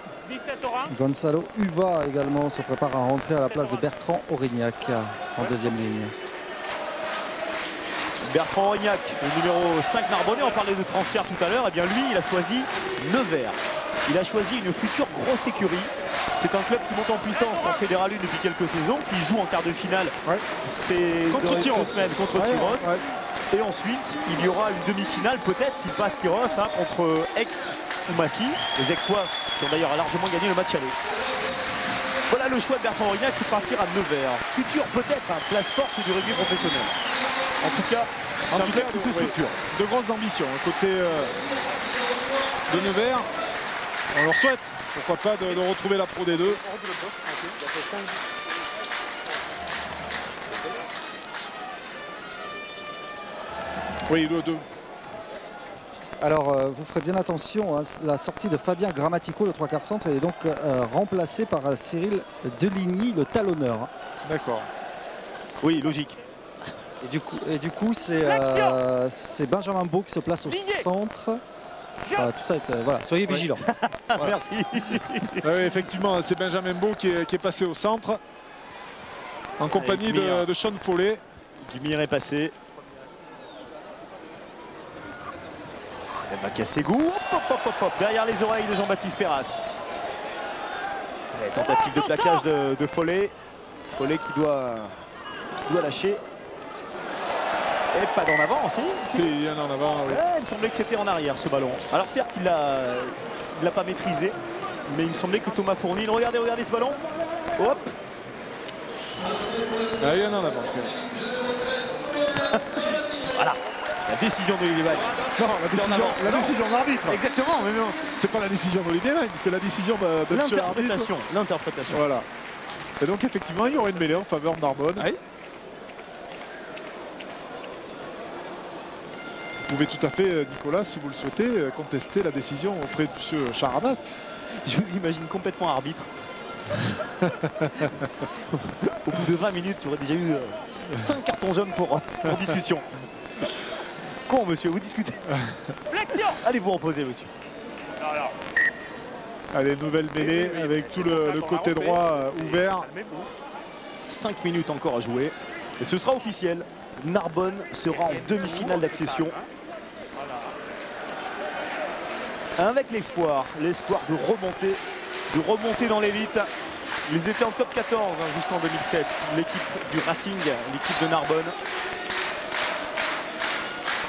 Gonzalo Uva également se prépare à rentrer à la place de Bertrand Aurignac en deuxième ligne. Bertrand Aurignac, le numéro 5 Narbonnet, on parlait de transfert tout à l'heure. Et bien lui, il a choisi Nevers. Il a choisi une future grosse écurie. C'est un club qui monte en puissance en Fédéral 1 depuis quelques saisons, qui joue en quart de finale. C'est contre Tyros. Ouais. Et ensuite, il y aura une demi-finale, peut-être, s'il passe Tyros, contre Aix ou Massy, les Aixois qui ont d'ailleurs largement gagné le match aller. Voilà le choix de Bertrand Aurignac, c'est de partir à Nevers. Futur peut-être, place forte du rugby professionnel. En tout cas, c'est un club qui se structure. De grosses ambitions côté de Nevers. On leur souhaite, pourquoi pas, de retrouver la Pro D2. Oui, le 2. Alors, vous ferez bien attention, la sortie de Fabien Grammatico, le 3/4 centre, est donc remplacé par Cyril Deligny, le talonneur. D'accord. Oui, logique. Et du coup, c'est Benjamin Beau qui se place au centre. Tout ça, voilà, soyez vigilants. Voilà. Merci. Oui, effectivement, c'est Benjamin Beau qui est passé au centre en compagnie de Sean Foley. Gumir est passé. Elle va casser goût. Hop, derrière les oreilles de Jean-Baptiste Perras. Tentative de plaquage de Foley. Foley qui doit lâcher. Et pas d'en avant aussi. Il y en a en avant, oui. Il me semblait que c'était en arrière ce ballon. Alors certes, il l'a pas maîtrisé. Mais il me semblait que Thomas Fournil, regardez ce ballon. Hop. Il y en a en avant. Voilà. La décision d'Olivier Vague. Non, la décision de l'arbitre. Exactement, mais non. C'est pas la décision d'Olivier Vague, c'est la décision de l'interprétation. L'interprétation. Voilà. Et donc effectivement, il y aurait une mêlée en faveur de Narbonne. Oui. Vous pouvez tout à fait, Nicolas, si vous le souhaitez, contester la décision auprès de M. Charabas. Je vous imagine complètement arbitre. Au bout de 20 minutes, tu aurais déjà eu 5 cartons jaunes pour discussion. Con, monsieur, vous discutez. Flexion. Allez vous reposer, monsieur. Alors. Allez, nouvelle mêlée avec tout le côté droit ouvert. 5 minutes encore à jouer. Et ce sera officiel. Narbonne sera en demi-finale d'accession. Avec l'espoir de remonter dans l'élite. Ils étaient en top 14 jusqu'en 2007. L'équipe du Racing, l'équipe de Narbonne.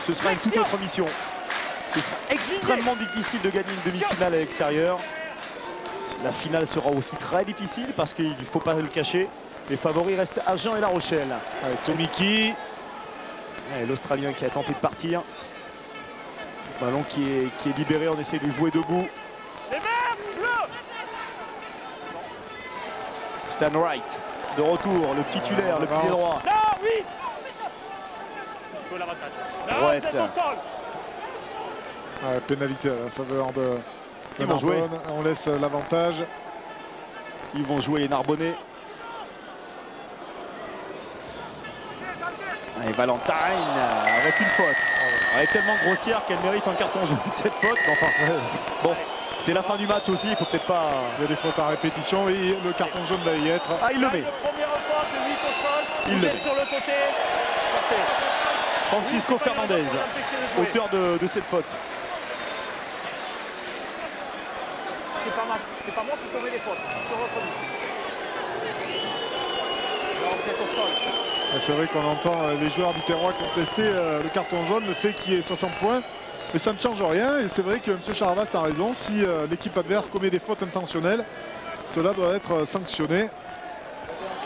Ce sera une toute autre mission. Ce sera extrêmement difficile de gagner une demi-finale à l'extérieur. La finale sera aussi très difficile parce qu'il ne faut pas le cacher. Les favoris restent Agen et La Rochelle. Tomiki. L'Australien qui a tenté de partir. Ballon qui est libéré, on essaie de jouer debout. Stan Wright de retour, le titulaire, le pied droit. Rouette. Pénalité à la faveur de Ils vont jouer. Narbonne. On laisse l'avantage. Ils vont jouer les Narbonnais. Et Valentine avec une faute. Elle est tellement grossière qu'elle mérite un carton jaune cette faute. Enfin, bon, c'est la fin du match aussi. Il faut peut-être pas. Il y a des fautes à répétition et le carton jaune va y être. Ah, il le met. Il le met sur le côté. Francisco Fernandez, auteur de cette faute. C'est pas moi qui commets les fautes. Sur votre but. Alors vous êtes au sol. C'est vrai qu'on entend les joueurs biterrois contester le carton jaune, le fait qu'il y ait 60 points. Mais ça ne change rien. Et c'est vrai que M. Charavas a raison. Si l'équipe adverse commet des fautes intentionnelles, cela doit être sanctionné.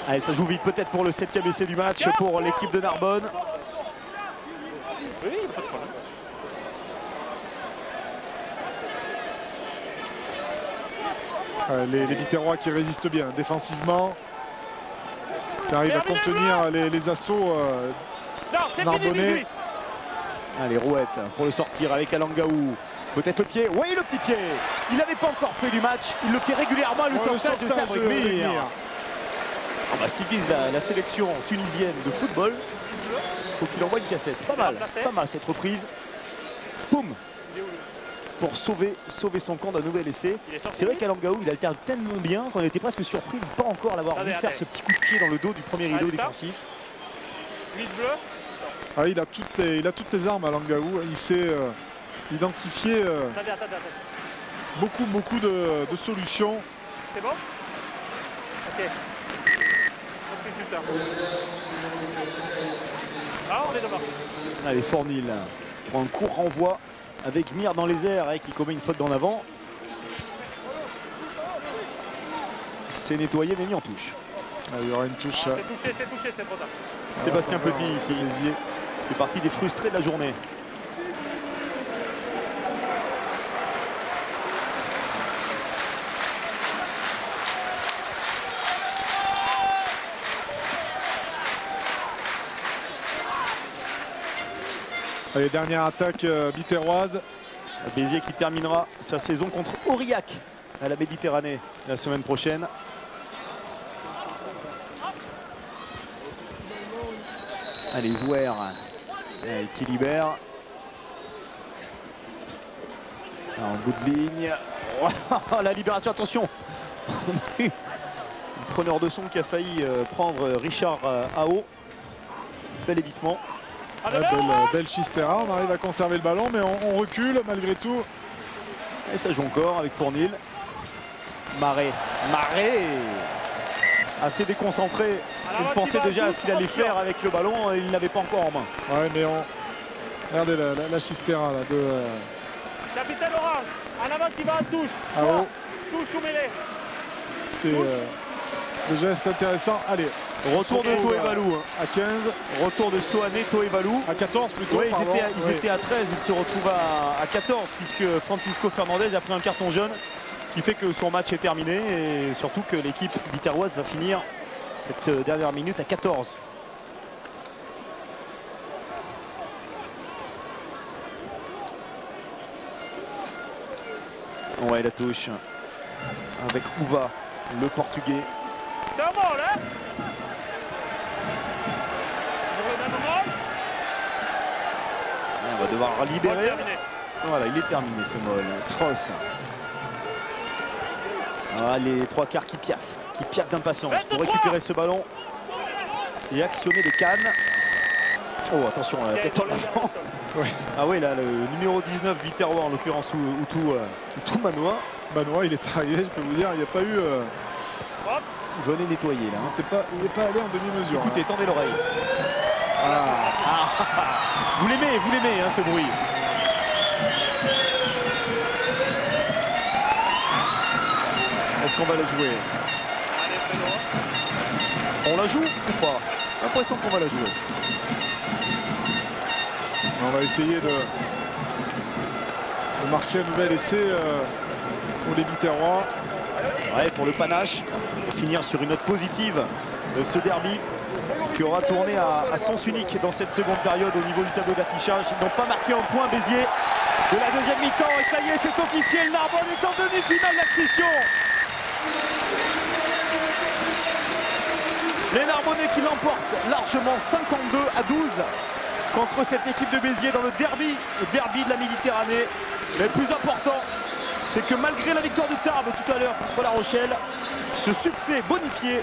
Allez, ça joue vite peut-être pour le 7e essai du match pour l'équipe de Narbonne. Oui, pas de problème. Les biterrois qui résistent bien défensivement, qui arrivent à contenir les assauts narbonnais. Allez, Rouette pour le sortir avec Alangaou. Peut-être le pied. Oui, le petit pied. Il n'avait pas encore fait du match. Il le fait régulièrement, le sauvetage de Sabri Mir. Ah bah, s'il vise la sélection tunisienne de football, il faut qu'il envoie une cassette. Pas mal cette reprise. Boum. Pour sauver son camp d'un nouvel essai. C'est vrai qu'Alangaou, il alterne tellement bien qu'on était presque surpris de ne pas encore l'avoir vu faire ce petit coup de pied dans le dos du premier rideau défensif. 8 bleu. Ah, il a toutes les armes à Alangaou. Il sait identifier beaucoup de solutions. C'est bon? Ok. Ah, on est devant. Allez, Fournil prend un court renvoi avec Mir dans les airs qui commet une faute d'en avant. C'est nettoyé mais mis en touche. Ah, il y aura une touche. C'est touché, c'est trop tard. Sébastien Petit ici. Il fait partie des frustrés de la journée. Allez, dernière attaque biterroise. Béziers qui terminera sa saison contre Aurillac à la Méditerranée la semaine prochaine. Allez, Zouer qui libère. En bout de ligne. Oh, la libération, attention. On a eu un preneur de son qui a failli prendre Richard Ao. Bel évitement. Belle Chistera, on arrive à conserver le ballon mais on recule malgré tout. Et ça joue encore avec Fournil. Marais assez déconcentré. Il pensait déjà à ce qu'il allait faire avec le ballon et il n'avait pas encore en main. Ouais, mais regardez la Chistera là, de Capitaine Orange, en avant qui va en touche. Touche ou mêlée. C'était des gestes intéressants. Allez, retour de Toevalou à 15. Retour de Sohané, Toevalou. À 14 plutôt. Oui, ils étaient à 13, ils se retrouvent à 14 puisque Francisco Fernandez a pris un carton jaune qui fait que son match est terminé et surtout que l'équipe biterroise va finir cette dernière minute à 14. Ouais, la touche avec Uva, le portugais. C'est un ball, hein? On va devoir libérer. Voilà, il est terminé ce mol. Tross. Ah, les trois quarts qui piaffent d'impatience pour récupérer ce ballon et actionner les cannes. Oh, attention, la tête en avant. Ouais. Ah oui, là, le numéro 19, Viterrois, en l'occurrence, Utu Manoa. Manoa, il est arrivé, je peux vous dire, il n'y a pas eu... Il venait nettoyer, là. Il n'est pas allé en demi-mesure. Écoutez, tendez l'oreille. Voilà. Vous l'aimez, hein, ce bruit. Est-ce qu'on va la jouer? On la joue ou pas? J'ai l'impression qu'on va la jouer. On va essayer de marquer un nouvel essai pour les Viterrois. Ouais, pour le panache. Et finir sur une note positive de ce derby qui aura tourné à sens unique dans cette seconde période au niveau du tableau d'affichage. Ils n'ont pas marqué un point, Béziers, de la deuxième mi-temps. Et ça y est, c'est officiel. Narbonne est en demi-finale d'Accession. Les Narbonnais qui l'emportent largement 52-12 contre cette équipe de Béziers dans le derby de la Méditerranée. Mais le plus important, c'est que malgré la victoire de Tarbes tout à l'heure contre La Rochelle, ce succès bonifié,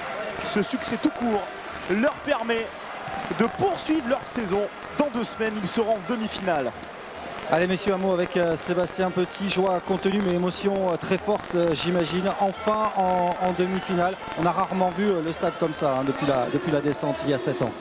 ce succès tout court, leur permet de poursuivre leur saison. Dans 2 semaines, ils seront en demi-finale. Allez messieurs, un mot avec Sébastien Petit, joie contenue mais émotion très forte j'imagine. Enfin en demi-finale, on a rarement vu le stade comme ça hein, depuis la descente il y a 7 ans.